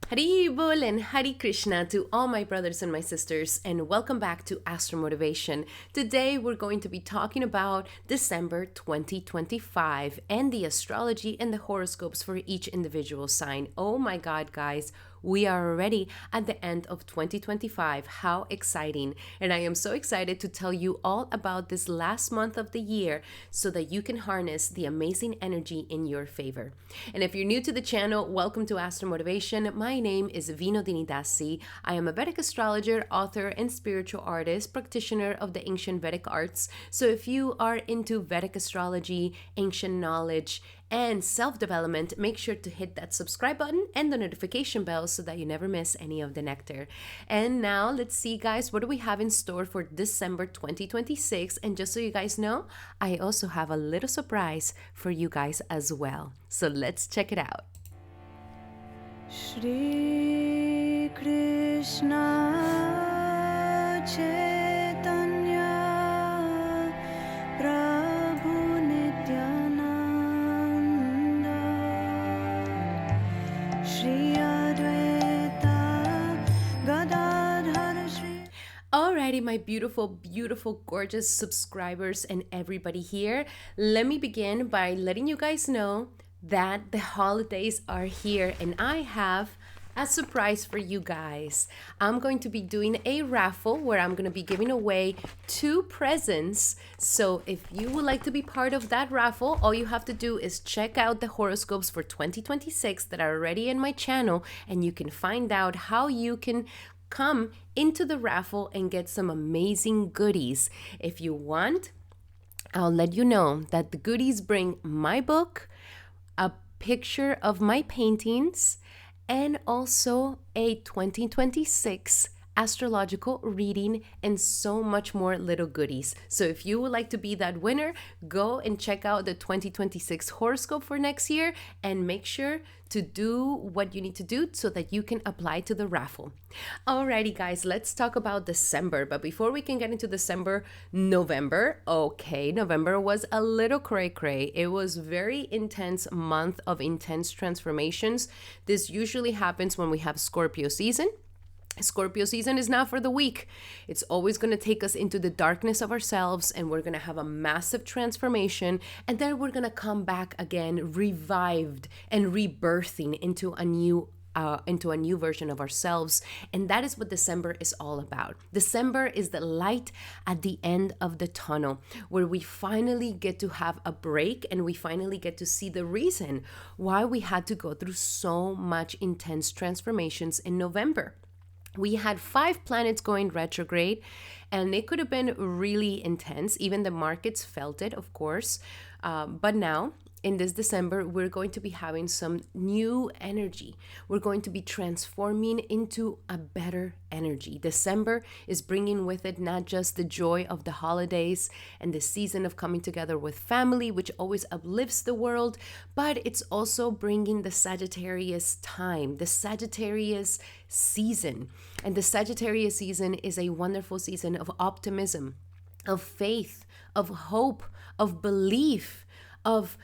Hari Bol and Hari Krishna to all my brothers and my sisters, and welcome back to Astro Motivation. Today we're going to be talking about December 2025 and the astrology and the horoscopes for each individual sign. Oh my God, guys, we are already at the end of 2025. How exciting! And I am so excited to tell you all about this last month of the year so that you can harness the amazing energy in your favor. And if you're new to the channel, welcome to Astro Motivation. My name is Vino Dinidasi. I am a Vedic astrologer, author, and spiritual artist, practitioner of the ancient Vedic arts. So if you are into Vedic astrology, ancient knowledge, and self-development, make sure to hit that subscribe button and the notification bell so that you never miss any of the nectar. And now let's see, guys, what do we have in store for December 2026? And just so you guys know, I also have a little surprise for you guys as well. So let's check it out. Shri Krishna Chaitanya Prabhu Nityananda Shri Advaita Gadadhar Shri. Alrighty, my beautiful, gorgeous subscribers and everybody here. Let me begin by letting you guys know that the holidays are here and I have a surprise for you guys. I'm going to be doing a raffle where I'm going to be giving away 2 presents. So if you would like to be part of that raffle, all you have to do is check out the horoscopes for 2026 that are already in my channel, and you can find out how you can come into the raffle and get some amazing goodies. If you want, I'll let you know that the goodies bring my book, a picture of my paintings, and also a 2026 astrological reading and so much more little goodies. So if you would like to be that winner, go and check out the 2026 horoscope for next year and make sure to do what you need to do so that you can apply to the raffle. Alrighty, guys, let's talk about December. But before we can get into December, November was a little cray-cray. It was very intense month of intense transformations. This usually happens when we have Scorpio season. Scorpio season is not for the weak. It's always going to take us into the darkness of ourselves, and we're going to have a massive transformation, and then we're going to come back again revived and rebirthing into a new version of ourselves. And that is what December is all about. December is the light at the end of the tunnel, where we finally get to have a break and we finally get to see the reason why we had to go through so much intense transformations in November. We had 5 planets going retrograde, and it could have been really intense. Even the markets felt it, of course. But now, in this December, we're going to be having some new energy. We're going to be transforming into a better energy. December is bringing with it not just the joy of the holidays and the season of coming together with family, which always uplifts the world, but it's also bringing the Sagittarius time, the Sagittarius season. And the Sagittarius season is a wonderful season of optimism, of faith, of hope, of belief, of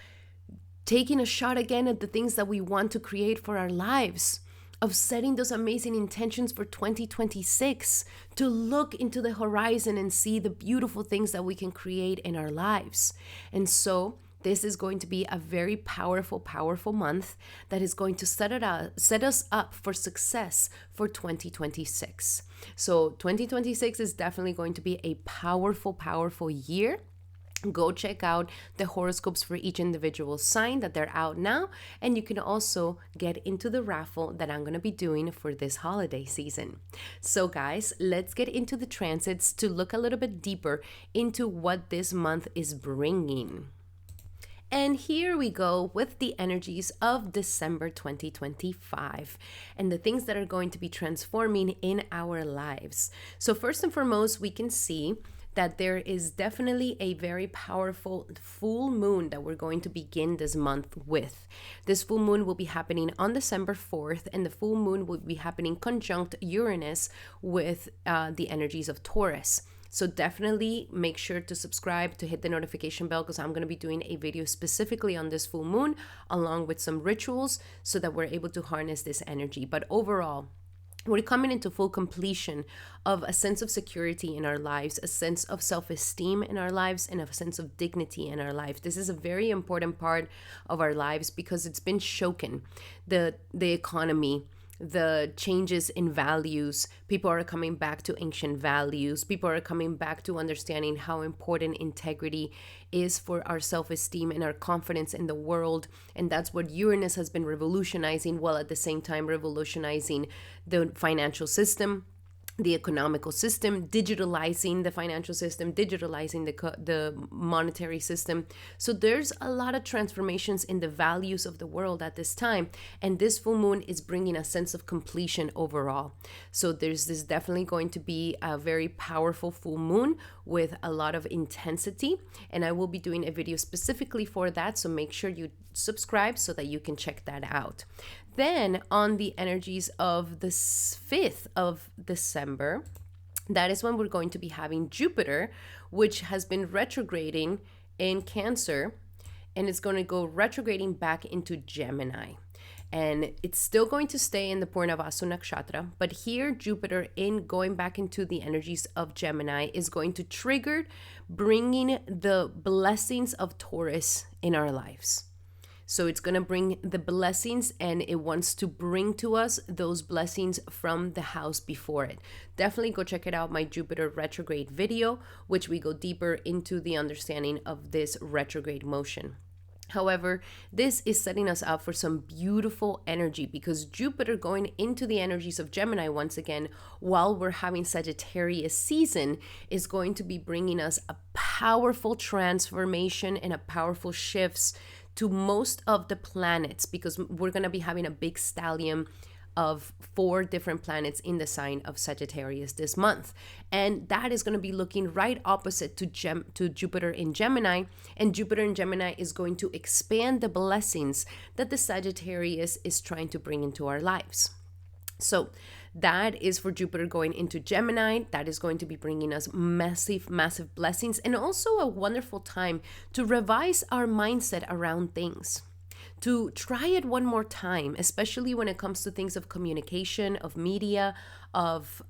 taking a shot again at the things that we want to create for our lives, of setting those amazing intentions for 2026, to look into the horizon and see the beautiful things that we can create in our lives. And so this is going to be a very powerful month that is going to set us up for success for 2026. So 2026 is definitely going to be a powerful year. Go check out the horoscopes for each individual sign that they're out now, and you can also get into the raffle that I'm going to be doing for this holiday season. So guys, let's get into the transits to look a little bit deeper into what this month is bringing. And here we go with the energies of December 2025 and the things that are going to be transforming in our lives. So first and foremost, we can see that there is definitely a very powerful full moon that we're going to begin this month with. This full moon will be happening on December 4th, and the full moon will be happening conjunct Uranus with the energies of Taurus. So definitely make sure to subscribe, to hit the notification bell, because I'm going to be doing a video specifically on this full moon, along with some rituals, so that we're able to harness this energy. But overall, we're coming into full completion of a sense of security in our lives, a sense of self-esteem in our lives, and a sense of dignity in our lives. This is a very important part of our lives because it's been shaken. The economy, the changes in values, people are coming back to ancient values. People are coming back to understanding how important integrity is for our self-esteem and our confidence in the world. And that's what Uranus has been revolutionizing, while at the same time revolutionizing the financial system, the economical system, digitalizing the financial system, digitalizing the monetary system. So there's a lot of transformations in the values of the world at this time. And this full moon is bringing a sense of completion overall. So there's this definitely going to be a very powerful full moon with a lot of intensity. And I will be doing a video specifically for that. So make sure you subscribe so that you can check that out. Then on the energies of the 5th of December, that is when we're going to be having Jupiter, which has been retrograding in Cancer, and it's going to go retrograding back into Gemini. And it's still going to stay in the Purnavasu Nakshatra, but here Jupiter, in going back into the energies of Gemini, is going to trigger bringing the blessings of Taurus in our lives. So it's going to bring the blessings, and it wants to bring to us those blessings from the house before it. Definitely go check it out, my Jupiter retrograde video, which we go deeper into the understanding of this retrograde motion. However, this is setting us up for some beautiful energy, because Jupiter going into the energies of Gemini once again, while we're having Sagittarius season, is going to be bringing us a powerful transformation and a powerful shifts to most of the planets, because we're going to be having a big stellium of 4 different planets in the sign of Sagittarius this month. And that is going to be looking right opposite to Jupiter in Gemini. And Jupiter in Gemini is going to expand the blessings that the Sagittarius is trying to bring into our lives. So that is for Jupiter going into Gemini. That is going to be bringing us massive, massive blessings, and also a wonderful time to revise our mindset around things, to try it one more time, especially when it comes to things of communication, of media, of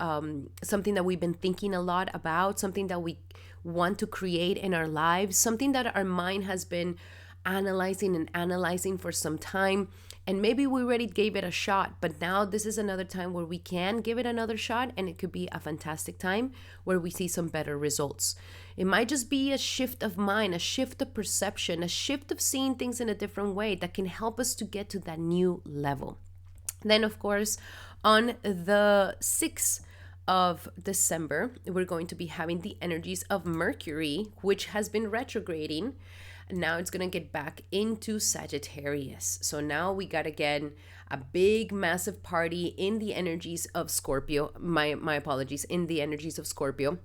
something that we've been thinking a lot about, something that we want to create in our lives, something that our mind has been analyzing for some time. And maybe we already gave it a shot, but now this is another time where we can give it another shot, and it could be a fantastic time where we see some better results. It might just be a shift of mind, a shift of perception, a shift of seeing things in a different way that can help us to get to that new level. Then, of course, on the 6th of December, we're going to be having the energies of Mercury, which has been retrograding. Now it's going to get back into Sagittarius. So now we got again a big massive party in the energies of Scorpio. My apologies, in the energies of Scorpio.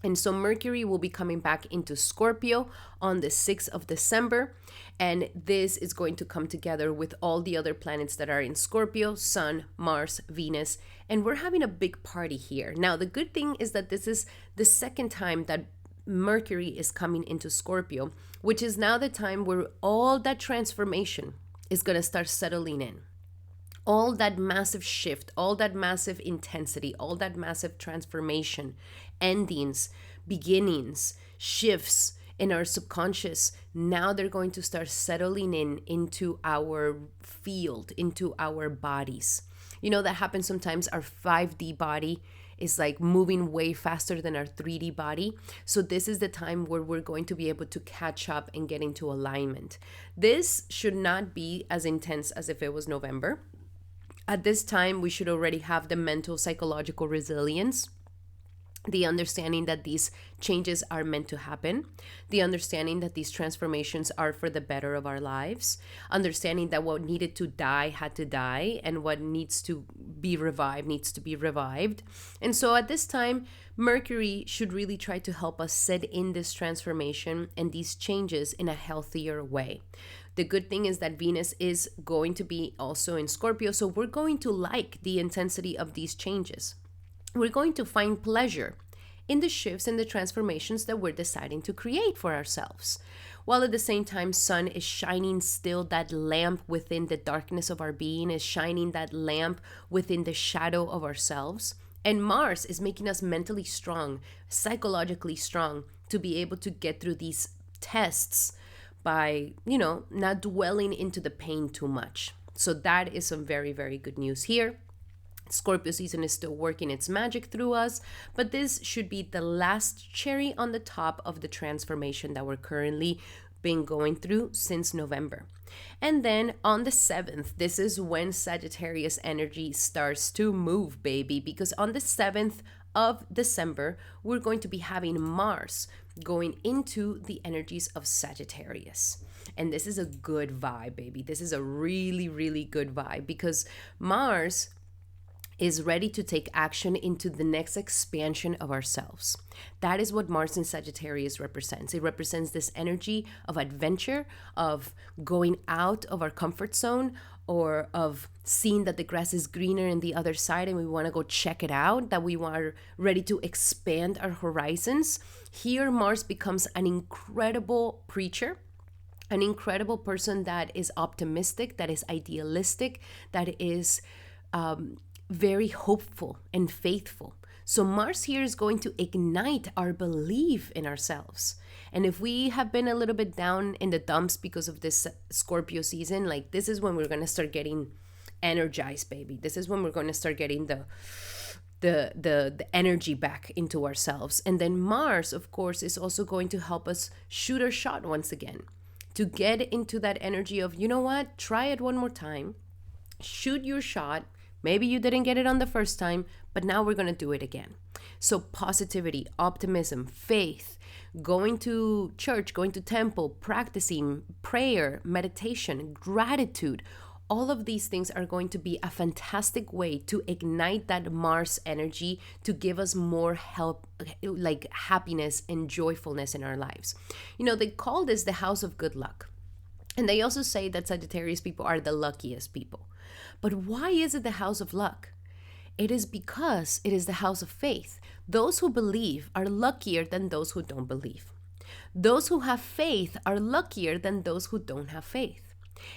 And so Mercury will be coming back into Scorpio on the 6th of December. And this is going to come together with all the other planets that are in Scorpio: Sun, Mars, Venus. And we're having a big party here. Now, the good thing is that this is the second time that Mercury is coming into Scorpio, which is now the time where all that transformation is going to start settling in. All that massive shift, all that massive intensity, all that massive transformation, endings, beginnings, shifts in our subconscious, now they're going to start settling in into our field, into our bodies. You know, that happens sometimes. Our 5D body is like moving way faster than our 3D body. So this is the time where we're going to be able to catch up and get into alignment. This should not be as intense as if it was November. At this time, we should already have the mental, psychological resilience, the understanding that these changes are meant to happen, the understanding that these transformations are for the better of our lives, understanding that what needed to die had to die, and what needs to be revived needs to be revived. And so at this time, Mercury should really try to help us set in this transformation and these changes in a healthier way. The good thing is that Venus is going to be also in Scorpio, so we're going to like the intensity of these changes. We're going to find pleasure in the shifts and the transformations that we're deciding to create for ourselves. While at the same time, Sun is shining still that lamp within the darkness of our being, is shining that lamp within the shadow of ourselves. And Mars is making us mentally strong, psychologically strong, to be able to get through these tests by, not dwelling into the pain too much. So that is some very, very good news here. Scorpio season is still working its magic through us, but this should be the last cherry on the top of the transformation that we're currently been going through since November. And then on the 7th, this is when Sagittarius energy starts to move, baby, because on the 7th of December, we're going to be having Mars going into the energies of Sagittarius. And this is a good vibe, baby. This is a really, really good vibe because Mars is ready to take action into the next expansion of ourselves. That is what Mars in Sagittarius represents. It represents this energy of adventure, of going out of our comfort zone, or of seeing that the grass is greener in the other side and we want to go check it out, that we are ready to expand our horizons. Here, Mars becomes an incredible preacher, an incredible person that is optimistic, that is idealistic, that is very hopeful and faithful. So Mars here is going to ignite our belief in ourselves. And if we have been a little bit down in the dumps because of this Scorpio season, like this is when we're going to start getting energized, baby. This is when we're going to start getting the energy back into ourselves. And then Mars, of course, is also going to help us shoot our shot once again, to get into that energy of, you know what, try it one more time, shoot your shot. Maybe you didn't get it on the first time, but now we're going to do it again. So positivity, optimism, faith, going to church, going to temple, practicing prayer, meditation, gratitude, all of these things are going to be a fantastic way to ignite that Mars energy to give us more help, like happiness and joyfulness in our lives. They call this the house of good luck. And they also say that Sagittarius people are the luckiest people. But why is it the house of luck? It is because it is the house of faith. Those who believe are luckier than those who don't believe. Those who have faith are luckier than those who don't have faith.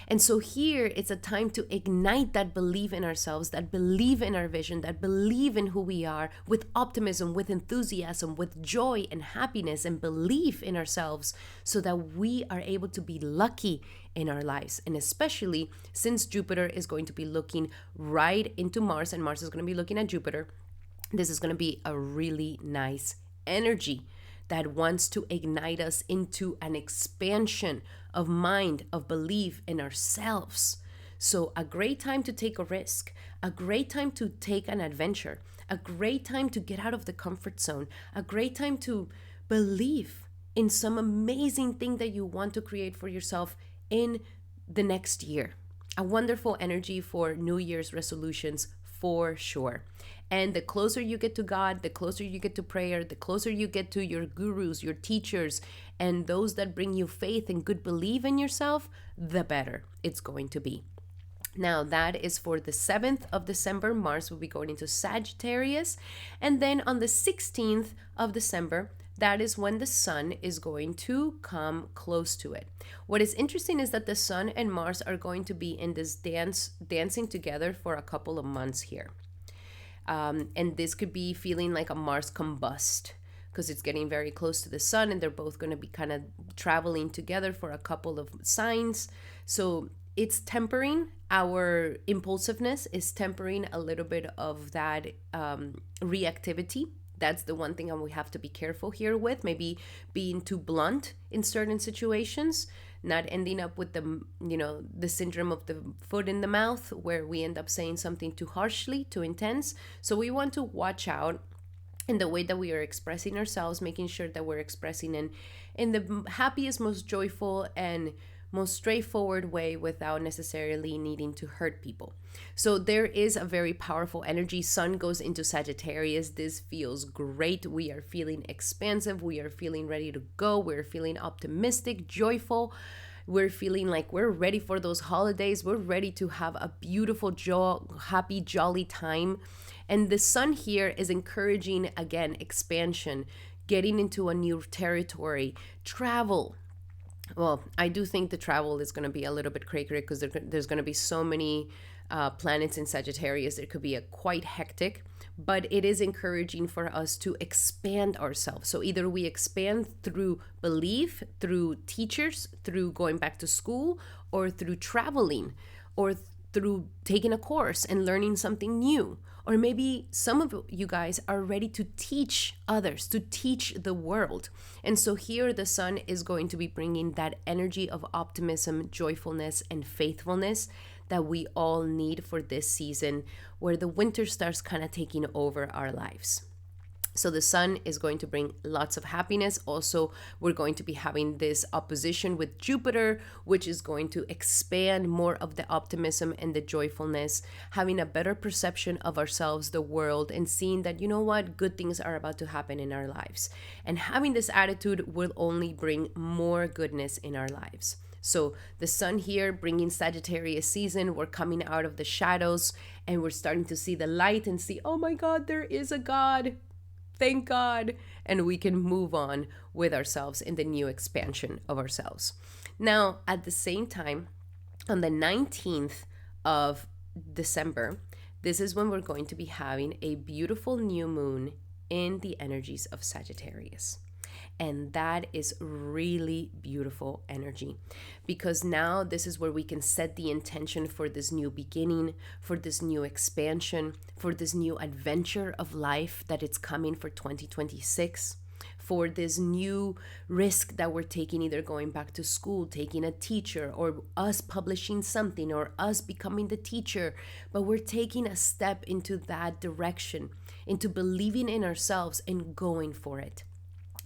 And so here it's a time to ignite that belief in ourselves, that believe in our vision, that believe in who we are with optimism, with enthusiasm, with joy and happiness and belief in ourselves so that we are able to be lucky in our lives. And especially since Jupiter is going to be looking right into Mars and Mars is going to be looking at Jupiter, this is going to be a really nice energy that wants to ignite us into an expansion of mind, of belief in ourselves. So a great time to take a risk, a great time to take an adventure, a great time to get out of the comfort zone, a great time to believe in some amazing thing that you want to create for yourself in the next year. A wonderful energy for New Year's resolutions for sure. And the closer you get to God, the closer you get to prayer, the closer you get to your gurus, your teachers, and those that bring you faith and good belief in yourself, the better it's going to be. Now, that is for the 7th of December. Mars will be going into Sagittarius. And then on the 16th of December, that is when the Sun is going to come close to it. What is interesting is that the Sun and Mars are going to be in this dancing together for a couple of months here. And this could be feeling like a Mars combust because it's getting very close to the Sun and they're both going to be kind of traveling together for a couple of signs. So it's tempering our impulsiveness, is tempering a little bit of that reactivity. That's the one thing we have to be careful here with, maybe being too blunt in certain situations, not ending up with the syndrome of the foot in the mouth where we end up saying something too harshly, too intense. So we want to watch out in the way that we are expressing ourselves, making sure that we're expressing in the happiest, most joyful and most straightforward way without necessarily needing to hurt people. So there is a very powerful energy. Sun goes into Sagittarius. This feels great. We are feeling expansive. We are feeling ready to go. We're feeling optimistic, joyful. We're feeling like we're ready for those holidays. We're ready to have a beautiful, happy, jolly time. And the sun here is encouraging, again, expansion, getting into a new territory, travel. Well, I do think the travel is going to be a little bit crazy because there's going to be so many planets in Sagittarius. It could be a quite hectic, but it is encouraging for us to expand ourselves. So either we expand through belief, through teachers, through going back to school, or through traveling, or through taking a course and learning something new. Or maybe some of you guys are ready to teach others, to teach the world. And so here the sun is going to be bringing that energy of optimism, joyfulness, and faithfulness that we all need for this season, where the winter starts kind of taking over our lives. So the sun is going to bring lots of happiness. Also, we're going to be having this opposition with Jupiter, which is going to expand more of the optimism and the joyfulness, having a better perception of ourselves, the world, and seeing that, you know what, good things are about to happen in our lives. And having this attitude will only bring more goodness in our lives. So the sun here bringing Sagittarius season, we're coming out of the shadows and we're starting to see the light and see, oh my God, there is a God. Thank God. And we can move on with ourselves in the new expansion of ourselves. Now, at the same time, on the 19th of December, this is when we're going to be having a beautiful new moon in the energies of Sagittarius. And that is really beautiful energy, because now this is where we can set the intention for this new beginning, for this new expansion, for this new adventure of life that it's coming for 2026, for this new risk that we're taking, either going back to school, taking a teacher, or us publishing something, or us becoming the teacher. But we're taking a step into that direction, into believing in ourselves and going for it.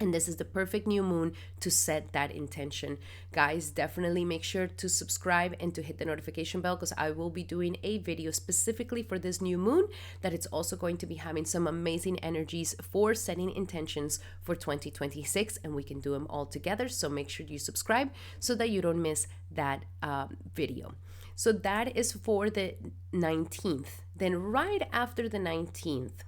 And this is the perfect new moon to set that intention. Guys, definitely make sure to subscribe and to hit the notification bell, because I will be doing a video specifically for this new moon that it's also going to be having some amazing energies for setting intentions for 2026, and we can do them all together. So make sure you subscribe so that you don't miss that video. So that is for the 19th. Then right after the 19th,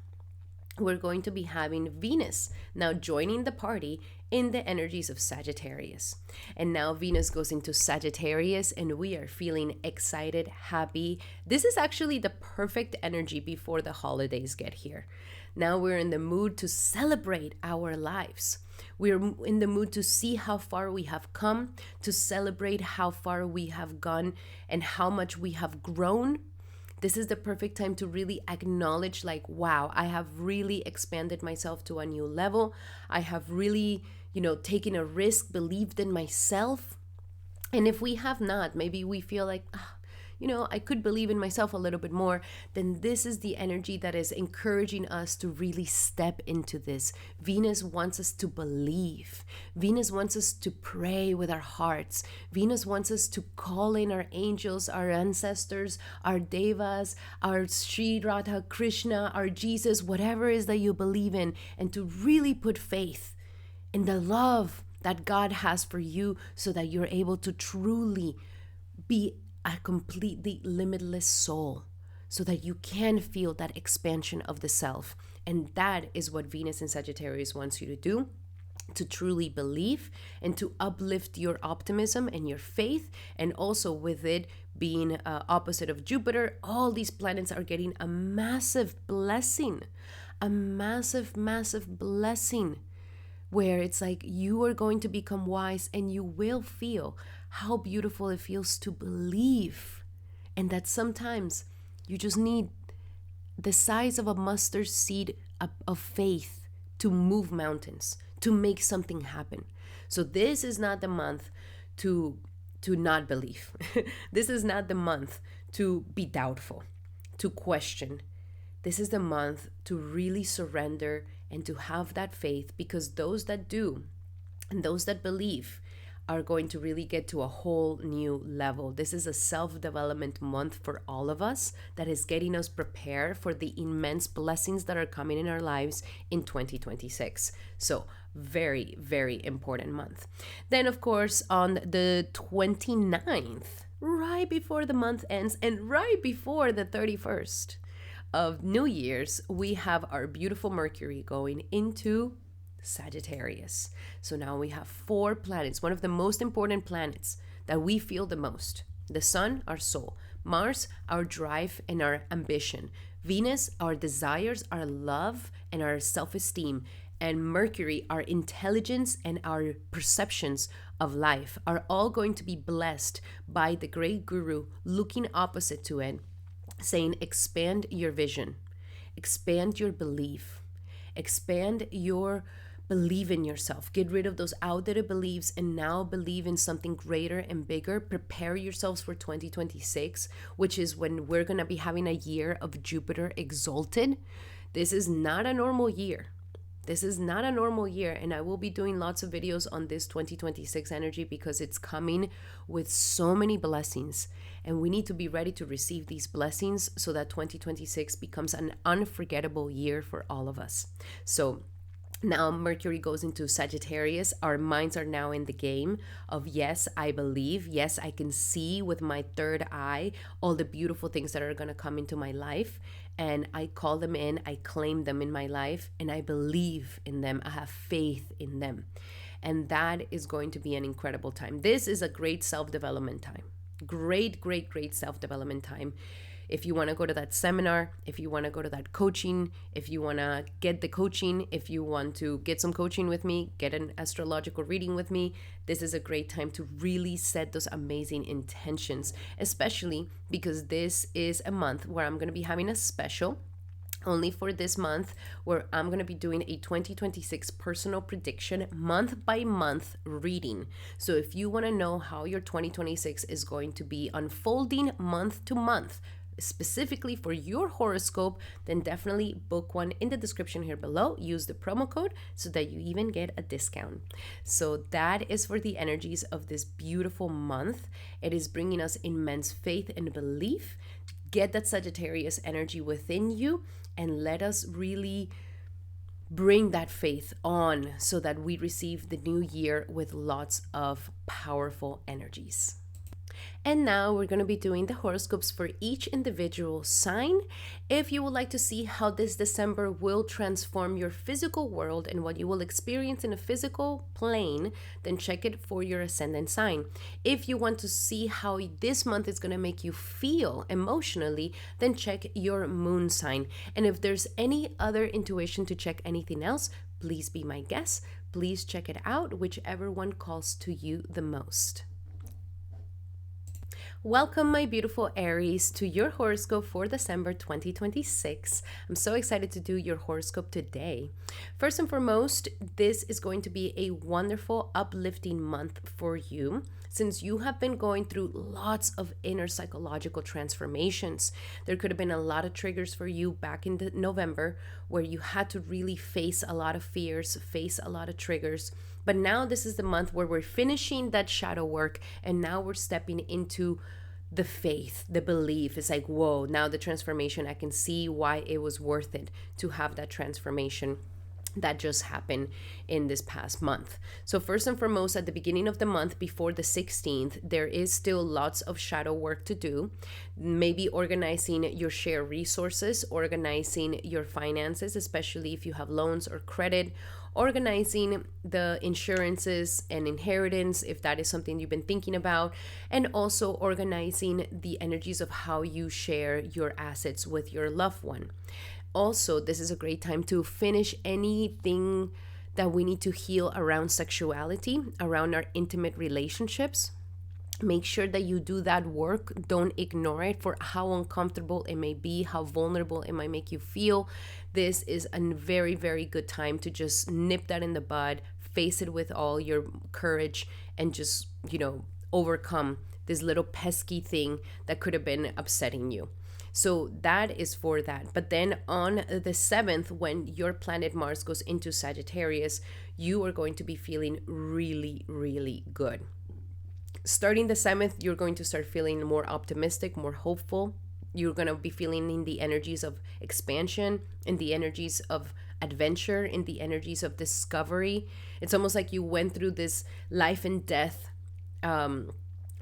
we're going to be having Venus now joining the party in the energies of Sagittarius. And now Venus goes into Sagittarius and we are feeling excited, happy. This is actually the perfect energy before the holidays get here. Now we're in the mood to celebrate our lives. We're in the mood to see how far we have come, to celebrate how far we have gone and how much we have grown. This is the perfect time to really acknowledge, like, wow, I have really expanded myself to a new level. I have really, taken a risk, believed in myself. And if we have not, maybe we feel like, I could believe in myself a little bit more, then this is the energy that is encouraging us to really step into this. Venus wants us to believe. Venus wants us to pray with our hearts. Venus wants us to call in our angels, our ancestors, our devas, our Sri Radha Krishna, our Jesus, whatever it is that you believe in, and to really put faith in the love that God has for you so that you're able to truly be a completely limitless soul, so that you can feel that expansion of the self. And that is what Venus in Sagittarius wants you to do, to truly believe and to uplift your optimism and your faith. And also with it being opposite of Jupiter, all these planets are getting a massive blessing, a massive, massive blessing, where it's like you are going to become wise and you will feel how beautiful it feels to believe, and that sometimes you just need the size of a mustard seed of faith to move mountains, to make something happen. So this is not the month to not believe. This is not the month to be doubtful, to question. This is the month to really surrender and to have that faith, because those that do and those that believe are going to really get to a whole new level. This is a self-development month for all of us that is getting us prepared for the immense blessings that are coming in our lives in 2026. So very, very important month. Then, of course, on the 29th, right before the month ends and right before the 31st of New Year's, we have our beautiful Mercury going into Sagittarius. So now we have 4 planets, one of the most important planets that we feel the most. The Sun, our soul. Mars, our drive and our ambition. Venus, our desires, our love, and our self-esteem. And Mercury, our intelligence and our perceptions of life, are all going to be blessed by the great guru looking opposite to it, saying, expand your vision, expand your belief, expand your believe in yourself. Get rid of those outdated beliefs and now believe in something greater and bigger. Prepare yourselves for 2026, which is when we're going to be having a year of Jupiter exalted. This is not a normal year. This is not a normal year, and I will be doing lots of videos on this 2026 energy because it's coming with so many blessings, and we need to be ready to receive these blessings so that 2026 becomes an unforgettable year for all of us. So now Mercury goes into Sagittarius. Our minds are now in the game of, yes, I believe. Yes, I can see with my third eye all the beautiful things that are going to come into my life. And I call them in, I claim them in my life, and I believe in them. I have faith in them. And that is going to be an incredible time. This is a great self-development time. Great, great, great self-development time. If you want to go to that seminar, if you want to go to that coaching, if you want to get the coaching, if you want to get some coaching with me, get an astrological reading with me, this is a great time to really set those amazing intentions, especially because this is a month where I'm going to be having a special only for this month, where I'm going to be doing a 2026 personal prediction month by month reading. So if you want to know how your 2026 is going to be unfolding month to month, specifically for your horoscope, then definitely book one in the description here below. Use the promo code so that you even get a discount. So that is for the energies of this beautiful month. It is bringing us immense faith and belief. Get that Sagittarius energy within you and let us really bring that faith on so that we receive the new year with lots of powerful energies. And now we're going to be doing the horoscopes for each individual sign. If you would like to see how this December will transform your physical world and what you will experience in a physical plane, then check it for your ascendant sign. If you want to see how this month is going to make you feel emotionally, then check your moon sign. And if there's any other intuition to check anything else, please be my guest. Please check it out, whichever one calls to you the most. Welcome, my beautiful Aries, to your horoscope for December 2026. I'm so excited to do your horoscope today. First and foremost, this is going to be a wonderful, uplifting month for you, since you have been going through lots of inner psychological transformations. There could have been a lot of triggers for you back in November, where you had to really face a lot of fears, face a lot of triggers. But now this is the month where we're finishing that shadow work, and now we're stepping into the faith, the belief. It's like, whoa, now the transformation, I can see why it was worth it to have that transformation that just happened in this past month. So first and foremost, at the beginning of the month, before the 16th, there is still lots of shadow work to do. Maybe organizing your share resources, organizing your finances, especially if you have loans or credit, organizing the insurances and inheritance, if that is something you've been thinking about, and also organizing the energies of how you share your assets with your loved one. Also, this is a great time to finish anything that we need to heal around sexuality, around our intimate relationships. Make sure that you do that work. Don't ignore it for how uncomfortable it may be, how vulnerable it might make you feel. This is a very, very good time to just nip that in the bud, face it with all your courage, and just, overcome this little pesky thing that could have been upsetting you. So that is for that. But then on the 7th, when your planet Mars goes into Sagittarius, you are going to be feeling really, really good. starting the 7th, you're going to start feeling more optimistic, more hopeful. You're going to be feeling in the energies of expansion, in the energies of adventure, in the energies of discovery. It's almost like you went through this life and death,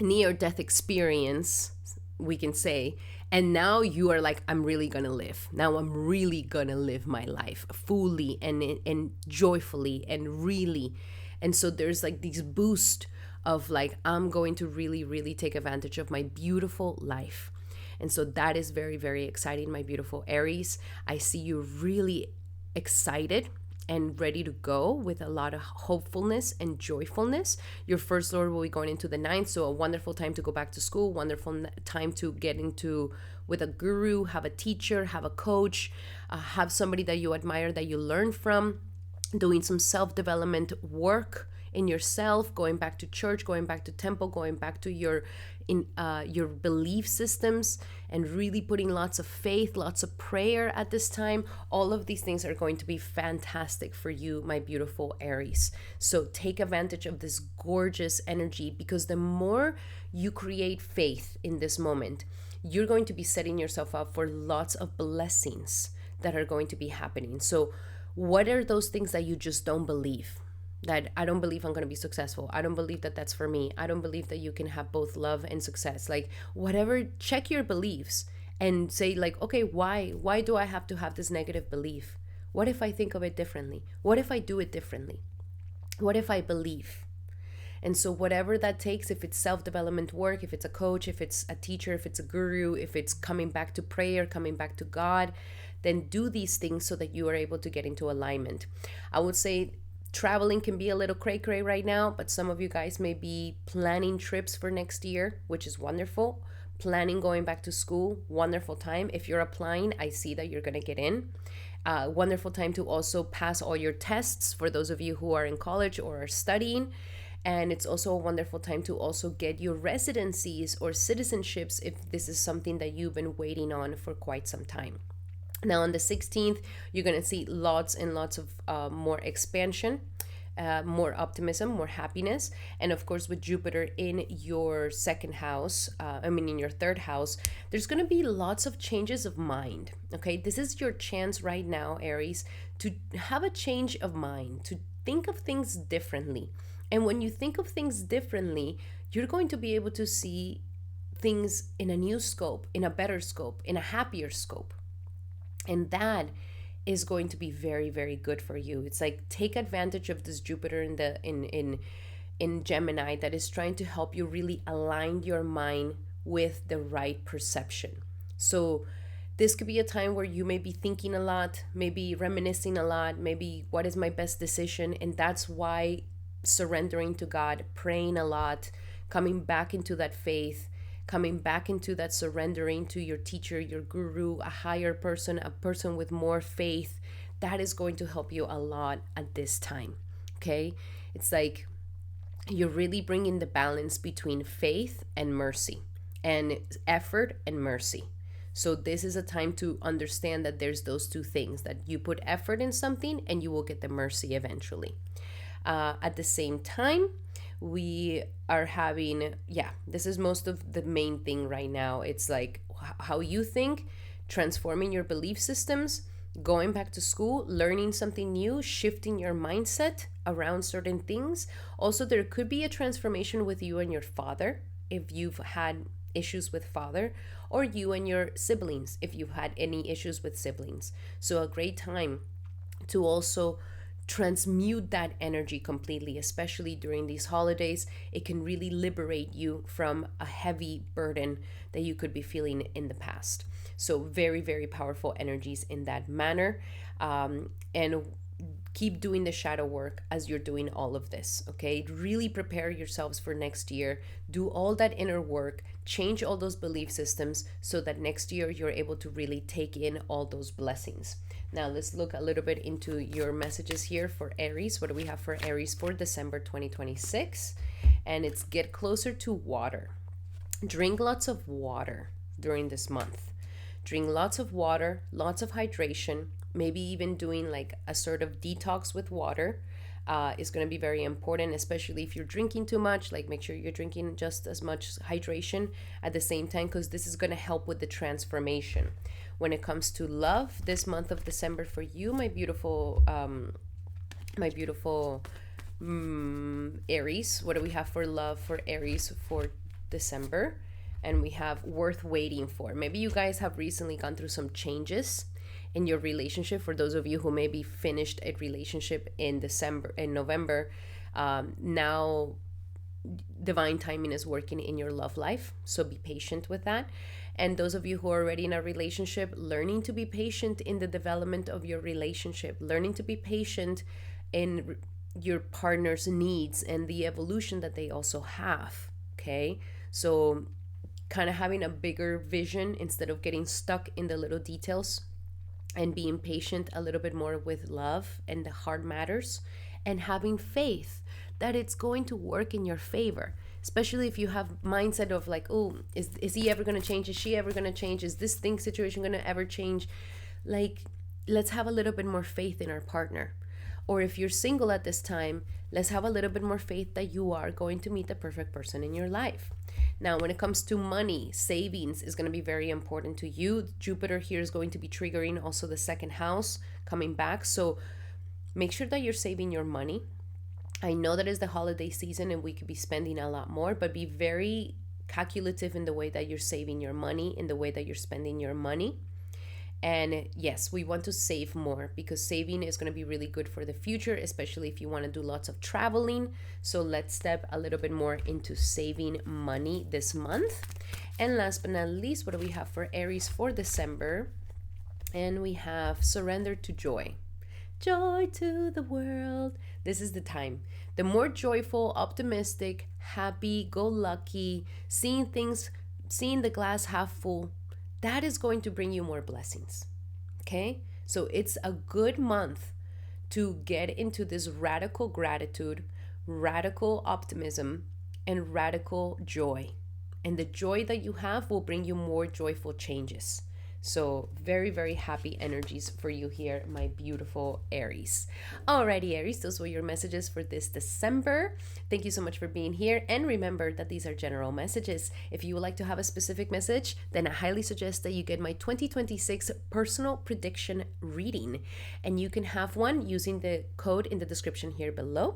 near death experience, we can say. And now you are like, I'm really going to live. Now I'm really going to live my life fully and joyfully and really. And so there's like this boost of like, I'm going to really, really take advantage of my beautiful life. And so that is very, very exciting, my beautiful Aries. I see you really excited and ready to go with a lot of hopefulness and joyfulness. Your first Lord will be going into the 9th, so a wonderful time to go back to school, wonderful time to get into with a guru, have a teacher, have a coach, have somebody that you admire, that you learn from, doing some self-development work in yourself, going back to church, going back to temple, going back to your belief systems, and really putting lots of faith, lots of prayer at this time. All of these things are going to be fantastic for you, my beautiful Aries. So take advantage of this gorgeous energy, because the more you create faith in this moment, you're going to be setting yourself up for lots of blessings that are going to be happening. So what are those things that you just don't believe? That I don't believe I'm going to be successful. I don't believe that that's for me. I don't believe that you can have both love and success. Like whatever, check your beliefs and say like, okay, why do I have to have this negative belief? What if I think of it differently? What if I do it differently? What if I believe? And so whatever that takes, if it's self-development work, if it's a coach, if it's a teacher, if it's a guru, if it's coming back to prayer, coming back to God, then do these things so that you are able to get into alignment. I would say traveling can be a little cray-cray right now, but some of you guys may be planning trips for next year, which is wonderful. Planning going back to school, wonderful time. If you're applying, I see that you're going to get in. Wonderful time to also pass all your tests for those of you who are in college or are studying. And it's also a wonderful time to also get your residencies or citizenships if this is something that you've been waiting on for quite some time. Now on the 16th, you're going to see lots and lots of more expansion, more optimism, more happiness. And of course, with Jupiter in your second house, in your third house, there's going to be lots of changes of mind. Okay, this is your chance right now, Aries, to have a change of mind, to think of things differently. And when you think of things differently, you're going to be able to see things in a new scope, in a better scope, in a happier scope. And that is going to be very, very good for you. It's like take advantage of this Jupiter in Gemini that is trying to help you really align your mind with the right perception. So this could be a time where you may be thinking a lot, maybe reminiscing a lot, maybe what is my best decision? And that's why surrendering to God, praying a lot, coming back into that faith, coming back into that surrendering to your teacher, your guru, a higher person, a person with more faith, that is going to help you a lot at this time. Okay? It's like you're really bringing the balance between faith and mercy, and effort and mercy. So this is a time to understand that there's those two things, that you put effort in something and you will get the mercy eventually. At the same time, we are having, this is most of the main thing right now. It's like how you think, transforming your belief systems, going back to school, learning something new, shifting your mindset around certain things. Also, there could be a transformation with you and your father if you've had issues with father, or you and your siblings if you've had any issues with siblings. So a great time to also transmute that energy completely, especially during these holidays. It can really liberate you from a heavy burden that you could be feeling in the past. So very, very powerful energies in that manner. And keep doing the shadow work as you're doing all of this, okay? Really prepare yourselves for next year. Do all that inner work, change all those belief systems so that next year you're able to really take in all those blessings. Now let's look a little bit into your messages here for Aries. What do we have for Aries for December 2026? And it's get closer to water. Drink lots of water during this month. Drink lots of water, lots of hydration, maybe even doing like a sort of detox with water. is going to be very important, especially if you're drinking too much. Like, make sure you're drinking just as much hydration at the same time, because this is going to help with the transformation. When it comes to love, this month of December for you, my beautiful Aries. What do we have for love for Aries for December? And we have worth waiting for. Maybe you guys have recently gone through some changes in your relationship. For those of you who maybe finished a relationship in November, now divine timing is working in your love life. So be patient with that. And those of you who are already in a relationship, learning to be patient in the development of your relationship, learning to be patient in your partner's needs and the evolution that they also have. Okay, so kind of having a bigger vision instead of getting stuck in the little details, and being patient a little bit more with love and the hard matters, and having faith that it's going to work in your favor. Especially if you have mindset of like, oh, is he ever going to change? Is she ever going to change? Is this thing situation going to ever change? Like, let's have a little bit more faith in our partner. Or if you're single at this time, let's have a little bit more faith that you are going to meet the perfect person in your life. Now, when it comes to money, savings is going to be very important to you. Jupiter here is going to be triggering also the second house coming back. So make sure that you're saving your money. I know that it's the holiday season and we could be spending a lot more, but be very calculative in the way that you're saving your money, in the way that you're spending your money. And yes, we want to save more, because saving is going to be really good for the future, especially if you want to do lots of traveling. So let's step a little bit more into saving money this month. And last but not least, what do we have for Aries for December? And we have surrender to joy. Joy to the world. This is the time. The more joyful, optimistic, happy, go lucky, seeing the glass half full, that is going to bring you more blessings. Okay? So it's a good month to get into this radical gratitude, radical optimism, and radical joy. And the joy that you have will bring you more joyful changes. So very, very happy energies for you here, my beautiful Aries. Alrighty, Aries, those were your messages for this December. Thank you so much for being here. And remember that these are general messages. If you would like to have a specific message, then I highly suggest that you get my 2026 personal prediction reading. And you can have one using the code in the description here below,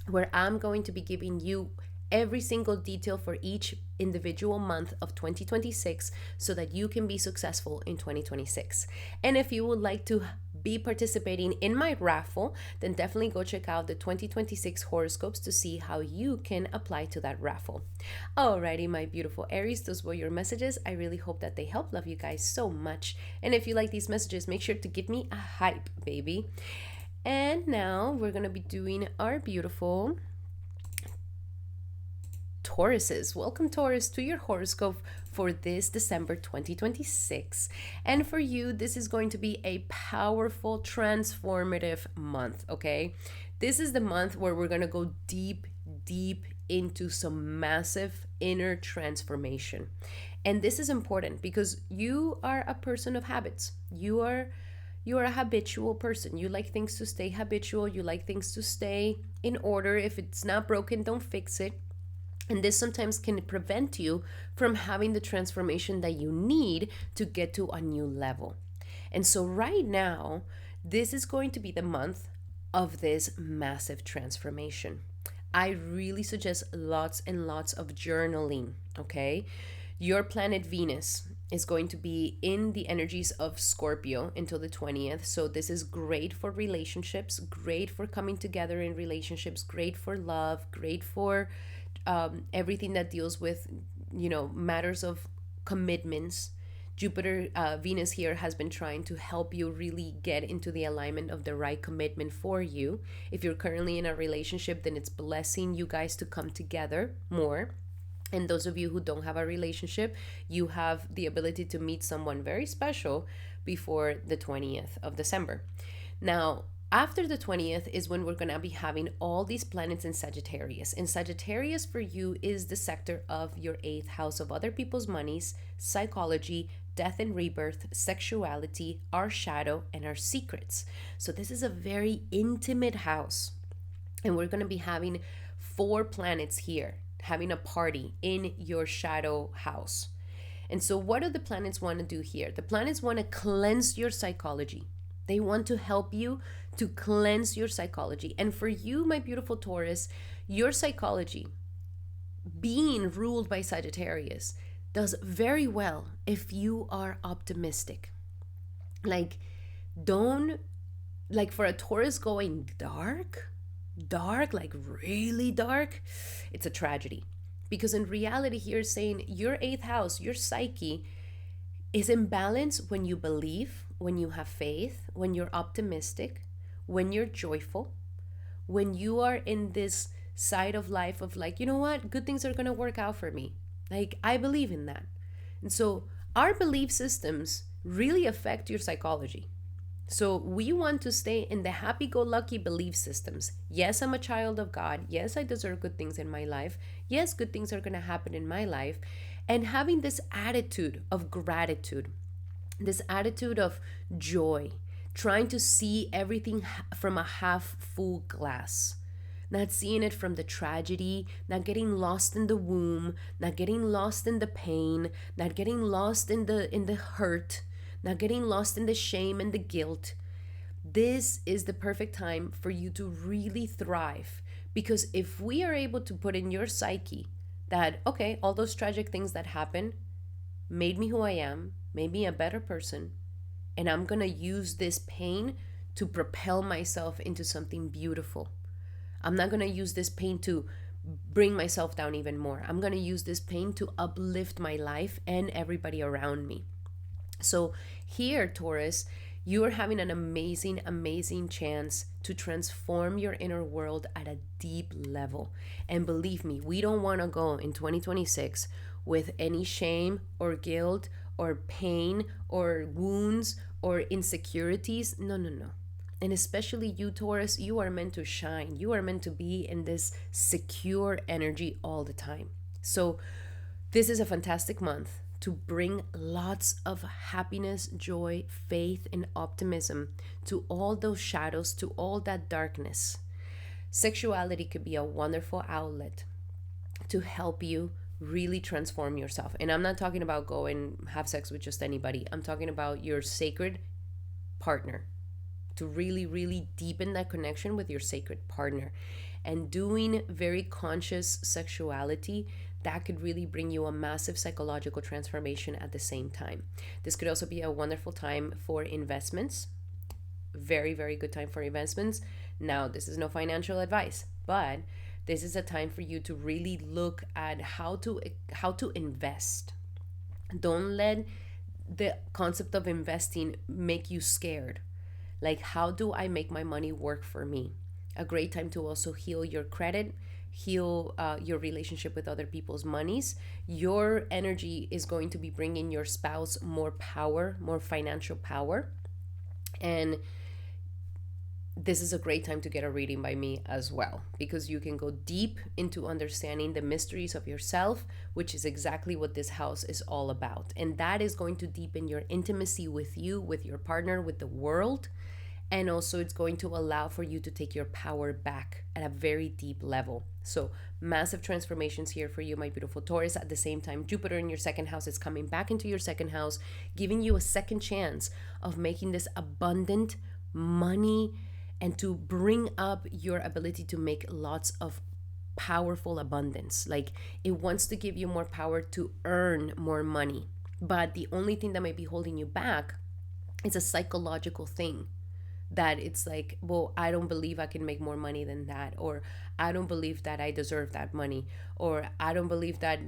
where I'm going to be giving you every single detail for each individual month of 2026 so that you can be successful in 2026. And if you would like to be participating in my raffle, then definitely go check out the 2026 horoscopes to see how you can apply to that raffle. Alrighty, my beautiful Aries, those were your messages. I really hope that they help. Love you guys so much. And if you like these messages, make sure to give me a hype, baby. And now we're going to be doing our beautiful Tauruses. Welcome, Taurus, to your horoscope for this December 2026. And for you, this is going to be a powerful, transformative month, okay? This is the month where we're going to go deep, deep into some massive inner transformation. And this is important because you are a person of habits. You are a habitual person. You like things to stay habitual. You like things to stay in order. If it's not broken, don't fix it. And this sometimes can prevent you from having the transformation that you need to get to a new level. And so right now, this is going to be the month of this massive transformation. I really suggest lots and lots of journaling, okay? Your planet Venus is going to be in the energies of Scorpio until the 20th. So this is great for relationships, great for coming together in relationships, great for love, great for everything that deals with, matters of commitments. Jupiter, Venus here has been trying to help you really get into the alignment of the right commitment for you. If you're currently in a relationship, then it's blessing you guys to come together more. And those of you who don't have a relationship, you have the ability to meet someone very special before the 20th of December. Now, after the 20th is when we're going to be having all these planets in Sagittarius. And Sagittarius for you is the sector of your 8th house of other people's monies, psychology, death and rebirth, sexuality, our shadow, and our secrets. So this is a very intimate house. And we're going to be having 4 planets here, having a party in your shadow house. And so, what do the planets want to do here? The planets want to cleanse your psychology. They want to help you to cleanse your psychology. And for you, my beautiful Taurus, your psychology, being ruled by Sagittarius, does very well if you are optimistic. Like, don't, like for a Taurus going dark, like really dark, it's a tragedy. Because in reality, here saying your 8th house, your psyche, is in balance when you believe, when you have faith, when you're optimistic, when you're joyful, when you are in this side of life of like, you know what, good things are going to work out for me. Like, I believe in that. And so our belief systems really affect your psychology. So we want to stay in the happy-go-lucky belief systems. Yes, I'm a child of God. Yes, I deserve good things in my life. Yes, good things are going to happen in my life. And having this attitude of gratitude, this attitude of joy, trying to see everything from a half full glass, not seeing it from the tragedy, not getting lost in the womb, not getting lost in the pain, not getting lost in the hurt, not getting lost in the shame and the guilt. This is the perfect time for you to really thrive. Because if we are able to put in your psyche that, okay, all those tragic things that happened made me who I am, made me a better person, and I'm going to use this pain to propel myself into something beautiful. I'm not going to use this pain to bring myself down even more. I'm going to use this pain to uplift my life and everybody around me. So here, Taurus, you are having an amazing, amazing chance to transform your inner world at a deep level. And believe me, we don't want to go in 2026 with any shame or guilt or pain or wounds or insecurities. No, no, no. And especially you, Taurus, you are meant to shine. You are meant to be in this secure energy all the time. So this is a fantastic month to bring lots of happiness, joy, faith, and optimism to all those shadows, to all that darkness. Sexuality could be a wonderful outlet to help you really transform yourself. And I'm not talking about go and have sex with just anybody. I'm talking about your sacred partner, to really, really deepen that connection with your sacred partner. And doing very conscious sexuality, that could really bring you a massive psychological transformation at the same time. This could also be a wonderful time for investments. Very, very good time for investments. Now, this is no financial advice, but this is a time for you to really look at how to invest. Don't let the concept of investing make you scared. Like, how do I make my money work for me? A great time to also heal your credit, heal your relationship with other people's monies. Your energy is going to be bringing your spouse more power, more financial power. And this is a great time to get a reading by me as well, because you can go deep into understanding the mysteries of yourself, which is exactly what this house is all about. And that is going to deepen your intimacy with you, with your partner, with the world. And also it's going to allow for you to take your power back at a very deep level. So massive transformations here for you, my beautiful Taurus. At the same time, Jupiter in your 2nd house is coming back into your 2nd house, giving you a second chance of making this abundant money and to bring up your ability to make lots of powerful abundance. Like, it wants to give you more power to earn more money. But the only thing that might be holding you back is a psychological thing. That it's like, well, I don't believe I can make more money than that, or I don't believe that I deserve that money, or I don't believe that,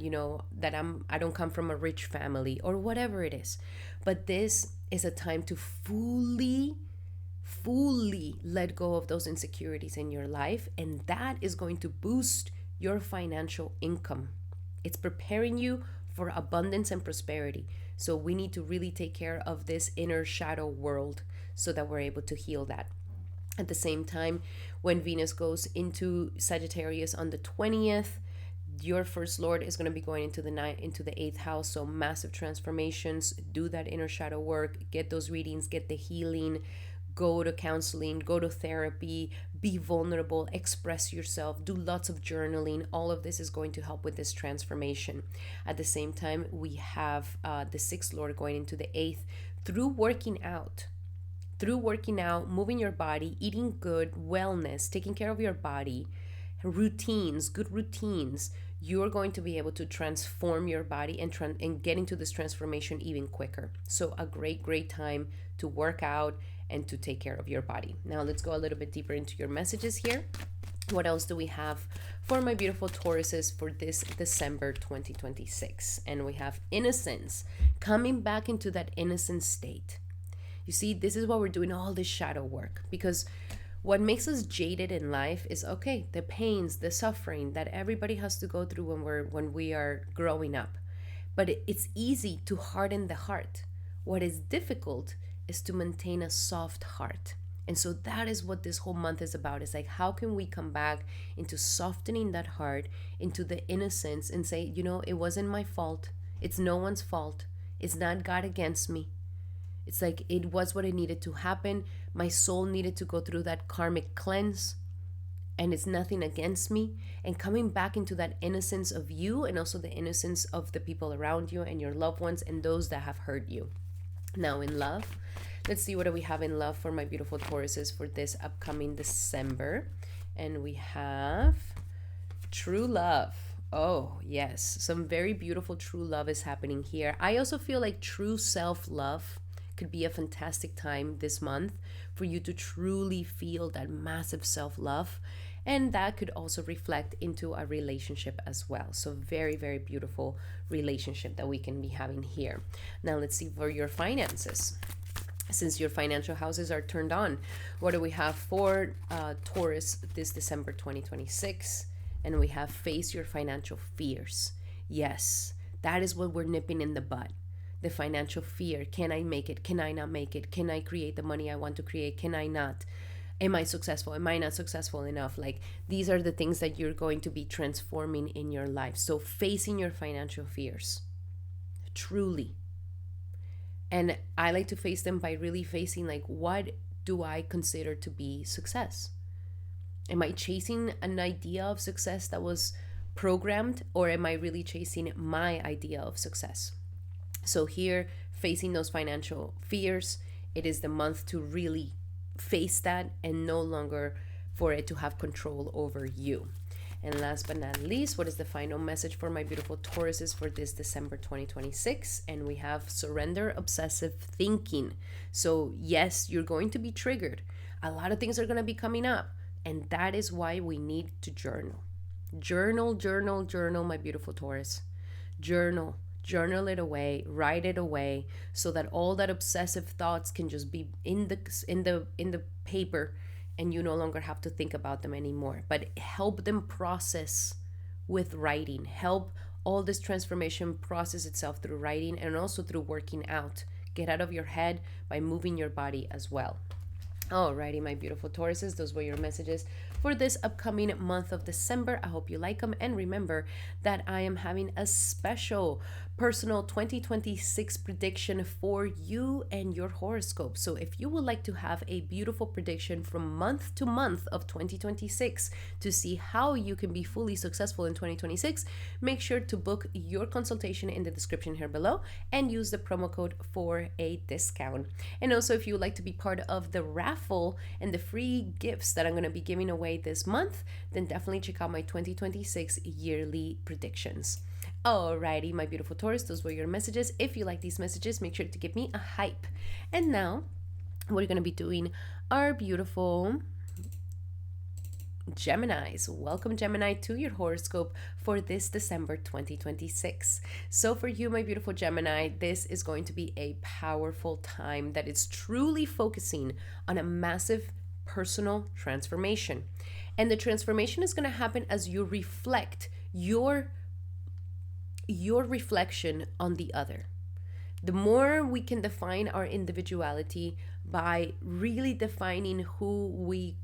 that I don't come from a rich family, or whatever it is. But this is a time to fully let go of those insecurities in your life, and that is going to boost your financial income. It's preparing you for abundance and prosperity. So we need to really take care of this inner shadow world so that we're able to heal that. At the same time, when Venus goes into Sagittarius on the 20th, your first lord is going to be going into the 8th house. So massive transformations. Do that inner shadow work, get those readings, get the healing, go to counseling, go to therapy, be vulnerable, express yourself, do lots of journaling. All of this is going to help with this transformation. At the same time, we have the sixth lord going into the eighth through working out. Through working out, moving your body, eating good, wellness, taking care of your body, routines, good routines, you're going to be able to transform your body and get into this transformation even quicker. So a great time to work out and to take care of your body. Now let's go a little bit deeper into your messages here. What else do we have for my beautiful Tauruses for this December 2026? And we have innocence, coming back into that innocent state. You see, this is why we're doing all this shadow work, because what makes us jaded in life is, okay, the pains, the suffering that everybody has to go through when we are growing up. But it's easy to harden the heart. What is difficult is to maintain a soft heart. And so that is what this whole month is about. It's like, how can we come back into softening that heart, into the innocence, and say, you know, it wasn't my fault. It's no one's fault. It's not God against me. It's like, it was what it needed to happen. My soul needed to go through that karmic cleanse, and it's nothing against me. And coming back into that innocence of you, and also the innocence of the people around you and your loved ones and those that have hurt you. Now in love, let's see what do we have in love for my beautiful Tauruses for this upcoming December. And we have true love. Oh, yes. Some very beautiful true love is happening here. I also feel like true self-love could be a fantastic time this month for you to truly feel that massive self-love, and that could also reflect into a relationship as well. So very beautiful relationship that we can be having here. Now let's see for your finances. Since your financial houses are turned on, what do we have for Taurus this December 2026? And we have face your financial fears. Yes, that is what we're nipping in the bud. The financial fear. Can I make it? Can I not make it? Can I create the money I want to create? Can I not? Am I successful? Am I not successful enough? Like, these are the things that you're going to be transforming in your life. So facing your financial fears, truly. And I like to face them by really facing, like, what do I consider to be success? Am I chasing an idea of success that was programmed, or am I really chasing my idea of success? So here, facing those financial fears, it is the month to really face that and no longer for it to have control over you. And last but not least, what is the final message for my beautiful Tauruses for this December 2026? And we have surrender obsessive thinking. So yes, you're going to be triggered. A lot of things are going to be coming up. And that is why we need to journal. Journal, my beautiful Taurus. Journal it away, write it away, so that all that obsessive thoughts can just be in the paper, and you no longer have to think about them anymore. But help them process with writing. Help all this transformation process itself through writing and also through working out. Get out of your head by moving your body as well. Alrighty, my beautiful Tauruses, those were your messages for this upcoming month of December. I hope you like them, and remember that I am having a special personal 2026 prediction for you and your horoscope. So if you would like to have a beautiful prediction from month to month of 2026 to see how you can be fully successful in 2026, make sure to book your consultation in the description here below and use the promo code for a discount. And also, if you would like to be part of the raffle and the free gifts that I'm going to be giving away this month, then definitely check out my 2026 yearly predictions. Alrighty, my beautiful Taurus, those were your messages. If you like these messages, make sure to give me a hype. And now we're going to be doing our beautiful Geminis. Welcome, Gemini, to your horoscope for this December 2026. So for you, my beautiful Gemini, this is going to be a powerful time that is truly focusing on a massive personal transformation. And the transformation is going to happen as you reflect your reflection on the other. The more we can define our individuality by really defining who we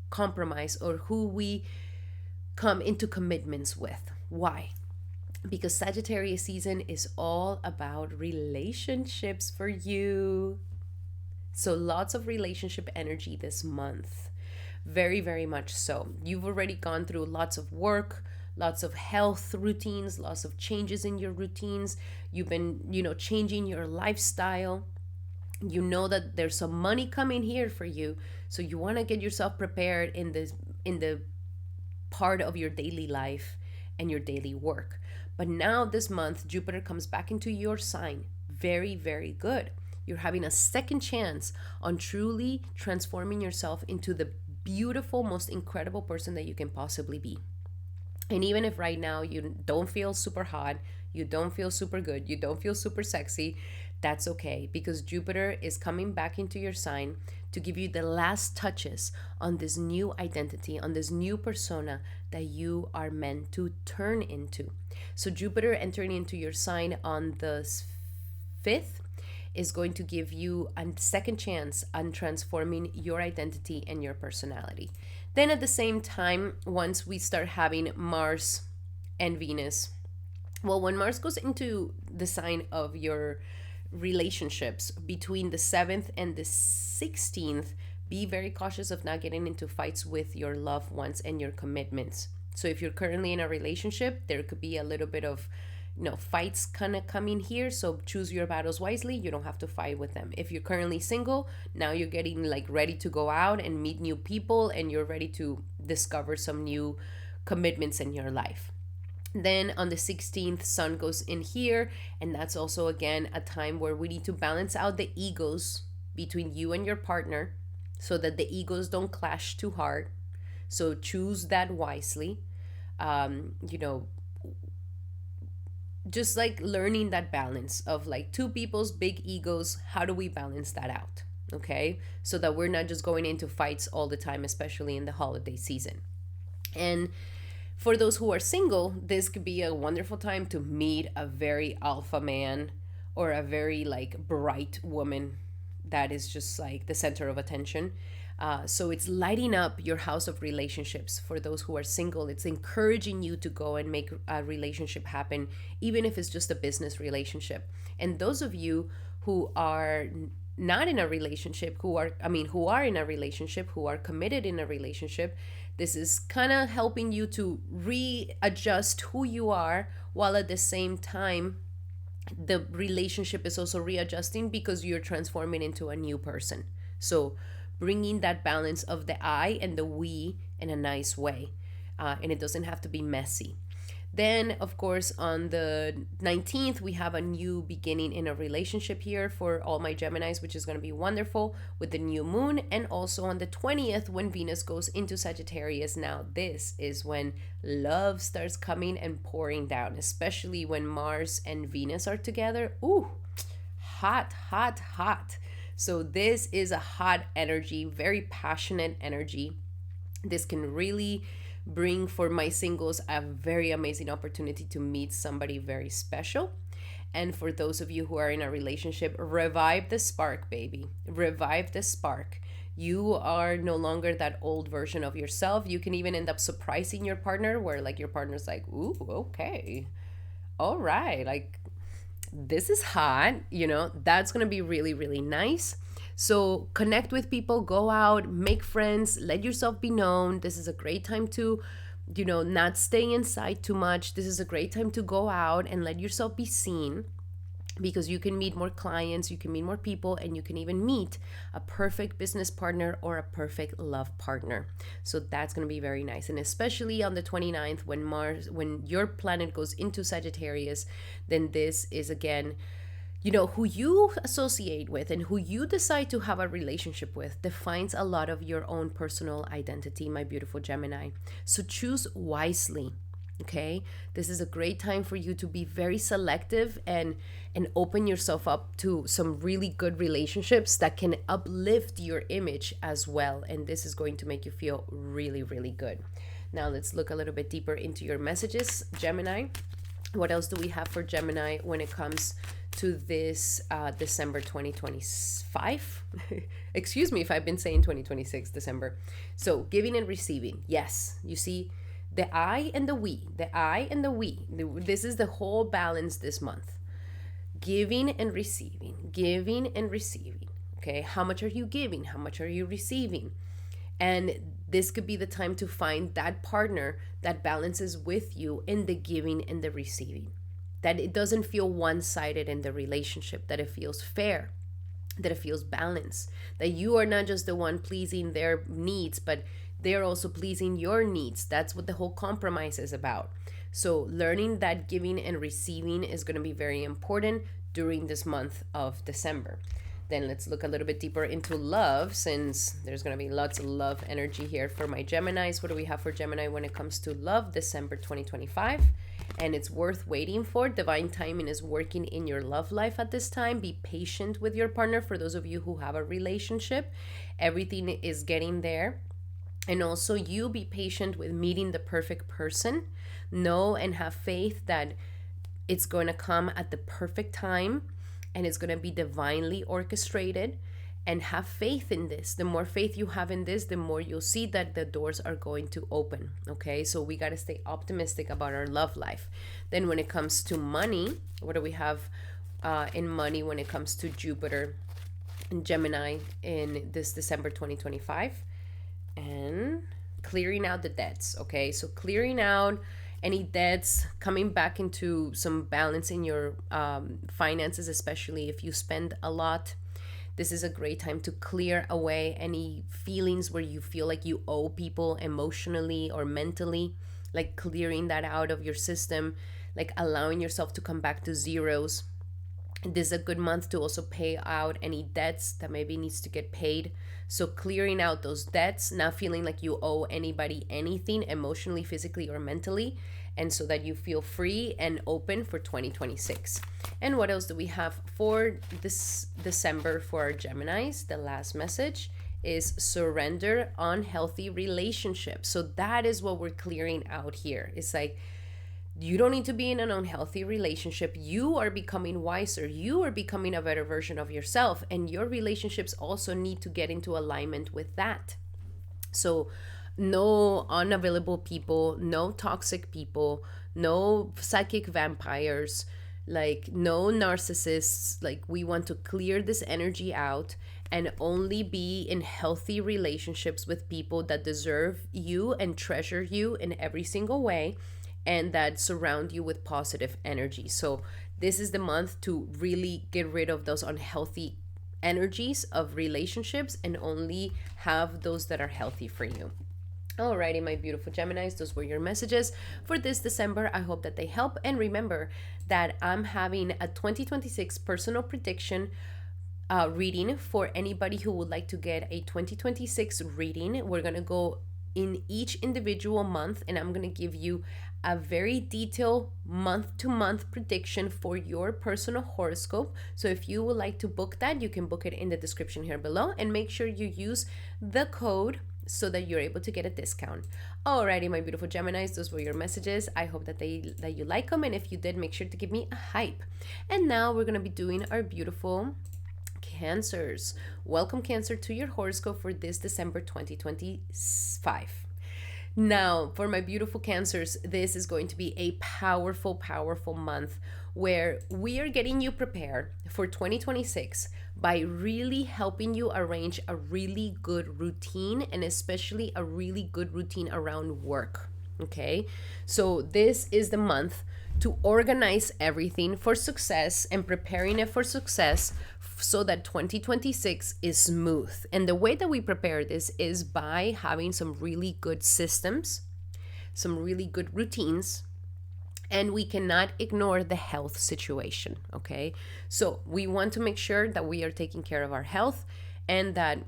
compromise or who we come into commitments with. Why? Because Sagittarius season is all about relationships for you. So lots of relationship energy this month. Very, very much so. You've already gone through lots of work, lots of health routines, lots of changes in your routines. You've been, changing your lifestyle. You know that there's some money coming here for you. So you want to get yourself prepared in the part of your daily life and your daily work. But now this month, Jupiter comes back into your sign. Very, very good. You're having a second chance on truly transforming yourself into the beautiful, most incredible person that you can possibly be. And even if right now you don't feel super hot, you don't feel super good, you don't feel super sexy, that's okay, because Jupiter is coming back into your sign to give you the last touches on this new identity, on this new persona that you are meant to turn into. So Jupiter entering into your sign on the 5th is going to give you a second chance on transforming your identity and your personality. Then at the same time, once we start having Mars and Venus, well, when Mars goes into the sign of your relationships between the 7th and the 16th, be very cautious of not getting into fights with your loved ones and your commitments. So if you're currently in a relationship, there could be a little bit of fights kind of coming here. So choose your battles wisely. You don't have to fight with them. If you're currently single, now you're getting like ready to go out and meet new people, and you're ready to discover some new commitments in your life. Then on the 16th, Sun goes in here, and that's also again a time where we need to balance out the egos between you and your partner so that the egos don't clash too hard. So choose that wisely. Just like learning that balance of like two people's big egos. How do we balance that out? Okay, so that we're not just going into fights all the time, especially in the holiday season. And for those who are single, this could be a wonderful time to meet a very alpha man or a very like bright woman that is just like the center of attention. So it's lighting up your house of relationships. For those who are single, it's encouraging you to go and make a relationship happen, even if it's just a business relationship. And those of you who are not in a relationship, who are in a relationship, who are committed in a relationship, this is kind of helping you to readjust who you are, while at the same time the relationship is also readjusting because you're transforming into a new person. So bringing that balance of the I and the we in a nice way. And it doesn't have to be messy. Then, of course, on the 19th, we have a new beginning in a relationship here for all my Geminis, which is going to be wonderful with the new moon. And also on the 20th, when Venus goes into Sagittarius. Now, this is when love starts coming and pouring down, especially when Mars and Venus are together. Ooh, hot, hot, hot. So this is a hot energy, very passionate energy. This can really bring for my singles a very amazing opportunity to meet somebody very special. And for those of you who are in a relationship, revive the spark, baby. Revive the spark. You are no longer that old version of yourself. You can even end up surprising your partner, where like your partner's like, ooh, okay, all right, like this is hot, that's going to be really, really nice. So connect with people, go out, make friends, let yourself be known. This is a great time to, not stay inside too much. This is a great time to go out and let yourself be seen, because you can meet more clients, you can meet more people, and you can even meet a perfect business partner or a perfect love partner. So that's going to be very nice. And especially on the 29th, when your planet goes into Sagittarius, then this is again, who you associate with and who you decide to have a relationship with defines a lot of your own personal identity, my beautiful Gemini. So choose wisely. Okay, this is a great time for you to be very selective and open yourself up to some really good relationships that can uplift your image as well. And this is going to make you feel really, really good. Now let's look a little bit deeper into your messages, Gemini. What else do we have for Gemini when it comes to this December 2025? Excuse me if I've been saying 2026 December. So giving and receiving. Yes, you see, the I and the we, the I and the we. This is the whole balance this month. Giving and receiving, Okay, how much are you giving? How much are you receiving? And this could be the time to find that partner that balances with you in the giving and the receiving. That it doesn't feel one sided in the relationship, that it feels fair, that it feels balanced, that you are not just the one pleasing their needs, but they're also pleasing your needs. That's what the whole compromise is about. So, learning that giving and receiving is going to be very important during this month of December. Then let's look a little bit deeper into love, since there's going to be lots of love energy here for my Geminis. What do we have for Gemini when it comes to love? December 2025. And it's worth waiting for. Divine timing is working in your love life at this time. Be patient with your partner. For those of you who have a relationship, everything is getting there. And also, you be patient with meeting the perfect person. Know and have faith that it's going to come at the perfect time, and it's going to be divinely orchestrated. And have faith in this. The more faith you have in this, the more you'll see that the doors are going to open. Okay, so we got to stay optimistic about our love life. Then when it comes to money, what do we have in money when it comes to Jupiter and Gemini in this December 2025? And clearing out the debts. Okay, so clearing out any debts, coming back into some balance in your finances, especially if you spend a lot. This is a great time to clear away any feelings where you feel like you owe people emotionally or mentally, like clearing that out of your system, like allowing yourself to come back to zeros. This is a good month to also pay out any debts that maybe needs to get paid. So clearing out those debts, not feeling like you owe anybody anything emotionally, physically, or mentally, and so that you feel free and open for 2026. And what else do we have for this December for our Geminis? The last message is surrender unhealthy relationships. So that is what we're clearing out here. It's like, you don't need to be in an unhealthy relationship. You are becoming wiser. You are becoming a better version of yourself. And your relationships also need to get into alignment with that. So no unavailable people, no toxic people, no psychic vampires, like no narcissists. Like, we want to clear this energy out and only be in healthy relationships with people that deserve you and treasure you in every single way, and that surround you with positive energy. So this is the month to really get rid of those unhealthy energies of relationships and only have those that are healthy for you. Alrighty, my beautiful Geminis, those were your messages for this December. I hope that they help. And remember that I'm having a 2026 personal prediction reading for anybody who would like to get a 2026 reading. We're going to go in each individual month, and I'm going to give you a very detailed month-to-month prediction for your personal horoscope. So if you would like to book that, you can book it in the description here below, and make sure you use the code so that you're able to get a discount. Alrighty, my beautiful Geminis, those were your messages. I hope that you like them, and if you did, make sure to give me a hype. And now we're going to be doing our beautiful Cancers. Welcome, Cancer, to your horoscope for this December 2025. Now, for my beautiful Cancers, this is going to be a powerful, powerful month where we are getting you prepared for 2026 by really helping you arrange a really good routine, and especially a really good routine around work. Okay, so this is the month to organize everything for success and preparing it for success so that 2026 is smooth. And the way that we prepare this is by having some really good systems, some really good routines, and we cannot ignore the health situation. Okay, so we want to make sure that we are taking care of our health and that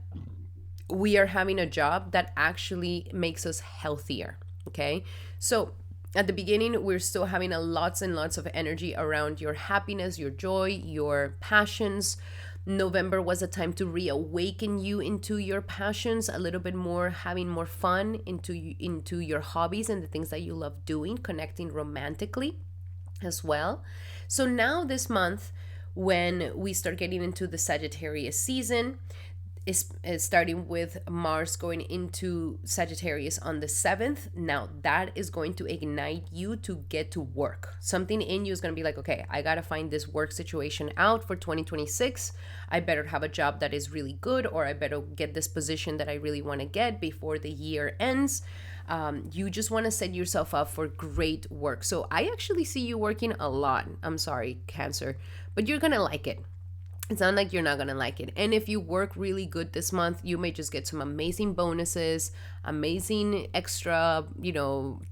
we are having a job that actually makes us healthier. Okay, so at the beginning, we're still having lots and lots of energy around your happiness, your joy, your passions. November was a time to reawaken you into your passions a little bit more, having more fun into your hobbies and the things that you love doing, connecting romantically as well. So now this month, when we start getting into the Sagittarius season, is starting with Mars going into Sagittarius on the 7th. Now that is going to ignite you to get to work. Something in you is going to be like, okay, I got to find this work situation out for 2026. I better have a job that is really good, or I better get this position that I really want to get before the year ends. You just want to set yourself up for great work. So I actually see you working a lot. I'm sorry, Cancer, but you're going to like it. It's not like you're not going to like it. And if you work really good this month, you may just get some amazing bonuses, amazing extra,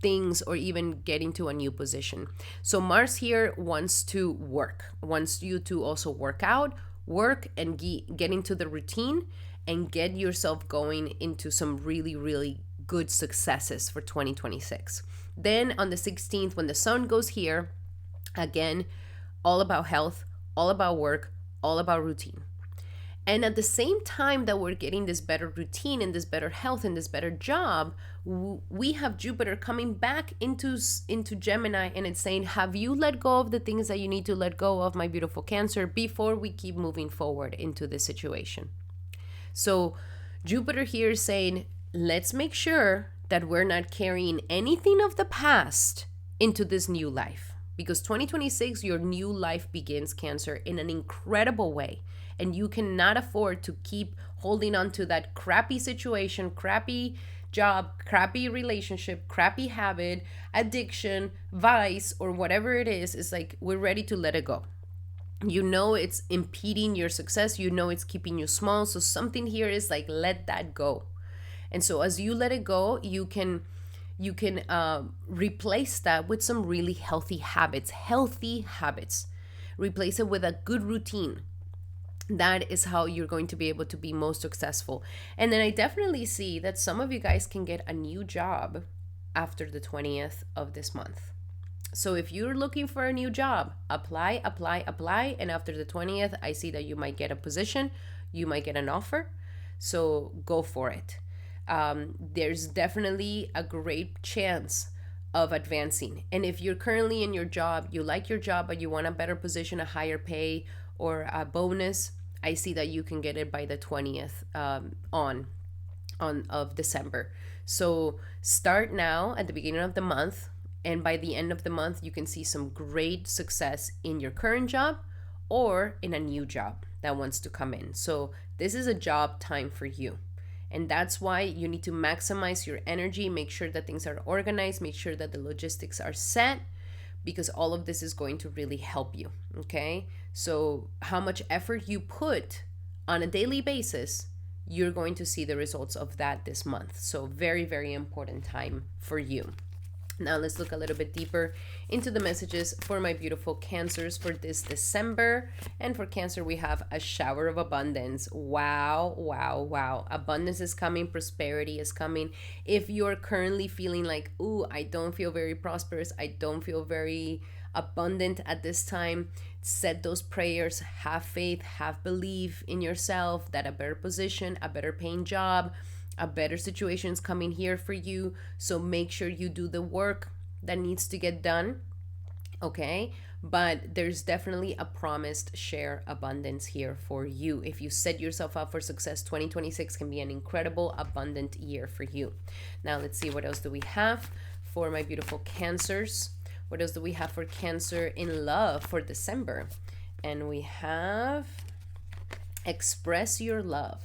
things, or even getting to a new position. So Mars here wants to work, wants you to also work out, work and get into the routine and get yourself going into some really, really good successes for 2026. Then on the 16th, when the sun goes here, again, all about health, all about work, all about routine. And at the same time that we're getting this better routine and this better health and this better job, we have Jupiter coming back into Gemini, and it's saying, have you let go of the things that you need to let go of, my beautiful Cancer, before we keep moving forward into this situation? So Jupiter here is saying, let's make sure that we're not carrying anything of the past into this new life. Because 2026, your new life begins, Cancer, in an incredible way. And you cannot afford to keep holding on to that crappy situation, crappy job, crappy relationship, crappy habit, addiction, vice, or whatever it is. It's like, we're ready to let it go. It's impeding your success. It's keeping you small. So something here is like, let that go. And so as you let it go, you can replace that with some really healthy habits. Replace it with a good routine. That is how you're going to be able to be most successful. And then I definitely see that some of you guys can get a new job after the 20th of this month. So if you're looking for a new job, apply. And after the 20th, I see that you might get a position, you might get an offer. So go for it. There's definitely a great chance of advancing. And if you're currently in your job, you like your job, but you want a better position, a higher pay, or a bonus, I see that you can get it by the 20th of December. So start now at the beginning of the month, and by the end of the month, you can see some great success in your current job or in a new job that wants to come in. So this is a job time for you. And that's why you need to maximize your energy, make sure that things are organized, make sure that the logistics are set, because all of this is going to really help you, okay? So how much effort you put on a daily basis, you're going to see the results of that this month. So very, very important time for you. Now let's look a little bit deeper into the messages for my beautiful Cancers for this December. And for Cancer, we have a shower of abundance. Wow. Abundance is coming. Prosperity is coming. If you're currently feeling like, ooh, I don't feel very prosperous, I don't feel very abundant at this time, set those prayers, have faith, have belief in yourself that a better position, a better paying job, a better situation is coming here for you. So make sure you do the work that needs to get done, okay? But there's definitely a promised share abundance here for you. If you set yourself up for success, 2026 can be an incredible, abundant year for you. Now let's see, what else do we have for my beautiful Cancers? What else do we have for Cancer in love for December? And we have express your love.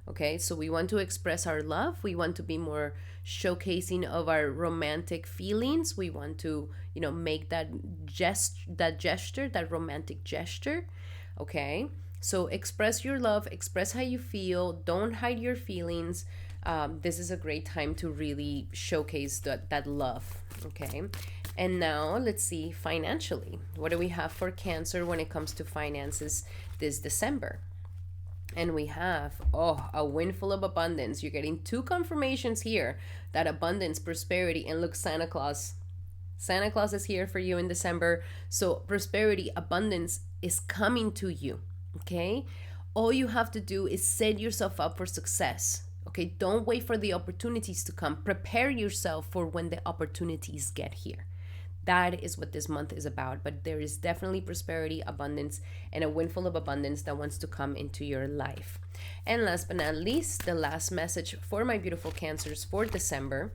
Okay, so we want to express our love. We want to be more showcasing of our romantic feelings. We want to, make that romantic gesture. Okay, so express your love, express how you feel. Don't hide your feelings. This is a great time to really showcase that love. Okay, and now let's see financially. What do we have for Cancer when it comes to finances this December? And we have, a windfall of abundance. You're getting two confirmations here that abundance, prosperity, and look, Santa Claus is here for you in December. So prosperity, abundance is coming to you, okay? All you have to do is set yourself up for success, okay? Don't wait for the opportunities to come. Prepare yourself for when the opportunities get here. That is what this month is about. But there is definitely prosperity, abundance, and a windfall of abundance that wants to come into your life. And last but not least, the last message for my beautiful Cancers for December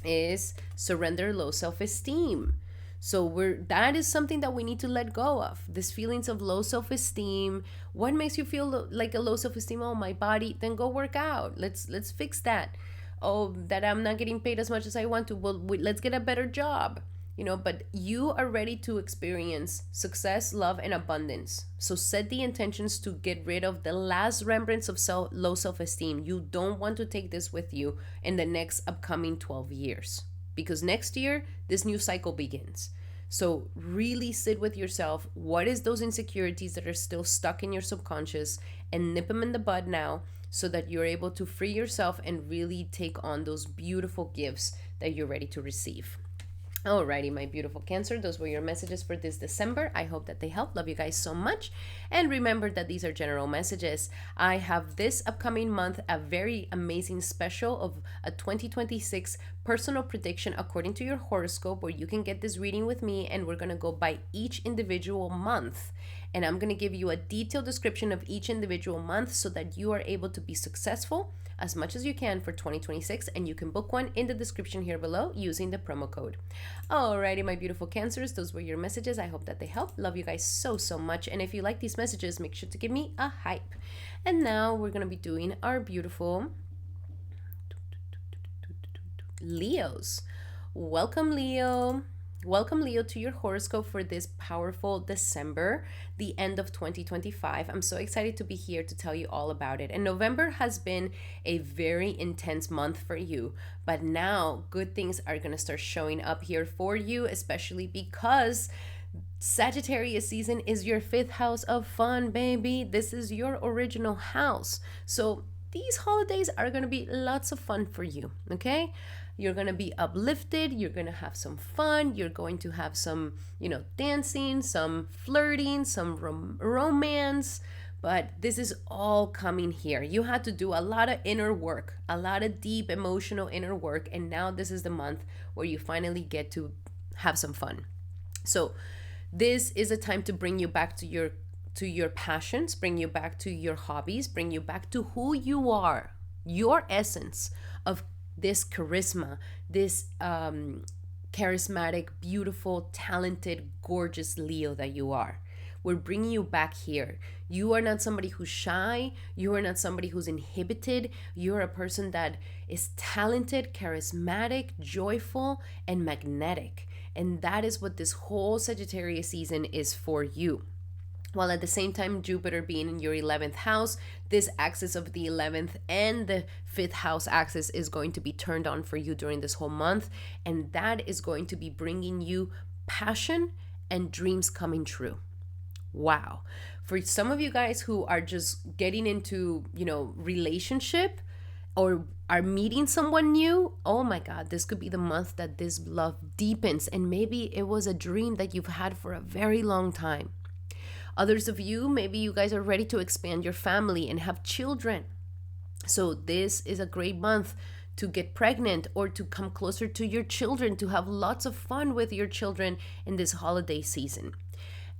is surrender low self-esteem. So that is something that we need to let go of. These feelings of low self-esteem. What makes you feel like a low self-esteem? Oh, my body. Then go work out. Let's fix that. Oh, that I'm not getting paid as much as I want to. Well, let's get a better job. But you are ready to experience success, love, and abundance. So set the intentions to get rid of the last remnants of low self-esteem. You don't want to take this with you in the next upcoming 12 years, because next year, this new cycle begins. So really sit with yourself. What is those insecurities that are still stuck in your subconscious, and nip them in the bud now, so that you're able to free yourself and really take on those beautiful gifts that you're ready to receive. Alrighty, my beautiful Cancer, those were your messages for this December. I hope that they help. Love you guys so much. And remember that these are general messages. I have this upcoming month a very amazing special of a 2026 personal prediction according to your horoscope, where you can get this reading with me, and we're going to go by each individual month. And I'm going to give you a detailed description of each individual month so that you are able to be successful as much as you can for 2026, and you can book one in the description here below using the promo code. Alrighty, my beautiful Cancers, those were your messages. I hope that they help. Love you guys so much. And if you like these messages, make sure to give me a hype. And now we're going to be doing our beautiful Leos. Welcome, Leo. Welcome, Leo, to your horoscope for this powerful December, the end of 2025. I'm so excited to be here to tell you all about it. And November has been a very intense month for you, but now good things are going to start showing up here for you, especially because Sagittarius season is your 5th house of fun, baby. This is your original house. So these holidays are going to be lots of fun for you, okay? You're going to be uplifted. You're going to have some fun. You're going to have some, dancing, some flirting, some romance. But this is all coming here. You had to do a lot of inner work, a lot of deep emotional inner work. And now this is the month where you finally get to have some fun. So this is a time to bring you back to your passions, bring you back to your hobbies, bring you back to who you are, your essence of this charisma, this charismatic, beautiful, talented, gorgeous Leo that you are. We're bringing you back here. You are not somebody who's shy. You are not somebody who's inhibited. You're a person that is talented, charismatic, joyful, and magnetic. And that is what this whole Sagittarius season is for you. While at the same time, Jupiter being in your 11th house, this axis of the 11th and the 5th house axis is going to be turned on for you during this whole month. And that is going to be bringing you passion and dreams coming true. Wow. For some of you guys who are just getting into, relationship or are meeting someone new, oh my God, this could be the month that this love deepens. And maybe it was a dream that you've had for a very long time. Others of you, maybe you guys are ready to expand your family and have children. So this is a great month to get pregnant or to come closer to your children, to have lots of fun with your children in this holiday season.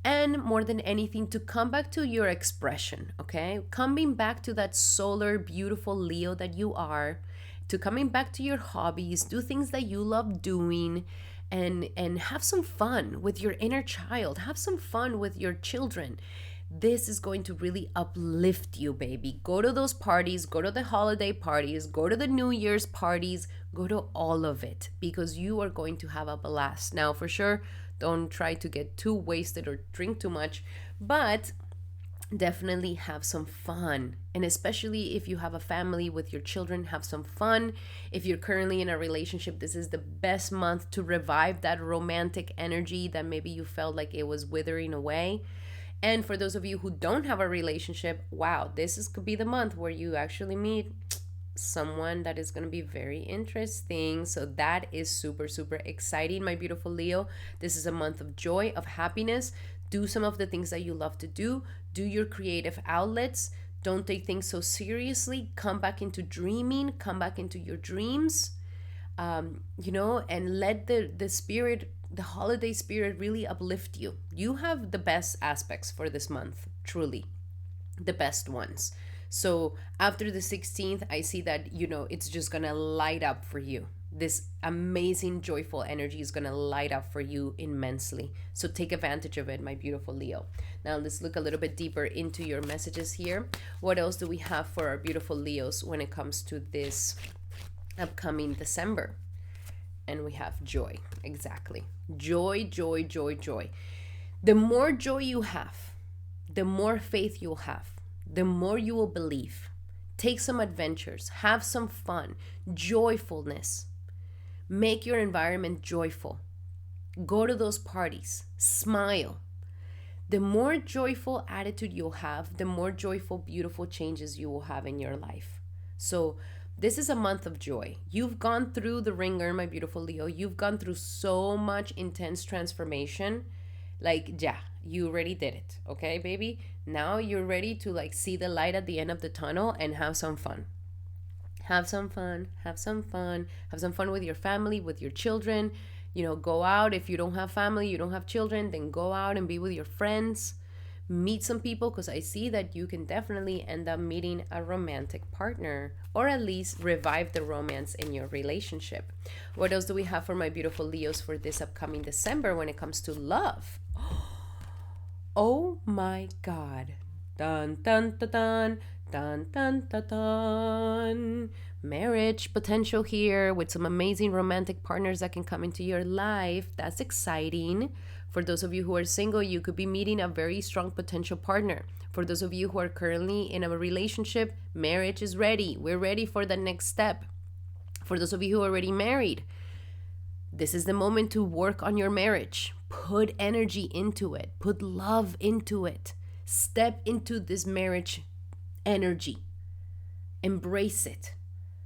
And more than anything, to come back to your expression, okay? Coming back to that solar, beautiful Leo that you are, to coming back to your hobbies, do things that you love doing, and have some fun with your inner child. Have some fun with your children. This is going to really uplift you, baby. Go to those parties, go to the holiday parties, go to the New Year's parties, go to all of it, because you are going to have a blast. Now, for sure, don't try to get too wasted or drink too much, but definitely have some fun. And especially if you have a family with your children, have some fun. If you're currently in a relationship, this is the best month to revive that romantic energy that maybe you felt like it was withering away. And for those of you who don't have a relationship, wow, could be the month where you actually meet someone that is going to be very interesting. So that is super, super exciting, my beautiful Leo. This is a month of joy, of happiness. Do some of the things that you love to do. Do your creative outlets. Don't take things so seriously. Come back into dreaming. Come back into your dreams. and let the spirit, the holiday spirit, really uplift you. You have the best aspects for this month, truly the best ones. So after the 16th, I see that, it's just gonna light up for you. This amazing, joyful energy is gonna light up for you immensely. So take advantage of it, my beautiful Leo. Now let's look a little bit deeper into your messages here. What else do we have for our beautiful Leos when it comes to this upcoming December? And we have joy, exactly. Joy, joy, joy, joy. The more joy you have, the more faith you'll have, the more you will believe. Take some adventures, have some fun, joyfulness. Make your environment joyful. Go to those parties, smile. The more joyful attitude you'll have, the more joyful, beautiful changes you will have in your life. So this is a month of joy. You've gone through the ringer, my beautiful Leo. You've gone through so much intense transformation. Yeah, you already did it, okay, baby? Now you're ready to see the light at the end of the tunnel and have some fun. Have some fun, have some fun, have some fun with your family, with your children. Go out. If you don't have family, you don't have children, then go out and be with your friends. Meet some people, because I see that you can definitely end up meeting a romantic partner, or at least revive the romance in your relationship. What else do we have for my beautiful Leos for this upcoming December when it comes to love? Oh my God. Dun, dun, dun, dun, dun, dun, dun, dun. Marriage potential here with some amazing romantic partners that can come into your life. That's exciting. For those of you who are single, you could be meeting a very strong potential partner. For those of you who are currently in a relationship, marriage is ready. We're ready for the next step. For those of you who are already married, this is the moment to work on your marriage. Put energy into it. Put love into it. Step into this marriage energy. Embrace it.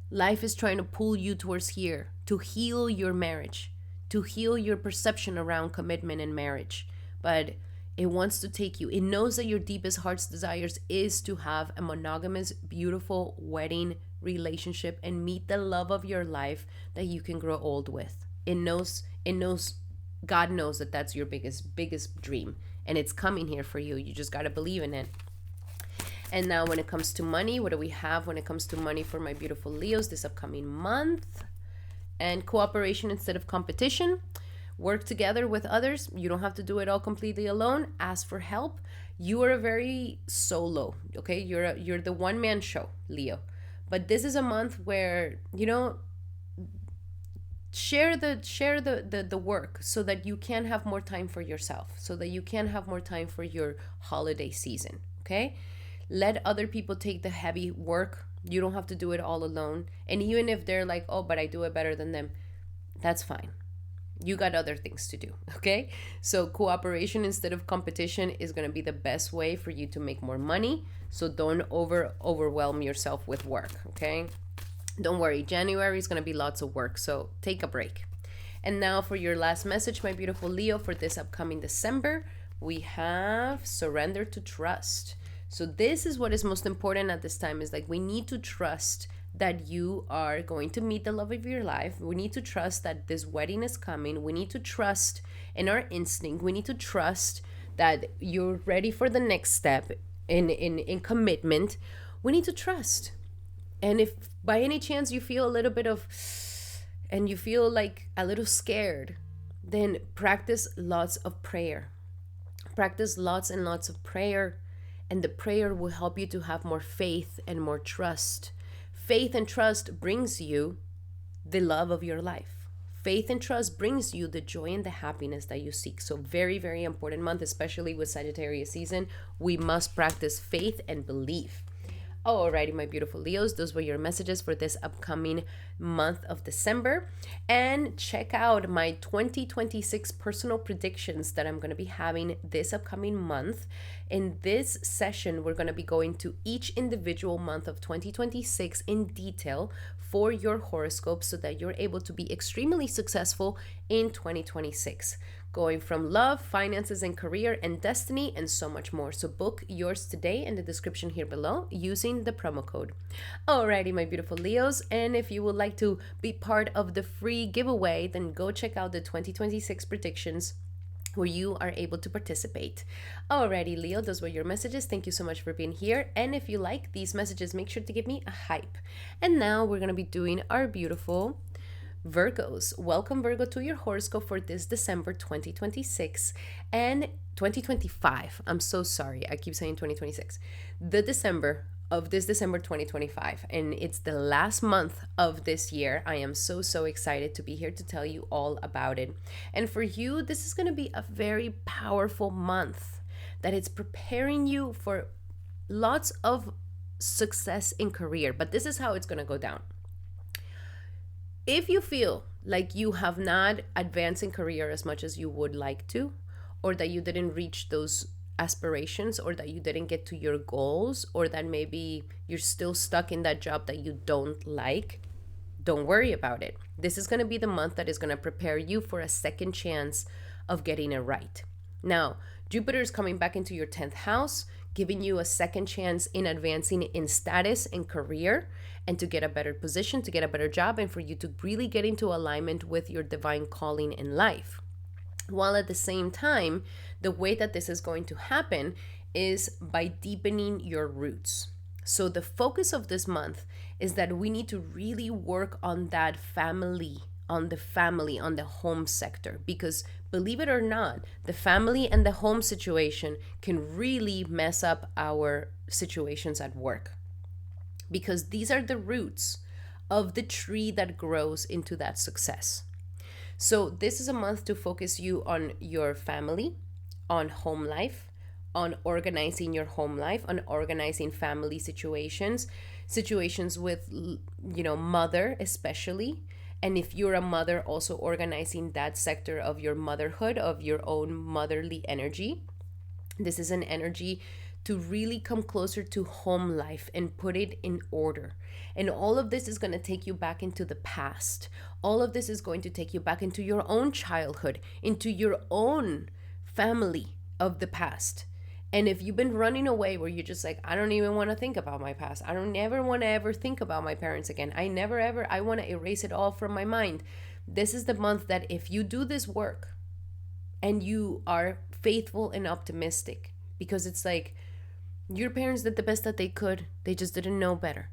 Life is trying to pull you towards here to heal your marriage, to heal your perception around commitment and marriage. But it wants to take you. It knows that your deepest heart's desires is to have a monogamous, beautiful wedding relationship and meet the love of your life that you can grow old with. It knows, God knows that that's your biggest dream, and it's coming here for you. You just got to believe in it. And now when it comes to money, what do we have when it comes to money for my beautiful Leos this upcoming month? And cooperation instead of competition. Work together with others. You don't have to do it all completely alone. Ask for help. You are a very solo, okay? You're the one-man show, Leo. But this is a month where, share the work so that you can have more time for yourself, so that you can have more time for your holiday season, okay? Let other people take the heavy work. You don't have to do it all alone. And even if they're like, oh, but I do it better than them, that's fine. You got other things to do, okay? So cooperation instead of competition is going to be the best way for you to make more money. So don't overwhelm yourself with work, okay? Don't worry, January is going to be lots of work, so take a break. And now for your last message, my beautiful Leo, for this upcoming December, we have surrender to trust. So this is what is most important at this time, is we need to trust that you are going to meet the love of your life. We need to trust that this wedding is coming. We need to trust in our instinct. We need to trust that you're ready for the next step in commitment. We need to trust. And if by any chance you feel a little bit and you feel a little scared, then practice lots of prayer. Practice lots and lots of prayer. And the prayer will help you to have more faith and more trust. Faith and trust brings you the love of your life. Faith and trust brings you the joy and the happiness that you seek. So very, very important month, especially with Sagittarius season. We must practice faith and belief. Alrighty, my beautiful Leos, those were your messages for this upcoming month of December. And check out my 2026 personal predictions that I'm going to be having this upcoming month. In this session, we're going to be going to each individual month of 2026 in detail for your horoscope so that you're able to be extremely successful in 2026. going from love, finances, and career, and destiny, and so much more. So book yours today in the description here below using the promo code. Alrighty, my beautiful Leos, and if you would like to be part of the free giveaway, then go check out the 2026 predictions where you are able to participate. Alrighty, Leo, those were your messages. Thank you so much for being here. And if you like these messages, make sure to give me a hype. And now we're going to be doing our beautiful Virgos. Welcome, Virgo, to your horoscope for this December 2026 and 2025. I'm so sorry. I keep saying 2026. The December of this December 2025, and it's the last month of this year. I am so excited to be here to tell you all about it. And for you, this is going to be a very powerful month that it's preparing you for lots of success in career. But this is how it's going to go down. If you feel like you have not advanced in career as much as you would like to, or that you didn't reach those aspirations, or that you didn't get to your goals, or that maybe you're still stuck in that job that you don't like, don't worry about it. This is going to be the month that is going to prepare you for a second chance of getting it right. Now, Jupiter is coming back into your 10th house, giving you a second chance in advancing in status and career, and to get a better position, to get a better job, and for you to really get into alignment with your divine calling in life. While at the same time, the way that this is going to happen is by deepening your roots. So the focus of this month is that we need to really work on that family, on the home sector, because believe it or not, the family and the home situation can really mess up our situations at work, because these are the roots of the tree that grows into that success. So this is a month to focus you on your family, on home life, on organizing your home life, on organizing family situations with, mother especially. And if you're a mother, also organizing that sector of your motherhood, of your own motherly energy. This is an energy to really come closer to home life and put it in order. And all of this is going to take you back into the past. All of this is going to take you back into your own childhood, into your own family of the past. And if you've been running away where you're just like, I don't even want to think about my past. I don't ever want to ever think about my parents again. I want to erase it all from my mind. This is the month that if you do this work and you are faithful and optimistic, because it's like, your parents did the best that they could. They just didn't know better.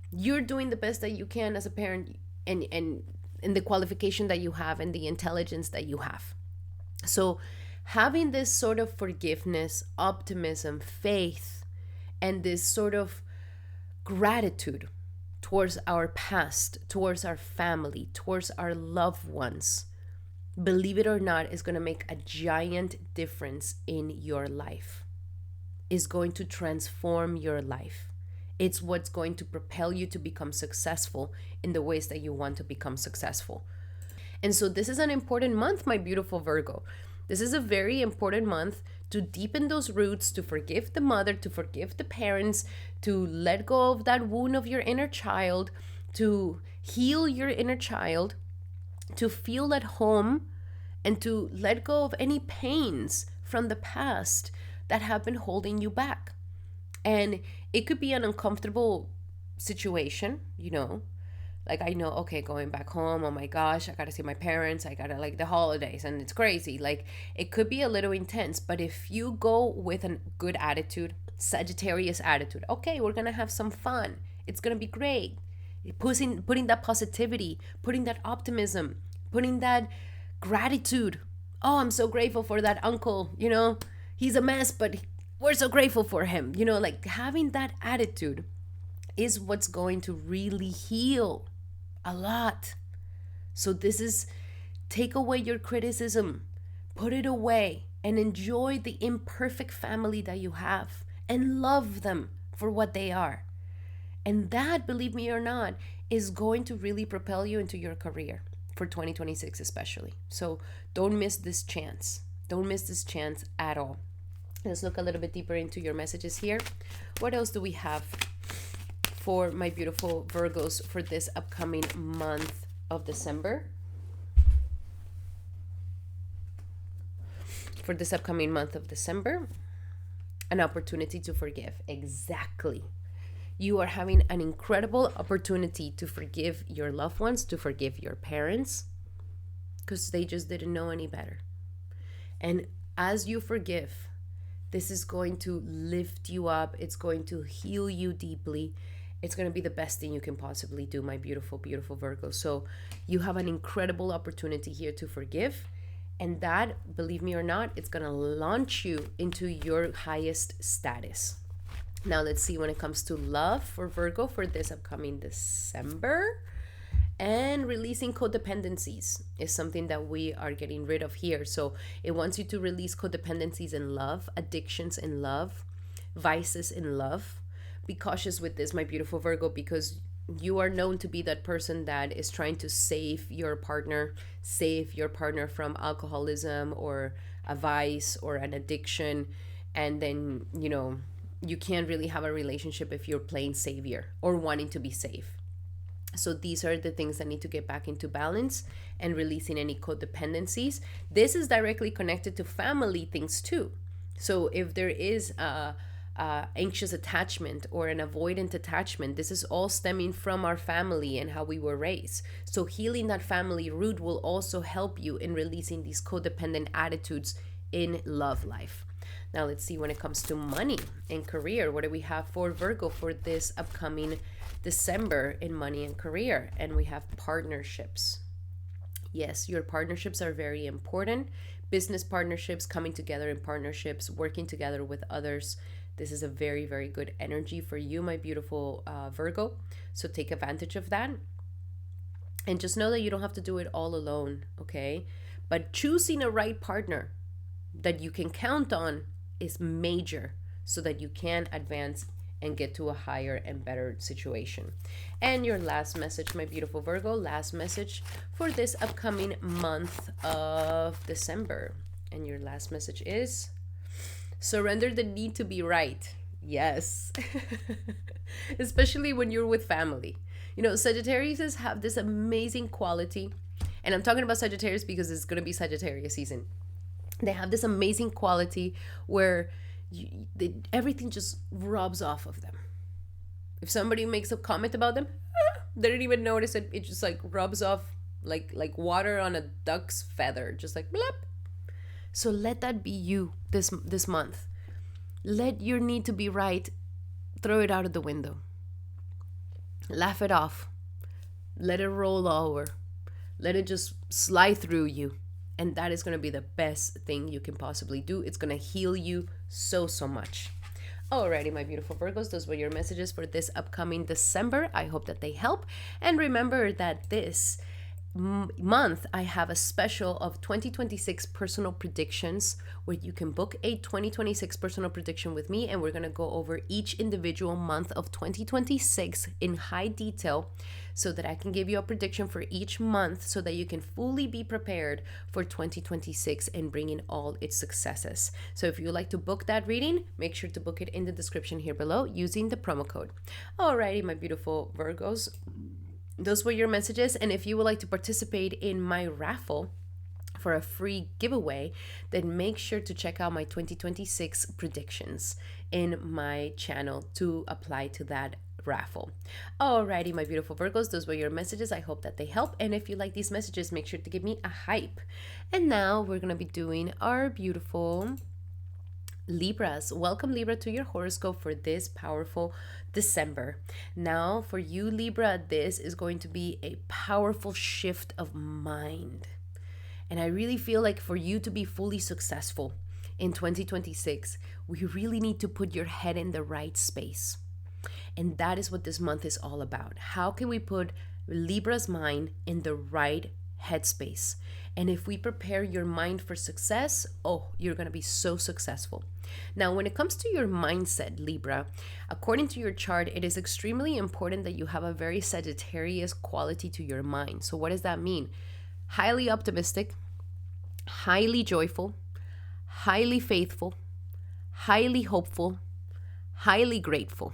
You're doing the best that you can as a parent, and the qualification that you have and the intelligence that you have. So having this sort of forgiveness, optimism, faith, and this sort of gratitude towards our past, towards our family, towards our loved ones, believe it or not, is going to make a giant difference in your life. Is going to transform your life. It's what's going to propel you to become successful in the ways that you want to become successful. And so this is an important month, my beautiful Virgo. This is a very important month to deepen those roots, to forgive the mother, to forgive the parents, to let go of that wound of your inner child, to heal your inner child, to feel at home, and to let go of any pains from the past that have been holding you back. And it could be an uncomfortable situation, like I know, okay, going back home, oh my gosh, I gotta see my parents, I gotta the holidays, and it's crazy. It could be a little intense, but if you go with a good attitude, Sagittarius attitude, okay, we're gonna have some fun, it's gonna be great, putting that positivity, putting that optimism, putting that gratitude. Oh, I'm so grateful for that uncle, he's a mess, but we're so grateful for him. Having that attitude is what's going to really heal a lot. So this is, take away your criticism, put it away, and enjoy the imperfect family that you have and love them for what they are. And that, believe me or not, is going to really propel you into your career for 2026 especially. So don't miss this chance. Don't miss this chance at all. Let's look a little bit deeper into your messages here. What else do we have for my beautiful Virgos for this upcoming month of December? for this upcoming month of December, an opportunity to forgive. Exactly. You are having an incredible opportunity to forgive your loved ones, to forgive your parents, because they just didn't know any better. And as you forgive, this is going to lift you up. It's going to heal you deeply. It's going to be the best thing you can possibly do, my beautiful, beautiful Virgo. So you have an incredible opportunity here to forgive. And that, believe me or not, it's going to launch you into your highest status. Now let's see when it comes to love for Virgo for this upcoming December. And releasing codependencies is something that we are getting rid of here. So it wants you to release codependencies in love, addictions in love, vices in love. Be cautious with this, my beautiful Virgo, because you are known to be that person that is trying to save your partner from alcoholism or a vice or an addiction. And then, you can't really have a relationship if you're playing savior or wanting to be safe. So these are the things that need to get back into balance and releasing any codependencies. This is directly connected to family things too. So if there is a anxious attachment or an avoidant attachment, this is all stemming from our family and how we were raised. So healing that family root will also help you in releasing these codependent attitudes in love life. Now let's see when it comes to money and career. What do we have for Virgo for this upcoming December in money and career? And we have partnerships. Yes, your partnerships are very important. Business partnerships, coming together in partnerships, working together with others. This is a very, very good energy for you, my beautiful Virgo. So take advantage of that. And just know that you don't have to do it all alone, okay? But choosing a right partner that you can count on is major so that you can advance and get to a higher and better situation. And your last message, my beautiful Virgo, last message for this upcoming month of December. And your last message is surrender the need to be right. Yes. Especially when you're with family. Sagittarius have this amazing quality. And I'm talking about Sagittarius because it's going to be Sagittarius season. They have this amazing quality where everything just rubs off of them. If somebody makes a comment about them, they don't even notice it. It just like rubs off like water on a duck's feather, just like blop. So let that be you this month. Let your need to be right, throw it out of the window. Laugh it off. Let it roll over. Let it just slide through you. And that is going to be the best thing you can possibly do. It's going to heal you so much. Alrighty, my beautiful Virgos, those were your messages for this upcoming December. I hope that they help. And remember that this month I have a special of 2026 personal predictions where you can book a 2026 personal prediction with me, and we're going to go over each individual month of 2026 in high detail so that I can give you a prediction for each month so that you can fully be prepared for 2026 and bring in all its successes. So if you would like to book that reading, make sure to book it in the description here below using the promo code. Alrighty, my beautiful Virgos, those were your messages. And if you would like to participate in my raffle for a free giveaway, then make sure to check out my 2026 predictions in my channel to apply to that raffle. Alrighty, my beautiful Virgos, those were your messages. I hope that they help. And if you like these messages, make sure to give me a hype. And now we're going to be doing our beautiful Libras. Welcome, Libra, to your horoscope for this powerful December. Now, for you, Libra, this is going to be a powerful shift of mind. And I really feel like for you to be fully successful in 2026, we really need to put your head in the right space. And that is what this month is all about. How can we put Libra's mind in the right headspace? And if we prepare your mind for success, you're going to be so successful. Now, when it comes to your mindset, Libra, according to your chart, it is extremely important that you have a very Sagittarius quality to your mind. So what does that mean? Highly optimistic, highly joyful, highly faithful, highly hopeful, highly grateful.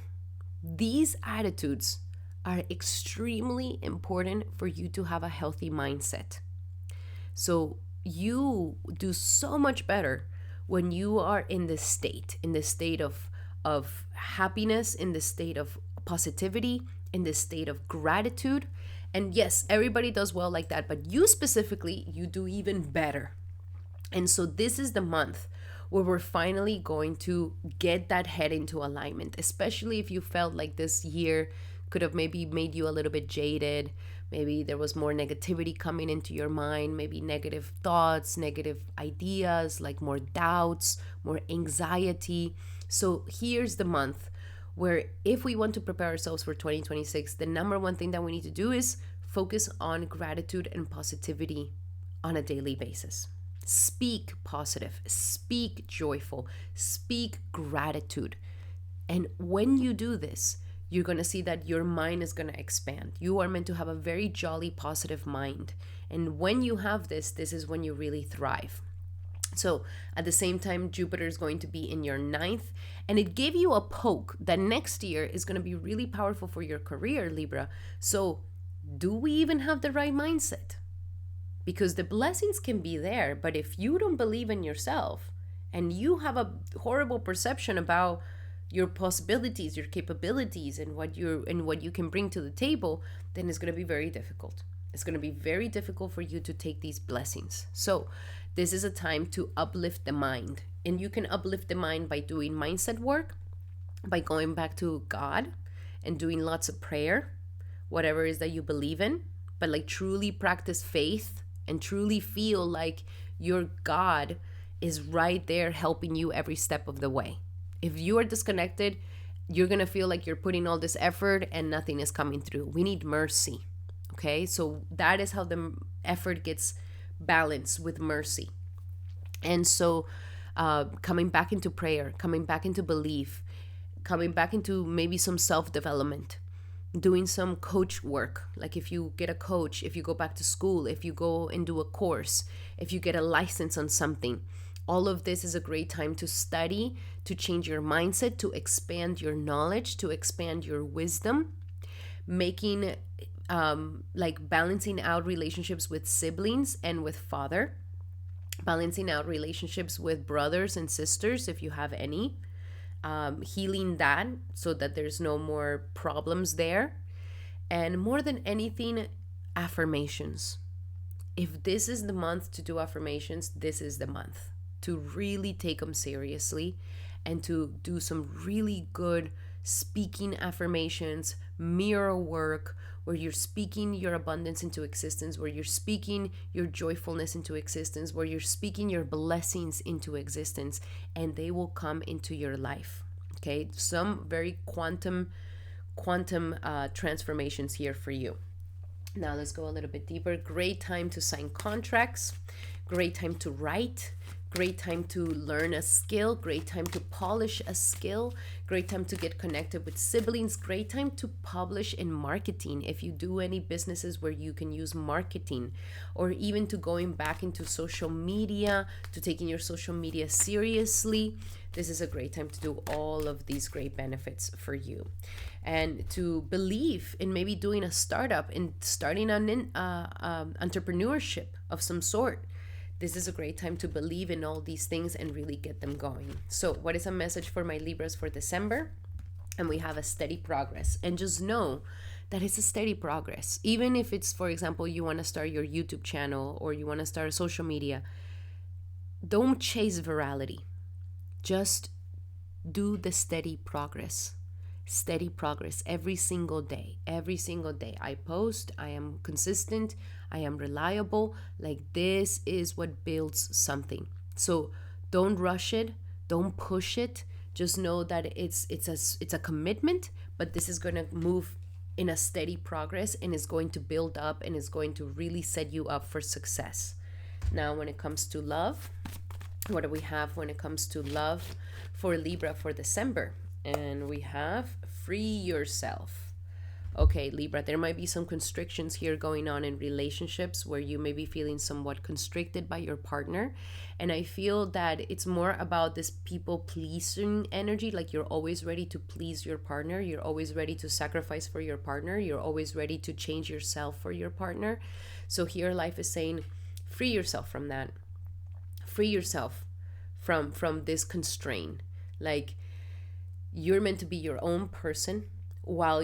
These attitudes are extremely important for you to have a healthy mindset. So you do so much better when you are in the state of happiness, in the state of positivity, in the state of gratitude. And yes, everybody does well like that, but you specifically, you do even better. And so this is the month where we're finally going to get that head into alignment, especially if you felt like this year could have maybe made you a little bit jaded. Maybe there was more negativity coming into your mind, maybe negative thoughts, negative ideas, like more doubts, more anxiety. So here's the month where if we want to prepare ourselves for 2026, the number one thing that we need to do is focus on gratitude and positivity on a daily basis. Speak positive, speak joyful, speak gratitude. And when you do this, you're going to see that your mind is going to expand. You are meant to have a very jolly, positive mind. And when you have this, this is when you really thrive. So at the same time, Jupiter is going to be in your ninth, and it gave you a poke that next year is going to be really powerful for your career, Libra. So do we even have the right mindset? Because the blessings can be there, but if you don't believe in yourself and you have a horrible perception about your possibilities, your capabilities, and what you can bring to the table, then it's going to be very difficult. It's going to be very difficult for you to take these blessings. So this is a time to uplift the mind. And you can uplift the mind by doing mindset work, by going back to God and doing lots of prayer, whatever it is that you believe in, but like truly practice faith and truly feel like your God is right there helping you every step of the way. If you are disconnected, you're going to feel like you're putting all this effort and nothing is coming through. We need mercy. Okay, so that is how the effort gets balanced with mercy. And so coming back into prayer, coming back into belief, coming back into maybe some self-development, doing some coach work. Like if you get a coach, if you go back to school, if you go and do a course, if you get a license on something, all of this is a great time to study, to change your mindset, to expand your knowledge, to expand your wisdom, making like balancing out relationships with siblings and with father, balancing out relationships with brothers and sisters if you have any, healing that so that there's no more problems there. And more than anything, affirmations. If this is the month to do affirmations, this is the month to really take them seriously and to do some really good speaking affirmations, mirror work, where you're speaking your abundance into existence, where you're speaking your joyfulness into existence, where you're speaking your blessings into existence, and they will come into your life. Okay, some very quantum transformations here for you. Now let's go a little bit deeper. Great time to sign contracts, great time to write, great time to learn a skill, great time to polish a skill, great time to get connected with siblings, great time to publish in marketing. If you do any businesses where you can use marketing, or even to going back into social media, to taking your social media seriously, this is a great time to do all of these great benefits for you. And to believe in maybe doing a startup and starting an entrepreneurship of some sort. This is a great time to believe in all these things and really get them going. So what is a message for my Libras for December? And we have a steady progress. And just know that it's a steady progress. Even if it's, for example, you want to start your YouTube channel or you want to start a social media, don't chase virality. Just do the steady progress. Steady progress every single day. Every single day. I post, I am consistent, I am reliable. Like this is what builds something. So don't rush it, don't push it. Just know that it's a commitment, but this is going to move in a steady progress and is going to build up and is going to really set you up for success. Now, when it comes to love, what do we have when it comes to love for Libra for December? And we have free yourself. Okay, Libra, there might be some constrictions here going on in relationships where you may be feeling somewhat constricted by your partner. And I feel that it's more about this people pleasing energy, like you're always ready to please your partner. You're always ready to sacrifice for your partner. You're always ready to change yourself for your partner. So here life is saying, free yourself from that. Free yourself from this constraint. Like, you're meant to be your own person, while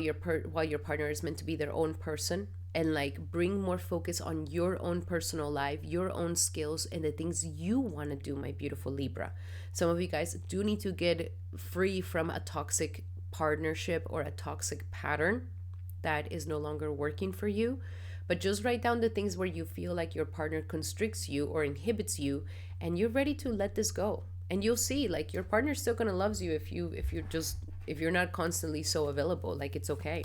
while your partner is meant to be their own person, and like bring more focus on your own personal life, your own skills, and the things you want to do, my beautiful Libra. Some of you guys do need to get free from a toxic partnership or a toxic pattern that is no longer working for you. But just write down the things where you feel like your partner constricts you or inhibits you, and you're ready to let this go. And you'll see, like, your partner's still gonna love you if you're not constantly so available. Like, it's okay.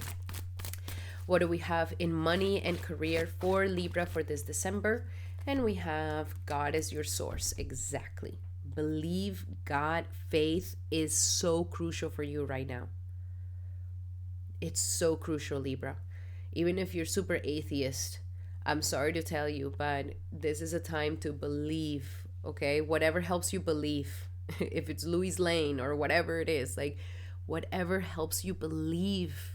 What do we have in money and career for Libra for this December? And we have God as your source. Exactly. Believe God. Faith is so crucial for you right now. It's so crucial, Libra. Even if you're super atheist, I'm sorry to tell you, but this is a time to believe, okay? Whatever helps you believe, if it's Louis Lane or whatever it is, like whatever helps you believe.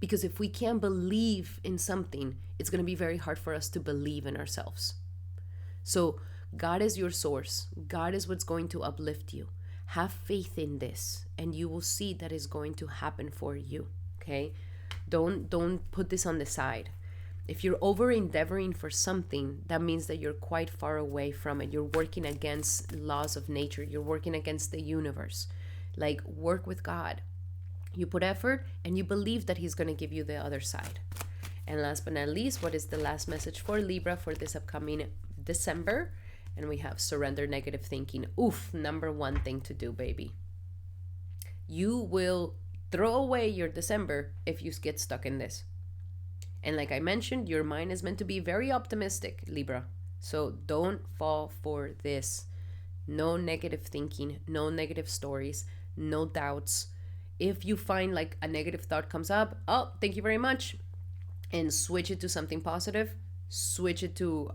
Because if we can't believe in something, it's going to be very hard for us to believe in ourselves. So God is your source. God is what's going to uplift you. Have faith in this, and you will see that is going to happen for you, okay? Don't put this on the side. If you're over endeavoring for something, that means that you're quite far away from it. You're working against laws of nature. You're working against the universe. Like, work with God. You put effort and you believe that he's going to give you the other side. And last but not least, what is the last message for Libra for this upcoming December? And we have surrender negative thinking. Oof, number one thing to do, baby. You will throw away your December if you get stuck in this. And like I mentioned, your mind is meant to be very optimistic, Libra. So don't fall for this. No negative thinking, no negative stories, no doubts. If you find like a negative thought comes up, oh, thank you very much, and switch it to something positive. Switch it to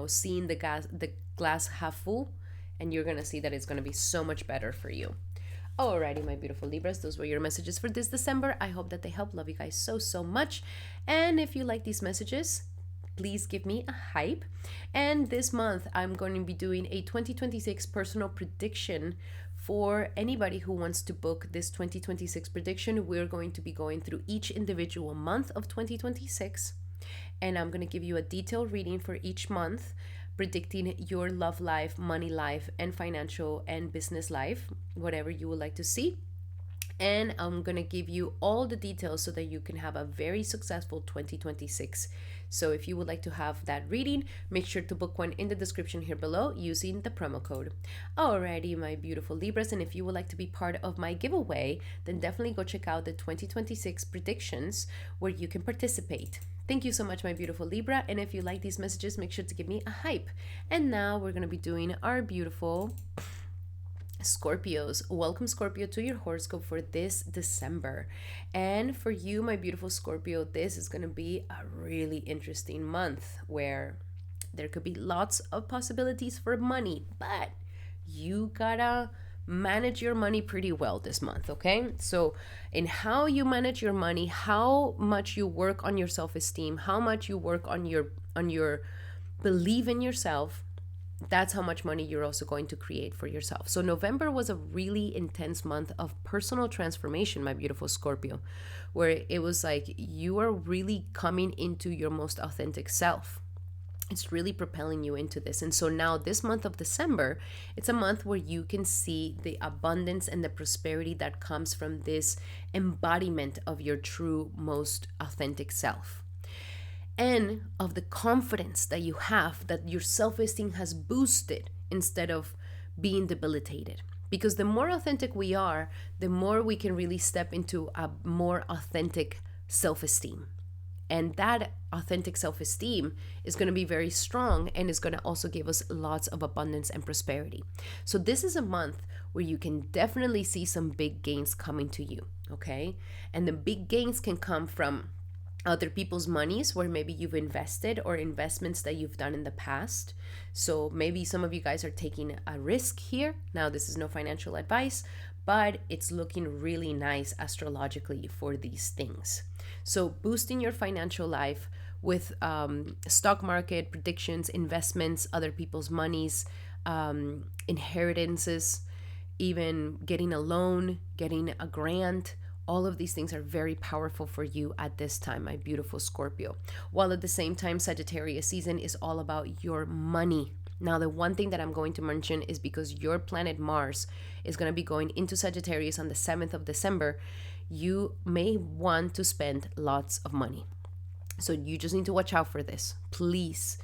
seeing the glass half full, and you're gonna see that it's gonna be so much better for you. Alrighty, my beautiful Libras, those were your messages for this December. I hope that they help. Love you guys so much. And if you like these messages, please give me a hype. And this month, I'm going to be doing a 2026 personal prediction for anybody who wants to book this 2026 prediction. We're going to be going through each individual month of 2026. And I'm going to give you a detailed reading for each month, predicting your love life, money life, and financial and business life, whatever you would like to see. And I'm going to give you all the details so that you can have a very successful 2026. So if you would like to have that reading, make sure to book one in the description here below using the promo code. Alrighty, my beautiful Libras, and if you would like to be part of my giveaway, then definitely go check out the 2026 predictions where you can participate. Thank you so much, my beautiful Libra. And if you like these messages, make sure to give me a hype. And now we're going to be doing our beautiful Scorpios. Welcome, Scorpio, to your horoscope for this December. And for you, my beautiful Scorpio, this is going to be a really interesting month where there could be lots of possibilities for money, but you gotta manage your money pretty well this month, okay? So in how you manage your money, how much you work on your self-esteem, how much you work on your belief in yourself, that's how much money you're also going to create for yourself. So November was a really intense month of personal transformation, my beautiful Scorpio, where it was like you are really coming into your most authentic self. It's really propelling you into this. And so now this month of December, it's a month where you can see the abundance and the prosperity that comes from this embodiment of your true, most authentic self. And of the confidence that you have, that your self-esteem has boosted instead of being debilitated. Because the more authentic we are, the more we can really step into a more authentic self-esteem. And that authentic self-esteem is going to be very strong and is going to also give us lots of abundance and prosperity. So this is a month where you can definitely see some big gains coming to you, okay? And the big gains can come from other people's monies where maybe you've invested or investments that you've done in the past. So maybe some of you guys are taking a risk here. Now, this is no financial advice, but it's looking really nice astrologically for these things. So boosting your financial life with stock market predictions, investments, other people's monies, inheritances, even getting a loan, getting a grant. All of these things are very powerful for you at this time, my beautiful Scorpio. While at the same time, Sagittarius season is all about your money. Now, the one thing that I'm going to mention is because your planet Mars is going to be going into Sagittarius on the 7th of December, you may want to spend lots of money. So you just need to watch out for this. Please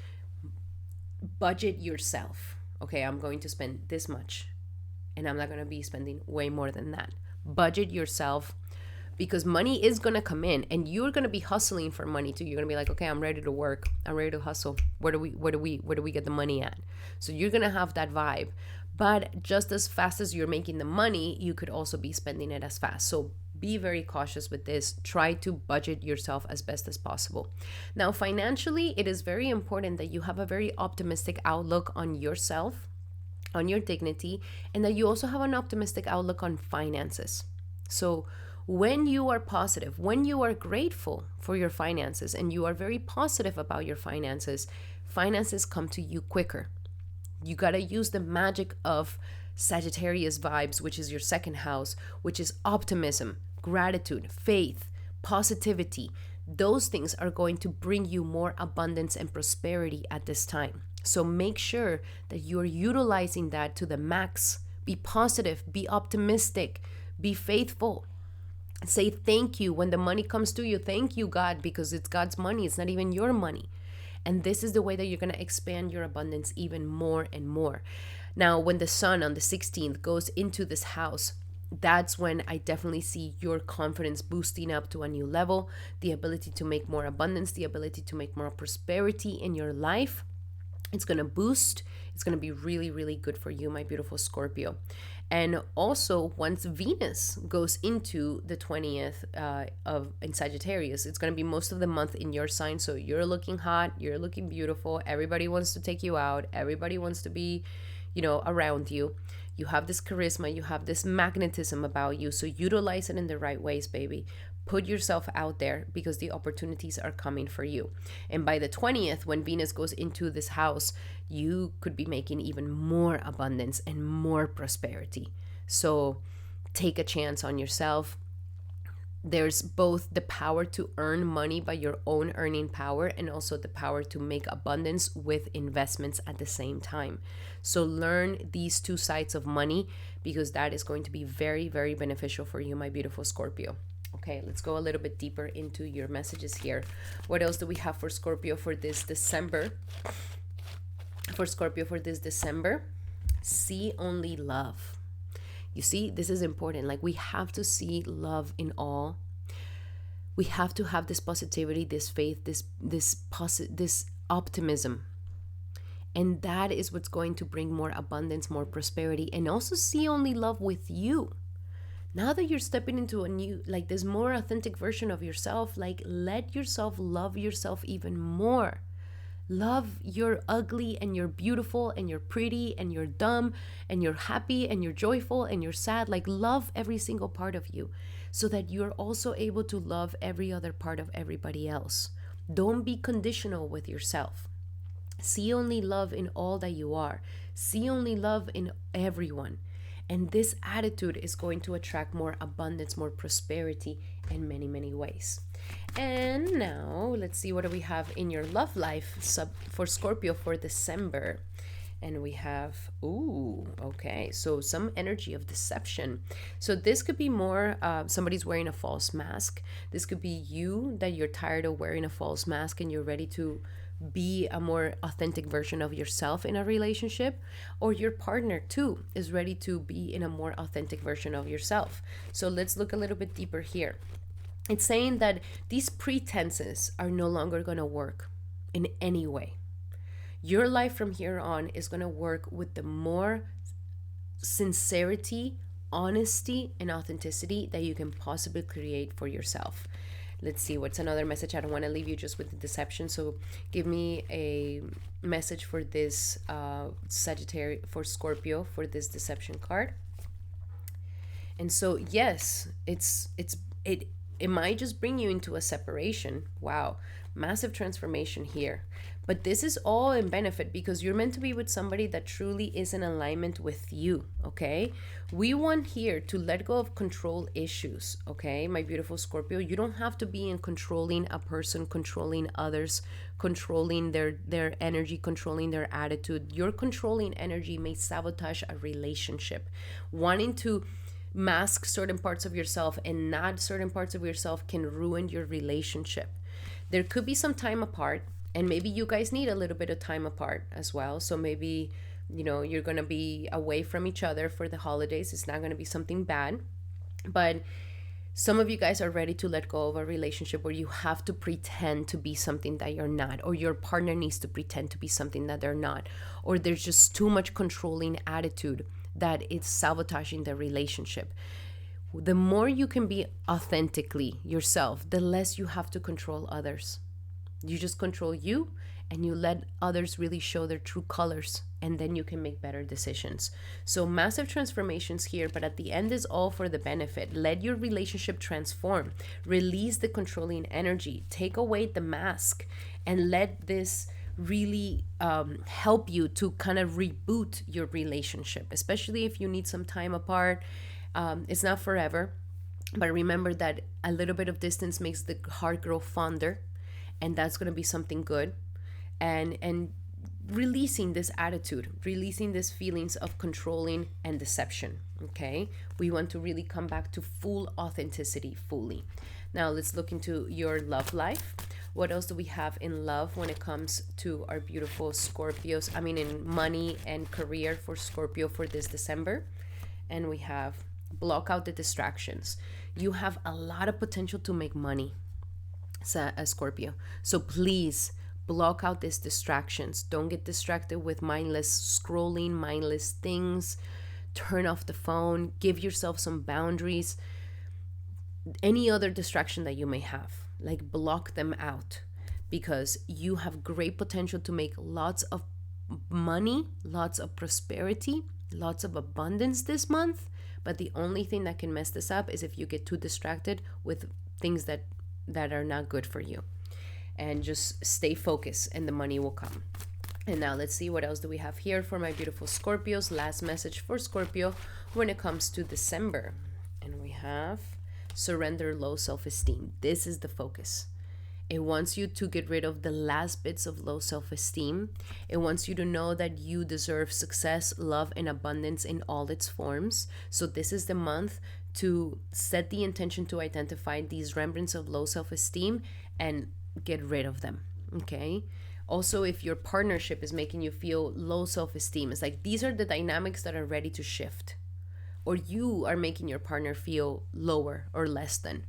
budget yourself. Okay, I'm going to spend this much, and I'm not going to be spending way more than that. Budget yourself, because money is going to come in, and you're going to be hustling for money too. You're going to be like, okay, I'm ready to work. I'm ready to hustle. Where do we get the money at? So you're going to have that vibe. But just as fast as you're making the money, you could also be spending it as fast. So be very cautious with this. Try to budget yourself as best as possible. Now, financially, it is very important that you have a very optimistic outlook on yourself, on your dignity, and that you also have an optimistic outlook on finances. So when you are positive, when you are grateful for your finances, and you are very positive about your finances, finances come to you quicker. You got to use the magic of Sagittarius vibes, which is your second house, which is optimism, gratitude, faith, positivity. Those things are going to bring you more abundance and prosperity at this time. So make sure that you're utilizing that to the max. Be positive, be optimistic, be faithful. Say thank you when the money comes to you. Thank you, God, because it's God's money. It's not even your money. And this is the way that you're going to expand your abundance even more and more. Now, when the sun on the 16th goes into this house, that's when I definitely see your confidence boosting up to a new level, the ability to make more abundance, the ability to make more prosperity in your life. It's going to boost. It's going to be really, really good for you, my beautiful Scorpio. And also, once Venus goes into the 20th in Sagittarius, it's going to be most of the month in your sign. So you're looking hot, you're looking beautiful. Everybody wants to take you out. Everybody wants to be, around you. You have this charisma, you have this magnetism about you. So utilize it in the right ways, baby. Put yourself out there, because the opportunities are coming for you. And by the 20th, when Venus goes into this house, you could be making even more abundance and more prosperity. So take a chance on yourself. There's both the power to earn money by your own earning power, and also the power to make abundance with investments at the same time. So learn these two sides of money, because that is going to be very, very beneficial for you, my beautiful Scorpio. Okay, let's go a little bit deeper into your messages here. What else do we have for Scorpio for this December? For Scorpio for this December, see only love. You see, this is important. Like, we have to see love in all. We have to have this positivity, this faith, this optimism. And that is what's going to bring more abundance, more prosperity, and also see only love with you. Now that you're stepping into a new, like, this more authentic version of yourself, like, let yourself love yourself even more. Love you're ugly and you're beautiful and you're pretty and you're dumb and you're happy and you're joyful and you're sad. Like, love every single part of you, so that you're also able to love every other part of everybody else. Don't be conditional with yourself. See only love in all that you are. See only love in everyone. And this attitude is going to attract more abundance, more prosperity in many, many ways. And now let's see, what do we have in your love life for Scorpio for December? And we have, okay, so some energy of deception. So this could be more, somebody's wearing a false mask. This could be you, that you're tired of wearing a false mask and you're ready to be a more authentic version of yourself in a relationship, or your partner too is ready to be in a more authentic version of yourself. So let's look a little bit deeper here. It's saying that these pretenses are no longer going to work in any way. Your life from here on is going to work with the more sincerity, honesty, and authenticity that you can possibly create for yourself. Let's see, what's another message? I don't want to leave you just with the deception. So give me a message for this Sagittarius, for Scorpio, for this deception card. And so, yes, it might just bring you into a separation. Wow. Massive transformation here. But this is all in benefit because you're meant to be with somebody that truly is in alignment with you, okay? We want here to let go of control issues, okay? My beautiful Scorpio, you don't have to be in controlling a person, controlling others, controlling their energy, controlling their attitude. Your controlling energy may sabotage a relationship. Wanting to mask certain parts of yourself and not certain parts of yourself can ruin your relationship. There could be some time apart, and maybe you guys need a little bit of time apart as well. So maybe, you're going to be away from each other for the holidays. It's not going to be something bad. But some of you guys are ready to let go of a relationship where you have to pretend to be something that you're not, or your partner needs to pretend to be something that they're not, or there's just too much controlling attitude that it's sabotaging the relationship. The more you can be authentically yourself, the less you have to control others. You just control you, and you let others really show their true colors, and then you can make better decisions. So massive transformations here, but at the end is all for the benefit. Let your relationship transform. Release the controlling energy. Take away the mask, and let this really help you to kind of reboot your relationship, especially if you need some time apart. It's not forever, but remember that a little bit of distance makes the heart grow fonder, and that's going to be something good. And releasing this attitude, releasing these feelings of controlling and deception, okay? We want to really come back to full authenticity fully. Now let's look into your love life. What else do we have in love when it comes to our beautiful Scorpios? In money and career for Scorpio for this December. And we have block out the distractions. You have a lot of potential to make money, Scorpio. So please block out these distractions. Don't get distracted with mindless scrolling, mindless things. Turn off the phone. Give yourself some boundaries. Any other distraction that you may have, like block them out, because you have great potential to make lots of money, lots of prosperity, lots of abundance this month. But the only thing that can mess this up is if you get too distracted with things that are not good for you. And just stay focused, and the money will come. And now let's see, what else do we have here for my beautiful Scorpios? Last message for Scorpio when it comes to December. And we have surrender low self-esteem. This is the focus. It wants you to get rid of the last bits of low self-esteem. It wants you to know that you deserve success, love, and abundance in all its forms. So this is the month to set the intention to identify these remnants of low self-esteem and get rid of them, okay? Also, if your partnership is making you feel low self-esteem, it's like these are the dynamics that are ready to shift. Or you are making your partner feel lower or less than.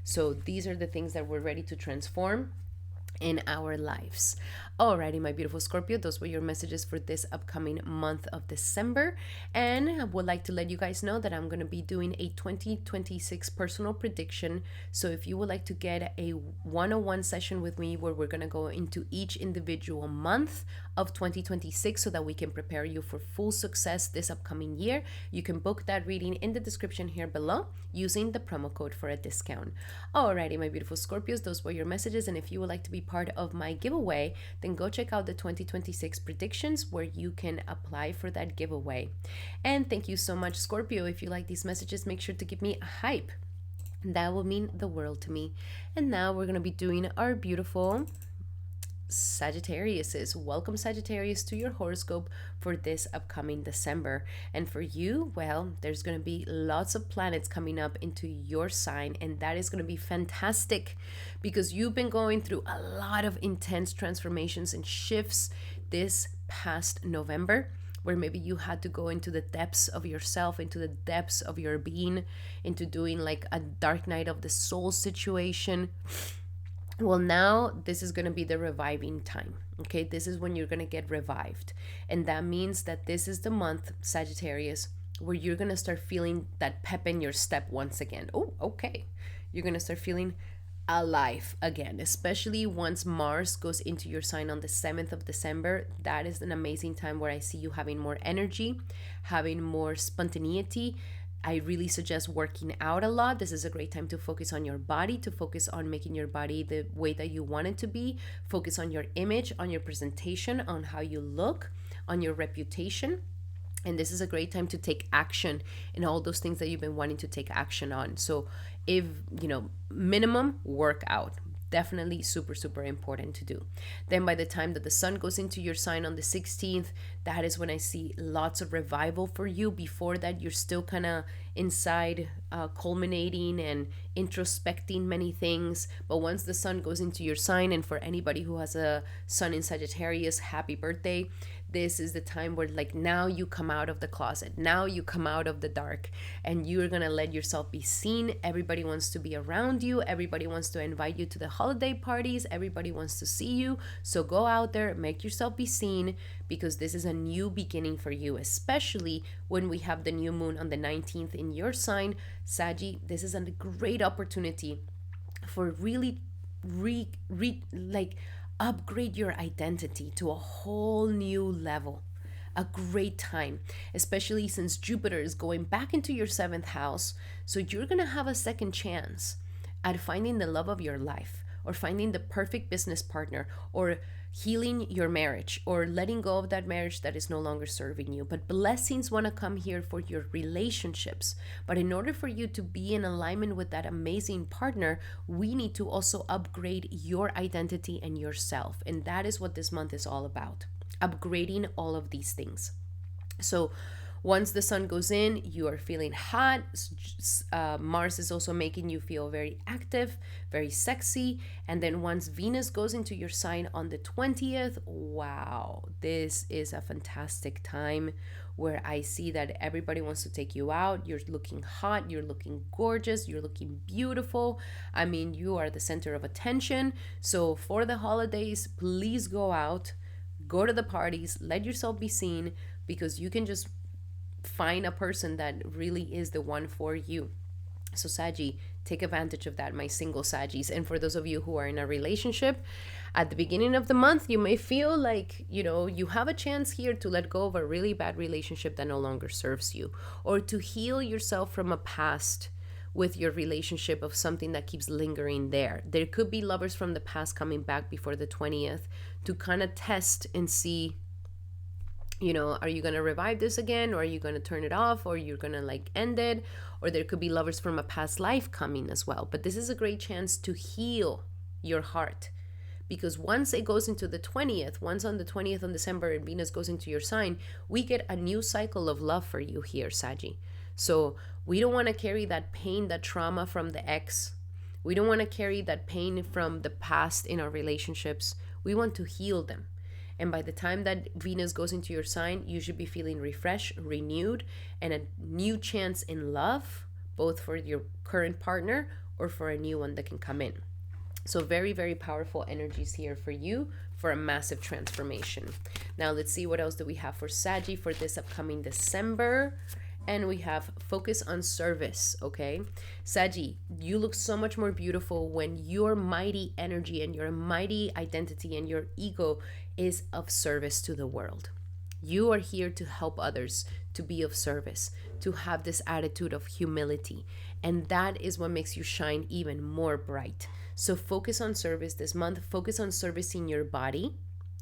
So these are the things that we're ready to transform in our lives. Alrighty, my beautiful Scorpio, those were your messages for this upcoming month of December. And I would like to let you guys know that I'm going to be doing a 2026 personal prediction. So if you would like to get a one-on-one session with me where we're going to go into each individual month of 2026 so that we can prepare you for full success this upcoming year, you can book that reading in the description here below using the promo code for a discount. Alrighty, my beautiful Scorpios, those were your messages. And if you would like to be part of my giveaway, then go check out the 2026 predictions where you can apply for that giveaway. And thank you so much, Scorpio. If you like these messages, make sure to give me a hype. That will mean the world to me. And now we're going to be doing our beautiful Sagittariuses. Welcome, Sagittarius, to your horoscope for this upcoming December. And for you, well, there's going to be lots of planets coming up into your sign, and that is going to be fantastic because you've been going through a lot of intense transformations and shifts this past November, where maybe you had to go into the depths of yourself, into the depths of your being, into doing like a dark night of the soul situation. Well, now this is going to be the reviving time, okay? This is when you're going to get revived. And that means that this is the month, Sagittarius, where you're going to start feeling that pep in your step once again. Oh, okay. You're going to start feeling alive again, especially once Mars goes into your sign on the 7th of December. That is an amazing time where I see you having more energy, having more spontaneity, I really suggest working out a lot. This is a great time to focus on your body, to focus on making your body the way that you want it to be. Focus on your image, on your presentation, on how you look, on your reputation. And this is a great time to take action in all those things that you've been wanting to take action on. So if, minimum workout, definitely super, super important to do. Then by the time that the sun goes into your sign on the 16th, that is when I see lots of revival for you. Before that, you're still kind of inside, culminating and introspecting many things. But once the sun goes into your sign, and for anybody who has a sun in Sagittarius, happy birthday. This is the time where now you come out of the closet, now you come out of the dark, and you're gonna let yourself be seen. Everybody wants to be around you, everybody wants to invite you to the holiday parties, everybody wants to see you. So go out there, make yourself be seen, because this is a new beginning for you, especially when we have the new moon on the 19th in your sign, Saggy. This is a great opportunity for really upgrade your identity to a whole new level. A great time, especially since Jupiter is going back into your 7th house. So you're going to have a second chance at finding the love of your life, or finding the perfect business partner, or healing your marriage, or letting go of that marriage that is no longer serving you. But blessings want to come here for your relationships. But in order for you to be in alignment with that amazing partner, we need to also upgrade your identity and yourself. And that is what this month is all about, upgrading all of these things. So once the sun goes in, you are feeling hot. Mars is also making you feel very active, very sexy. And then once Venus goes into your sign on the 20th, wow, this is a fantastic time where I see that everybody wants to take you out. You're looking hot, you're looking gorgeous, you're looking beautiful. I mean, you are the center of attention. So for the holidays, please go out, go to the parties, let yourself be seen, because you can just find a person that really is the one for you. So Saggy, take advantage of that, my single Saggies. And for those of you who are in a relationship, at the beginning of the month, you may feel like, you have a chance here to let go of a really bad relationship that no longer serves you, or to heal yourself from a past with your relationship of something that keeps lingering there. There could be lovers from the past coming back before the 20th to kind of test and see, are you going to revive this again, or are you going to turn it off, or you're going to end it? Or there could be lovers from a past life coming as well. But this is a great chance to heal your heart, because once it goes into the 20th, once on the 20th on December and Venus goes into your sign, we get a new cycle of love for you here, Saggy. So we don't want to carry that pain, that trauma from the ex. We don't want to carry that pain from the past in our relationships. We want to heal them. And by the time that Venus goes into your sign, you should be feeling refreshed, renewed, and a new chance in love, both for your current partner or for a new one that can come in. So very, very powerful energies here for you for a massive transformation. Now let's see what else do we have for Saggy for this upcoming December. And we have focus on service, okay? Saggy, you look so much more beautiful when your mighty energy and your mighty identity and your ego is of service to the world. You are here to help others, to be of service, to have this attitude of humility. And that is what makes you shine even more bright. So focus on service this month. Focus on servicing your body,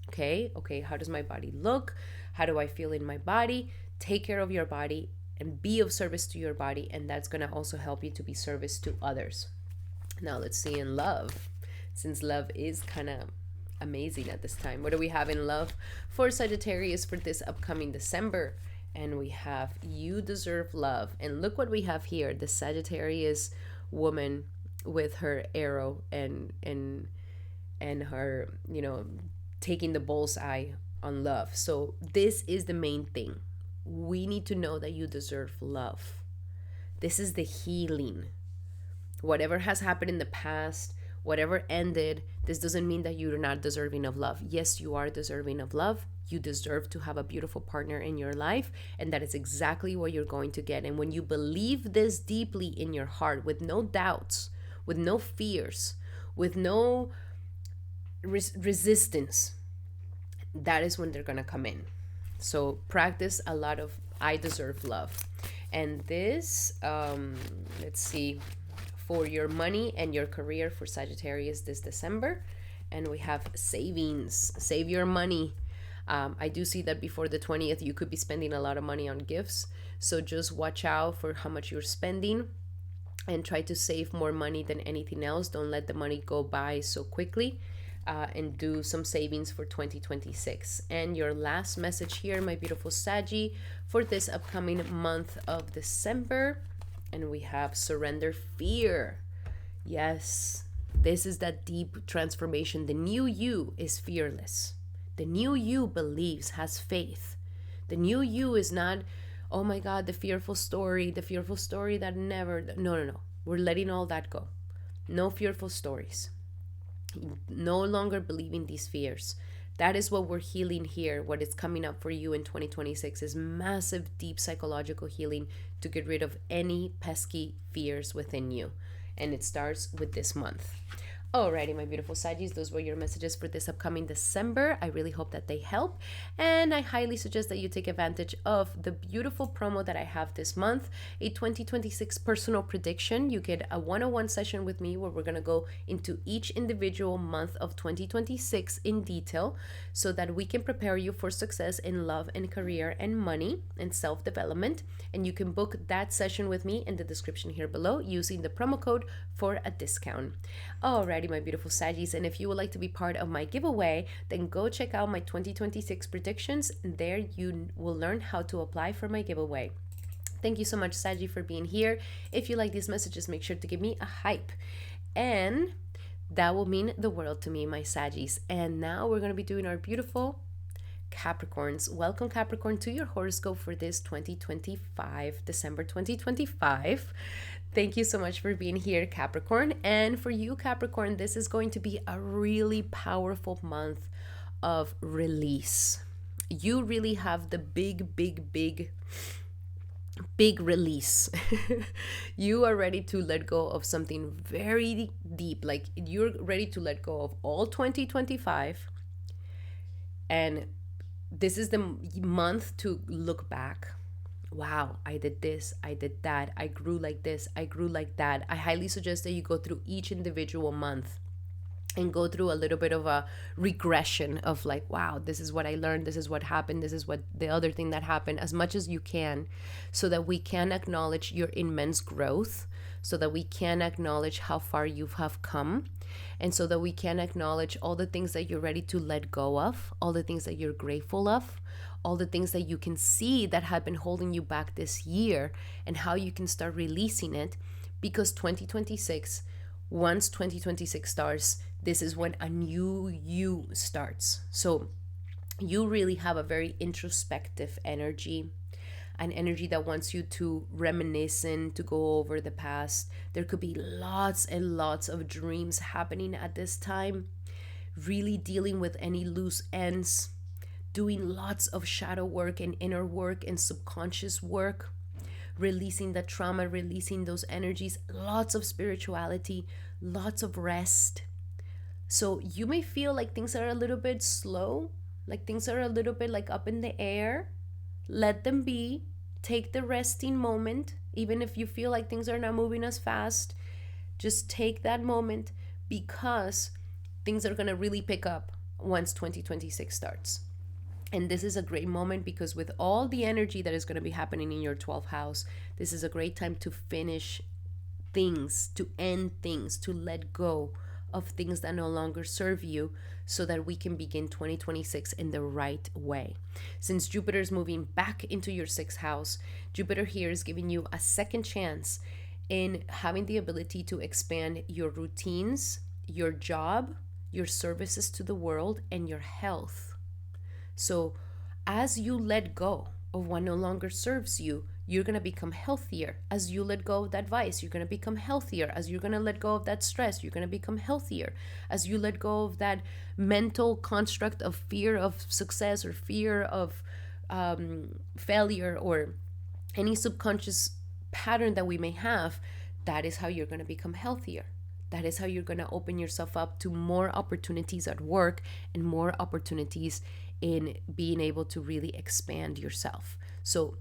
okay? How does my body look? How do I feel in my body? Take care of your body and be of service to your body, and that's going to also help you to be service to others. Now let's see in love, since love is kind of amazing at this time. What do we have in love for Sagittarius for this upcoming December? And we have you deserve love. And look what we have here, the Sagittarius woman with her arrow and her, taking the bullseye on love. So this is the main thing. We need to know that you deserve love. This is the healing. Whatever has happened in the past, whatever ended, this doesn't mean that you're not deserving of love. Yes, you are deserving of love. You deserve to have a beautiful partner in your life, and that is exactly what you're going to get. And when you believe this deeply in your heart, with no doubts, with no fears, with no resistance, that is when they're going to come in. So practice a lot of I deserve love. And this, let's see, for your money and your career for Sagittarius this December. And we have savings, save your money. I do see that before the 20th, you could be spending a lot of money on gifts. So just watch out for how much you're spending and try to save more money than anything else. Don't let the money go by so quickly. And do some savings for 2026. And your last message here, my beautiful Saggy, for this upcoming month of December. And we have surrender fear. Yes, this is that deep transformation. The new you is fearless. The new you believes, has faith. The new you is not, oh my God, the fearful story that never, no. We're letting all that go. No fearful stories. No longer believing these fears. That is what we're healing here. What is coming up for you in 2026 is massive, deep psychological healing to get rid of any pesky fears within you. And it starts with this month. Alrighty, my beautiful Saggies, those were your messages for this upcoming December. I really hope that they help. And I highly suggest that you take advantage of the beautiful promo that I have this month, a 2026 personal prediction. You get a one-on-one session with me where we're going to go into each individual month of 2026 in detail so that we can prepare you for success in love and career and money and self-development. And you can book that session with me in the description here below using the promo code for a discount. Alrighty, my beautiful Saggies, and if you would like to be part of my giveaway, then go check out my 2026 predictions. There you will learn how to apply for my giveaway. Thank you so much, Saggy, for being here. If you like these messages, make sure to give me a hype, and that will mean the world to me, my Saggies. And now we're going to be doing our beautiful Capricorns. Welcome, Capricorn, to your horoscope for this 2025, December 2025. Thank you so much for being here, Capricorn. And for you, Capricorn, this is going to be a really powerful month of release. You really have the big release. You are ready to let go of something very deep. Like, you're ready to let go of all 2025. And this is the month to look back. Wow, I did this, I did that, I grew like this, I grew like that. I highly suggest that you go through each individual month and go through a little bit of a regression of like, wow, this is what I learned, this is what happened, this is what the other thing that happened, as much as you can, so that we can acknowledge your immense growth, so that we can acknowledge how far you have come, and so that we can acknowledge all the things that you're ready to let go of, all the things that you're grateful of, all the things that you can see that have been holding you back this year, and how you can start releasing it. Because 2026, once 2026 starts, this is when a new you starts. So you really have a very introspective energy, an energy that wants you to reminisce and to go over the past. There could be lots and lots of dreams happening at this time, really dealing with any loose ends, doing lots of shadow work and inner work and subconscious work, releasing the trauma, releasing those energies, lots of spirituality, lots of rest. So you may feel like things are a little bit slow, like things are a little bit like up in the air. Let them be. Take the resting moment. Even if you feel like things are not moving as fast, just take that moment, because things are going to really pick up once 2026 starts. And this is a great moment because with all the energy that is going to be happening in your 12th house, this is a great time to finish things, to end things, to let go of things that no longer serve you, so that we can begin 2026 in the right way. Since Jupiter is moving back into your 6th house, Jupiter here is giving you a second chance in having the ability to expand your routines, your job, your services to the world, and your health. So as you let go of what no longer serves you, you're going to become healthier. As you let go of that vice, you're going to become healthier. As you're going to let go of that stress, you're going to become healthier. As you let go of that mental construct of fear of success or fear of failure or any subconscious pattern that we may have, that is how you're going to become healthier. That is how you're going to open yourself up to more opportunities at work and more opportunities in being able to really expand yourself. So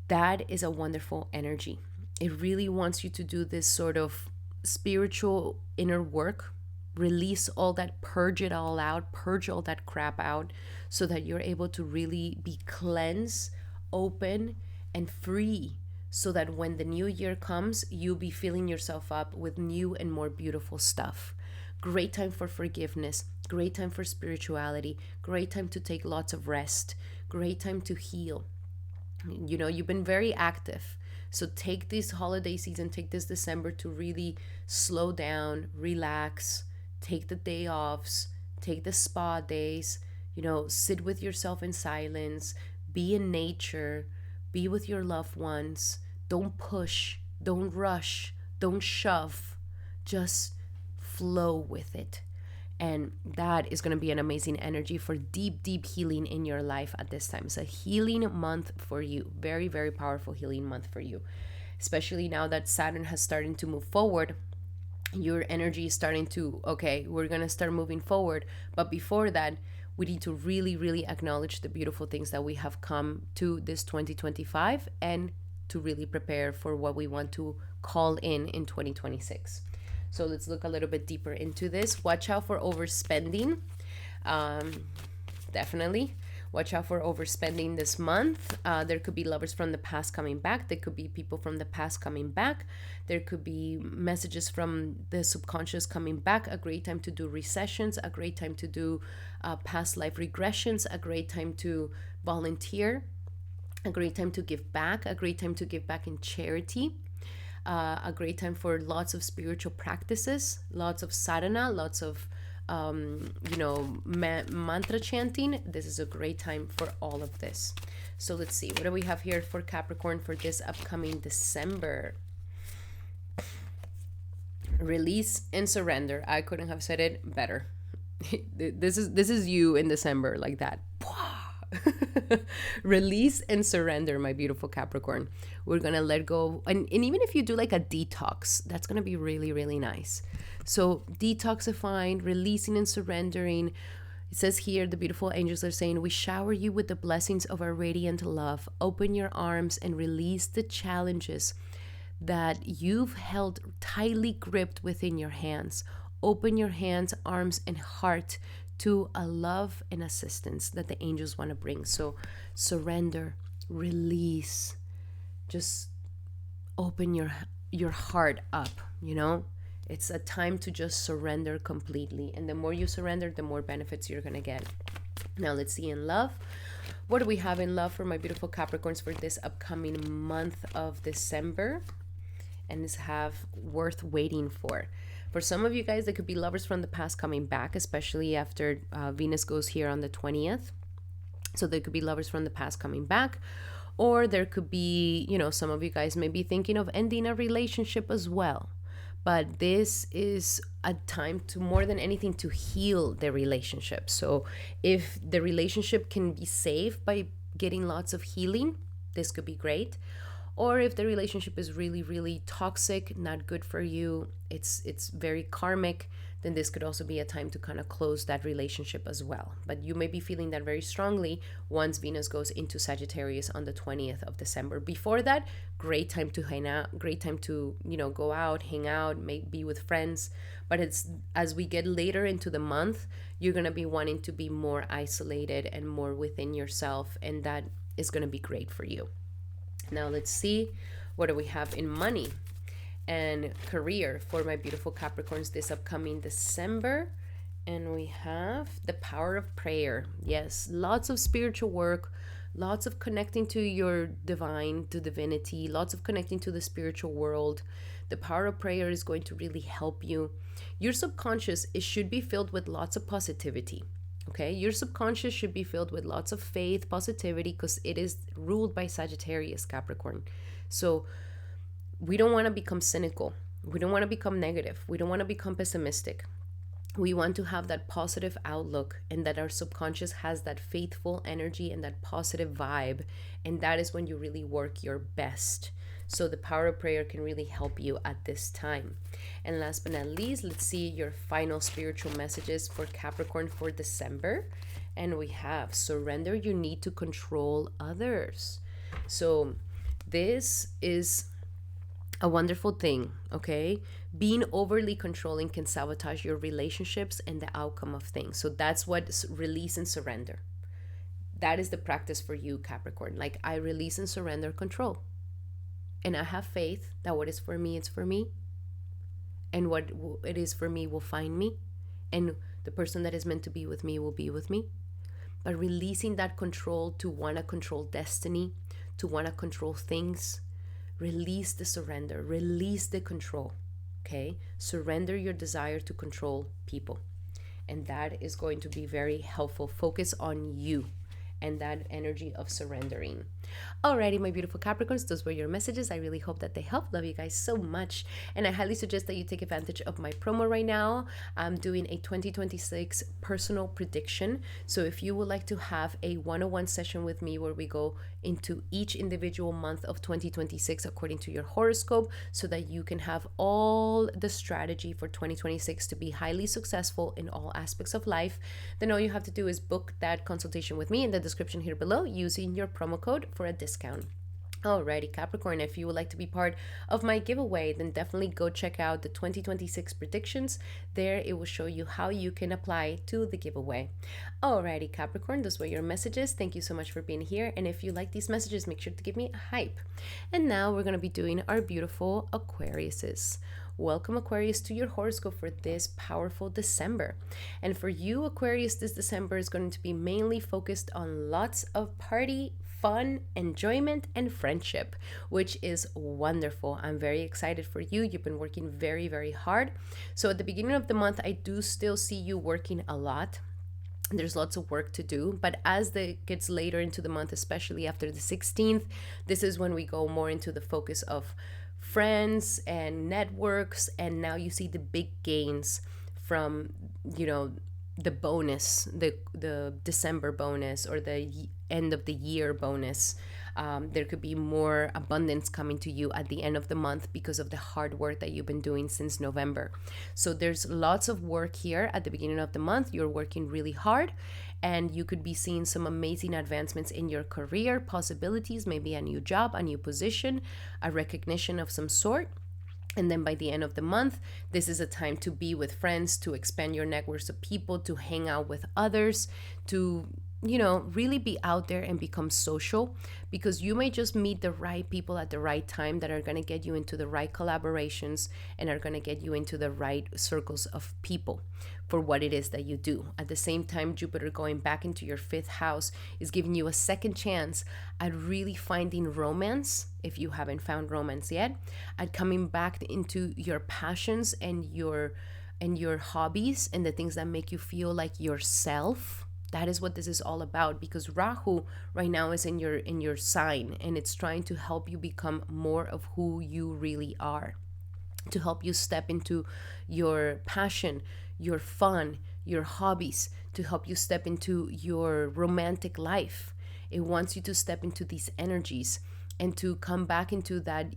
that is a wonderful energy. It really wants you to do this sort of spiritual inner work, release all that, purge it all out, purge all that crap out, so that you're able to really be cleansed, open, and free, so that when the new year comes, you'll be filling yourself up with new and more beautiful stuff. Great time for forgiveness, great time for spirituality, great time to take lots of rest, great time to heal. You know, you've been very active. So take this holiday season, take this December to really slow down, relax, take the day offs, take the spa days, you know, sit with yourself in silence, be in nature, be with your loved ones. Don't push, don't rush, don't shove. Just flow with it. And that is going to be an amazing energy for deep, deep healing in your life at this time. It's a healing month for you. Very, very powerful healing month for you. Especially now that Saturn has started to move forward. Your energy is starting to, okay, we're going to start moving forward. But before that, we need to really, really acknowledge the beautiful things that we have come to this 2025 and to really prepare for what we want to call in 2026. So let's look a little bit deeper into this. Watch out for overspending. Definitely. Watch out for overspending this month. There could be lovers from the past coming back. There could be people from the past coming back. There could be messages from the subconscious coming back. A great time to do recessions. A great time to do past life regressions. A great time to volunteer. A great time to give back. A great time to give back in charity. A great time for lots of spiritual practices, lots of sadhana, lots of, mantra chanting. This is a great time for all of this. So let's see, what do we have here for Capricorn for this upcoming December? Release and surrender. I couldn't have said it better. This is you in December, like that. Release and surrender, my beautiful Capricorn. We're gonna let go, and even if you do like a detox, that's gonna be really, really nice. So detoxifying, releasing and surrendering. It says here, the beautiful angels are saying, we shower you with the blessings of our radiant love. Open your arms and release the challenges that you've held tightly gripped within your hands. Open your hands, arms, and heart to a love and assistance that the angels want to bring. So surrender, release, just open your heart up, you know? It's a time to just surrender completely. And the more you surrender, the more benefits you're going to get. Now let's see in love. What do we have in love for my beautiful Capricorns for this upcoming month of December? And this have worth waiting for. For some of you guys, there could be lovers from the past coming back, especially after Venus goes here on the 20th. So there could be lovers from the past coming back. Or there could be, some of you guys may be thinking of ending a relationship as well. But this is a time to, more than anything, to heal the relationship. So if the relationship can be saved by getting lots of healing, this could be great. Or if the relationship is really, really toxic, not good for you, it's very karmic, then this could also be a time to kind of close that relationship as well. But you may be feeling that very strongly once Venus goes into Sagittarius on the 20th of December. Before that, great time to hang out, great time to, go out, hang out, be with friends. But it's as we get later into the month, you're going to be wanting to be more isolated and more within yourself. And that is going to be great for you. Now let's see, what do we have in money and career for my beautiful Capricorns this upcoming December? And we have the power of prayer. Yes, lots of spiritual work, lots of connecting to your divine, to divinity, lots of connecting to the spiritual world. The power of prayer is going to really help you. Your subconscious, it should be filled with lots of positivity. Okay, your subconscious should be filled with lots of faith, positivity, because it is ruled by Sagittarius, Capricorn. So we don't want to become cynical. We don't want to become negative. We don't want to become pessimistic. We want to have that positive outlook, and that our subconscious has that faithful energy and that positive vibe. And that is when you really work your best. So the power of prayer can really help you at this time. And last but not least, let's see your final spiritual messages for Capricorn for December. And we have surrender your need to control others. So This is a wonderful thing, okay? Being overly controlling can sabotage your relationships and the outcome of things. So that's what release and surrender. That is the practice for you, Capricorn. Like, I release and surrender control. And I have faith that what is for me, it's for me. And what it is for me will find me. And the person that is meant to be with me will be with me. But releasing that control to want to control destiny, to want to control things, release the surrender, release the control, okay? Surrender your desire to control people. And that is going to be very helpful. Focus on you and that energy of surrendering. Alrighty, my beautiful Capricorns, those were your messages. I really hope that they help. Love you guys so much. And I highly suggest that you take advantage of my promo right now. I'm doing a 2026 personal prediction. So if you would like to have a one-on-one session with me where we go into each individual month of 2026 according to your horoscope, so that you can have all the strategy for 2026 to be highly successful in all aspects of life, then all you have to do is book that consultation with me in the description here below using your promo code for a discount. Alrighty, Capricorn, if you would like to be part of my giveaway, then definitely go check out the 2026 predictions. There it will show you how you can apply to the giveaway. Alrighty, Capricorn, those were your messages. Thank you so much for being here. And if you like these messages, make sure to give me a hype. And now we're going to be doing our beautiful Aquariuses. Welcome, Aquarius, to your horoscope for this powerful December. And for you, Aquarius, this December is going to be mainly focused on lots of party, fun, enjoyment, and friendship, which is wonderful. I'm very excited for you. You've been working very, very hard. So at the beginning of the month, I do still see you working a lot. There's lots of work to do, but as it gets later into the month, especially after the 16th, this is when we go more into the focus of friends and networks. And now you see the big gains from, the bonus, the December bonus or the end of the year bonus. There could be more abundance coming to you at the end of the month because of the hard work that you've been doing since November. So there's lots of work here at the beginning of the month. You're working really hard, and you could be seeing some amazing advancements in your career, possibilities, maybe a new job, a new position, a recognition of some sort. And then by the end of the month, this is a time to be with friends, to expand your networks of people, to hang out with others, to really be out there and become social, because you may just meet the right people at the right time that are going to get you into the right collaborations and are going to get you into the right circles of people for what it is that you do. At the same time, Jupiter going back into your 5th house is giving you a second chance at really finding romance, if you haven't found romance yet, at coming back into your passions and your hobbies and the things that make you feel like yourself. That is what this is all about, because Rahu right now is in your sign, and it's trying to help you become more of who you really are, to help you step into your passion, your fun, your hobbies, to help you step into your romantic life. It wants you to step into these energies and to come back into that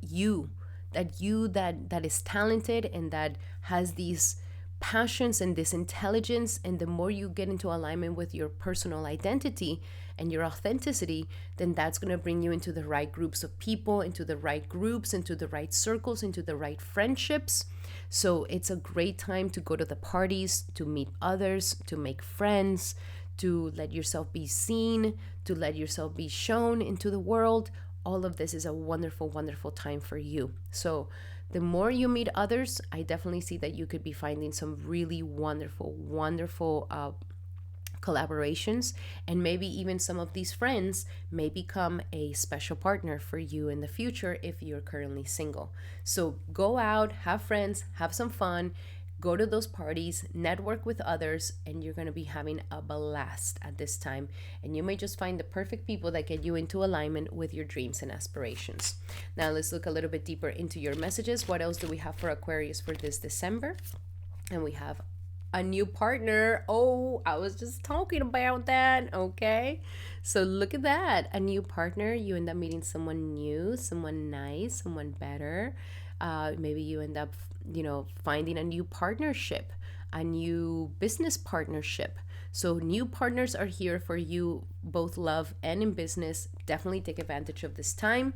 is talented and that has these passions and this intelligence. And the more you get into alignment with your personal identity and your authenticity, then that's going to bring you into the right groups of people, into the right groups, into the right circles, into the right friendships. So it's a great time to go to the parties, to meet others, to make friends, to let yourself be seen, to let yourself be shown into the world. All of this is a wonderful, wonderful time for you. So the more you meet others, I definitely see that you could be finding some really wonderful, wonderful collaborations, and maybe even some of these friends may become a special partner for you in the future if you're currently single. So go out, have friends, have some fun, go to those parties, network with others, and you're going to be having a blast at this time. And you may just find the perfect people that get you into alignment with your dreams and aspirations. Now let's look a little bit deeper into your messages. What else do we have for Aquarius for this December? And we have a new partner. Oh, I was just talking about that. Okay. So look at that. A new partner. You end up meeting someone new, someone nice, someone better. Maybe you end up, finding a new partnership, a new business partnership. So new partners are here for you, both love and in business. Definitely take advantage of this time.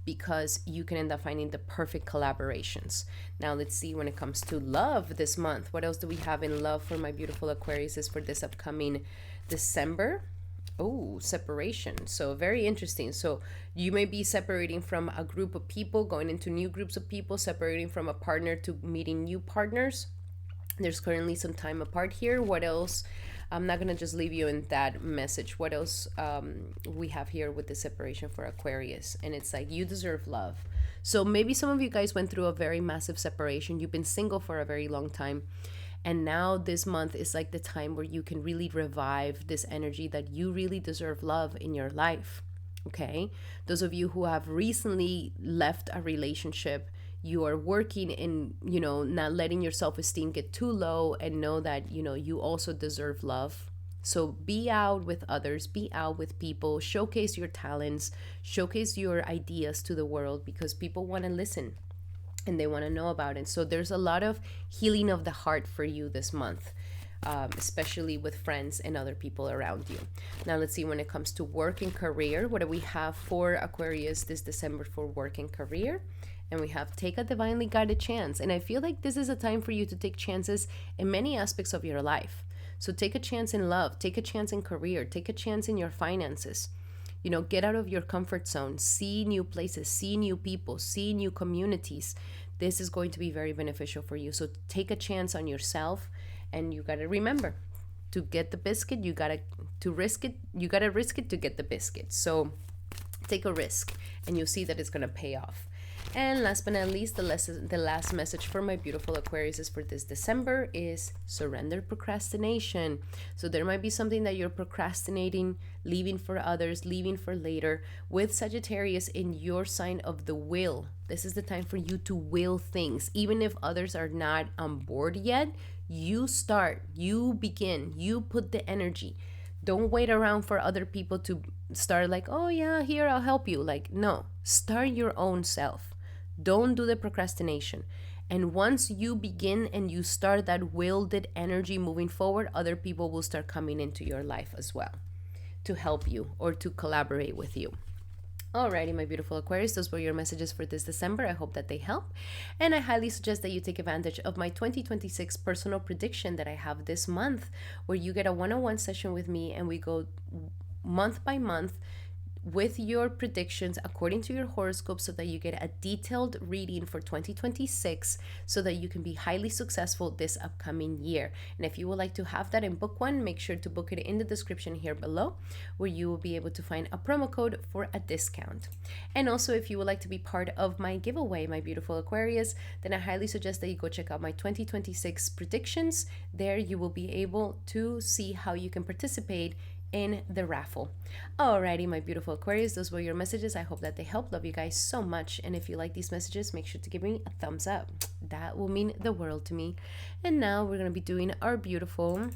because you can end up finding the perfect collaborations. Now let's see, when it comes to love this month, what else do we have in love for my beautiful Aquarius is for this upcoming December? Oh, separation. So very interesting. So you may be separating from a group of people, going into new groups of people, separating from a partner to meeting new partners. There's currently some time apart here. What else? I'm not going to just leave you in that message. What else we have here with the separation for Aquarius? And it's like, you deserve love. So maybe some of you guys went through a very massive separation. You've been single for a very long time. And now this month is like the time where you can really revive this energy that you really deserve love in your life. Okay? Those of you who have recently left a relationship, you are working in, not letting your self-esteem get too low, and know that, you also deserve love. So be out with others, be out with people, showcase your talents, showcase your ideas to the world, because people want to listen and they want to know about it. So there's a lot of healing of the heart for you this month, especially with friends and other people around you. Now let's see, when it comes to work and career, what do we have for Aquarius this December for work and career? And we have take a divinely guided chance. And I feel like this is a time for you to take chances in many aspects of your life. So take a chance in love, take a chance in career, take a chance in your finances. Get out of your comfort zone, see new places, see new people, see new communities. This is going to be very beneficial for you. So take a chance on yourself, and you got to remember, to get the biscuit, you got to risk it. You got to risk it to get the biscuit. So take a risk, and you'll see that it's going to pay off. And last but not least, the last message for my beautiful Aquarius is for this December is surrender procrastination. So there might be something that you're procrastinating, leaving for others, leaving for later. With Sagittarius in your sign of the will, this is the time for you to will things. Even if others are not on board yet, you start, you begin, you put the energy. Don't wait around for other people to start like, oh yeah, here, I'll help you. Like, no, start your own self. Don't do the procrastination. And once you begin and you start that wielded energy moving forward, other people will start coming into your life as well to help you or to collaborate with you. Alrighty, my beautiful Aquarius, those were your messages for this December. I hope that they help. And I highly suggest that you take advantage of my 2026 personal prediction that I have this month, where you get a one-on-one session with me and we go month by month with your predictions according to your horoscope, so that you get a detailed reading for 2026, so that you can be highly successful this upcoming year. And if you would like to have that and book one, make sure to book it in the description here below, where you will be able to find a promo code for a discount. And also, if you would like to be part of my giveaway, my beautiful Aquarius, then I highly suggest that you go check out my 2026 predictions. There you will be able to see how you can participate in the raffle. Alrighty, my beautiful Aquarius, those were your messages. I hope that they help. Love you guys so much. And if you like these messages, make sure to give me a thumbs up. That will mean the world to me. And now we're going to be doing our beautiful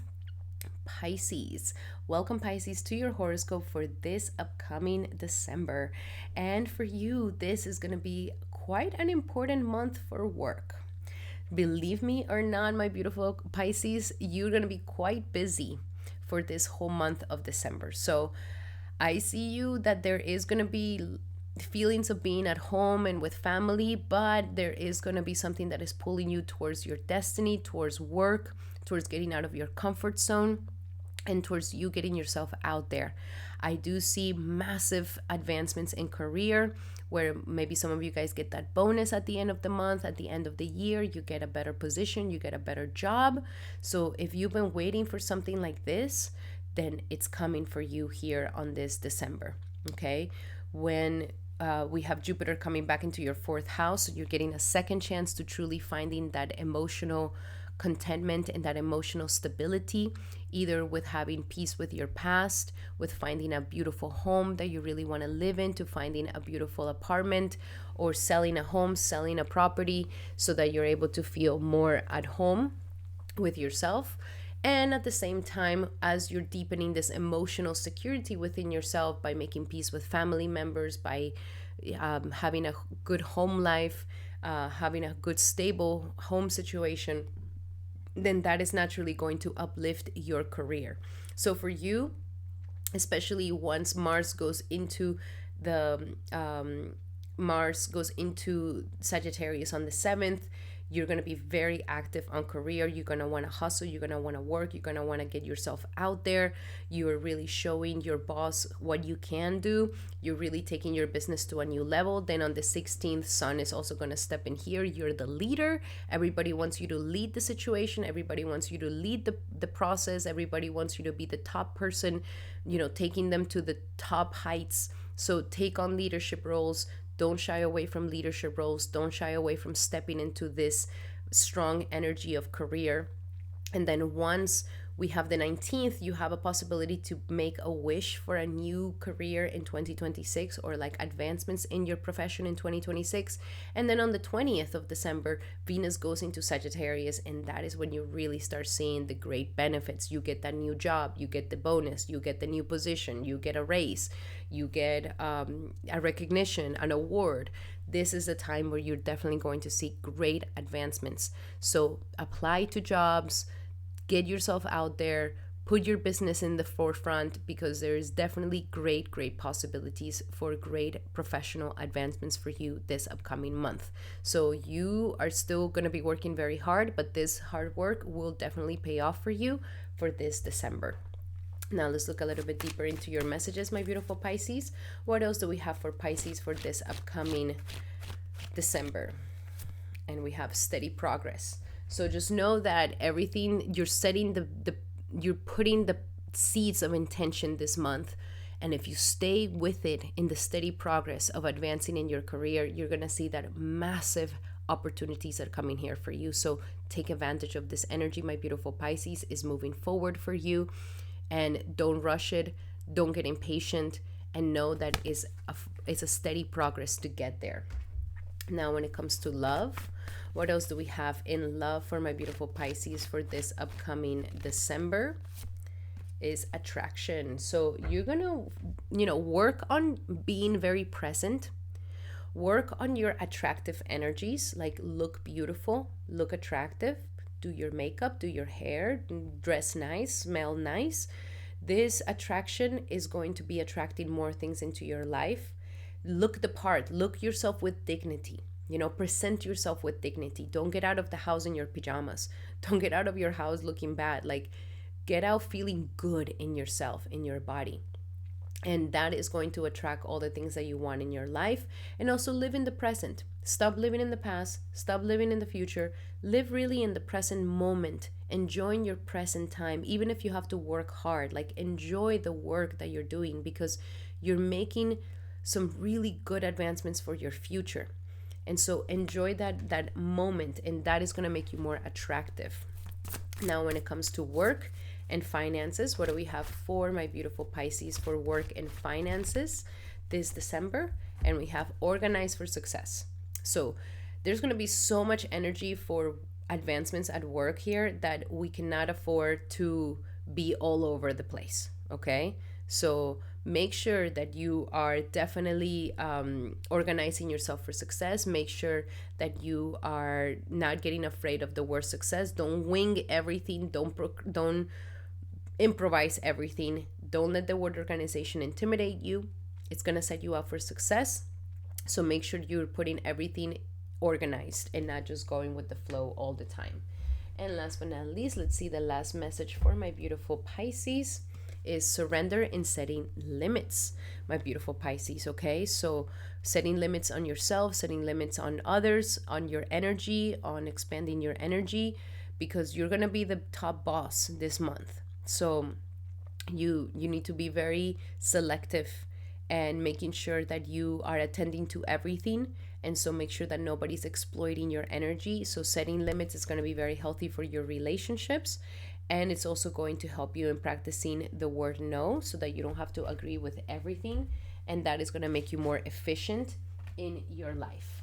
Pisces. Welcome, Pisces, to your horoscope for this upcoming December. And for you, this is going to be quite an important month for work. Believe me or not, my beautiful Pisces, you're going to be quite busy for this whole month of December. So I see you that there is going to be feelings of being at home and with family, but there is going to be something that is pulling you towards your destiny, towards work, towards getting out of your comfort zone, and towards you getting yourself out there. I do see massive advancements in career, where maybe some of you guys get that bonus at the end of the month, at the end of the year, you get a better position, you get a better job. So if you've been waiting for something like this, then it's coming for you here on this December, okay? When we have Jupiter coming back into your fourth house, so you're getting a second chance to truly finding that emotional contentment and that emotional stability, either with having peace with your past, with finding a beautiful home that you really want to live in, to finding a beautiful apartment, or selling a home, selling a property, so that you're able to feel more at home with yourself. And at the same time, as you're deepening this emotional security within yourself by making peace with family members, by having a good home life, having a good stable home situation, then that is naturally going to uplift your career. So for you, especially once Mars goes into the Mars goes into Sagittarius on the 7th. You're going to be very active on career. You're going to want to hustle. You're going to want to work. You're going to want to get yourself out there. You're really showing your boss what you can do. You're really taking your business to a new level. Then on the 16th, Sun is also going to step in here. You're the leader. Everybody wants you to lead the situation. Everybody wants you to lead the process. Everybody wants you to be the top person, taking them to the top heights. So take on leadership roles. Don't shy away from leadership roles. Don't shy away from stepping into this strong energy of career. And then once we have the 19th, you have a possibility to make a wish for a new career in 2026, or like advancements in your profession in 2026. And then on the 20th of December, Venus goes into Sagittarius, and that is when you really start seeing the great benefits. You get that new job, you get the bonus, you get the new position, you get a raise, you get a recognition, an award. This is a time where you're definitely going to see great advancements. So apply to jobs, get yourself out there, put your business in the forefront, because there is definitely great possibilities for great professional advancements for you this upcoming month. So you are still going to be working very hard, but this hard work will definitely pay off for you for this December. Now let's look a little bit deeper into your messages, my beautiful Pisces. What else do we have for Pisces for this upcoming December? And we have steady progress. So just know that everything you're setting, you're putting the seeds of intention this month. And if you stay with it in the steady progress of advancing in your career, you're going to see that massive opportunities are coming here for you. So take advantage of this energy, my beautiful Pisces, is moving forward for you. And don't rush it. Don't get impatient. And know that it's a steady progress to get there. Now, when it comes to love, what else do we have in love for my beautiful Pisces for this upcoming December? Is attraction. So you're going to, work on being very present. Work on your attractive energies, like look beautiful, look attractive, do your makeup, do your hair, dress nice, smell nice. This attraction is going to be attracting more things into your life. Look the part, look yourself with dignity. Present yourself with dignity. Don't get out of the house in your pajamas. Don't get out of your house looking bad. Like, get out feeling good in yourself, in your body. And that is going to attract all the things that you want in your life. And also live in the present. Stop living in the past. Stop living in the future. Live really in the present moment. Enjoy your present time. Even if you have to work hard, like enjoy the work that you're doing, because you're making some really good advancements for your future. And so enjoy that moment, and that is going to make you more attractive. Now, when it comes to work and finances, what do we have for my beautiful Pisces for work and finances this December? And we have organize for success. So there's going to be so much energy for advancements at work here that we cannot afford to be all over the place. Okay, so make sure that you are definitely organizing yourself for success. Make sure that you are not getting afraid of the word success. Don't wing everything. Don't improvise everything. Don't let the word organization intimidate you. It's going to set you up for success. So make sure you're putting everything organized and not just going with the flow all the time. And last but not least, let's see the last message for my beautiful Pisces is surrender and setting limits, my beautiful Pisces. Okay, so setting limits on yourself, setting limits on others, on your energy, on expanding your energy, because you're gonna be the top boss this month. So you need to be very selective and making sure that you are attending to everything. And so make sure that nobody's exploiting your energy. So setting limits is going to be very healthy for your relationships. And it's also going to help you in practicing the word no, so that you don't have to agree with everything. And that is going to make you more efficient in your life.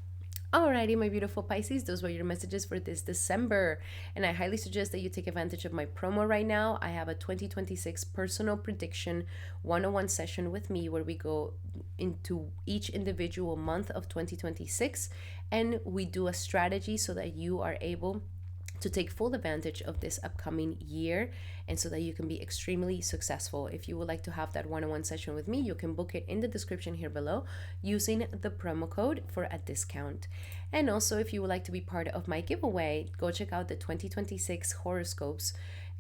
Alrighty, my beautiful Pisces, those were your messages for this December. And I highly suggest that you take advantage of my promo right now. I have a 2026 personal prediction 101 session with me where we go into each individual month of 2026 and we do a strategy so that you are able to take full advantage of this upcoming year, and so that you can be extremely successful. If you would like to have that one-on-one session with me, you can book it in the description here below using the promo code for a discount. And also, if you would like to be part of my giveaway, go check out the 2026 horoscopes,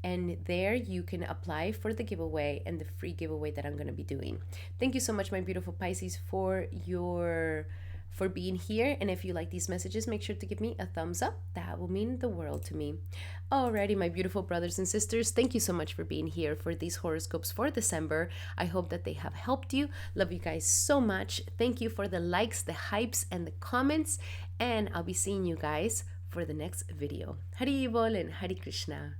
and there you can apply for the giveaway and the free giveaway that I'm going to be doing. Thank you so much, my beautiful Pisces, for being here. And if you like these messages, make sure to give me a thumbs up. That will mean the world to me. Alrighty, my beautiful brothers and sisters, thank you so much for being here for these horoscopes for December. I hope that they have helped you. Love you guys so much. Thank you for the likes, the hypes, and the comments. And I'll be seeing you guys for the next video. Hari Bol and Hari Krishna.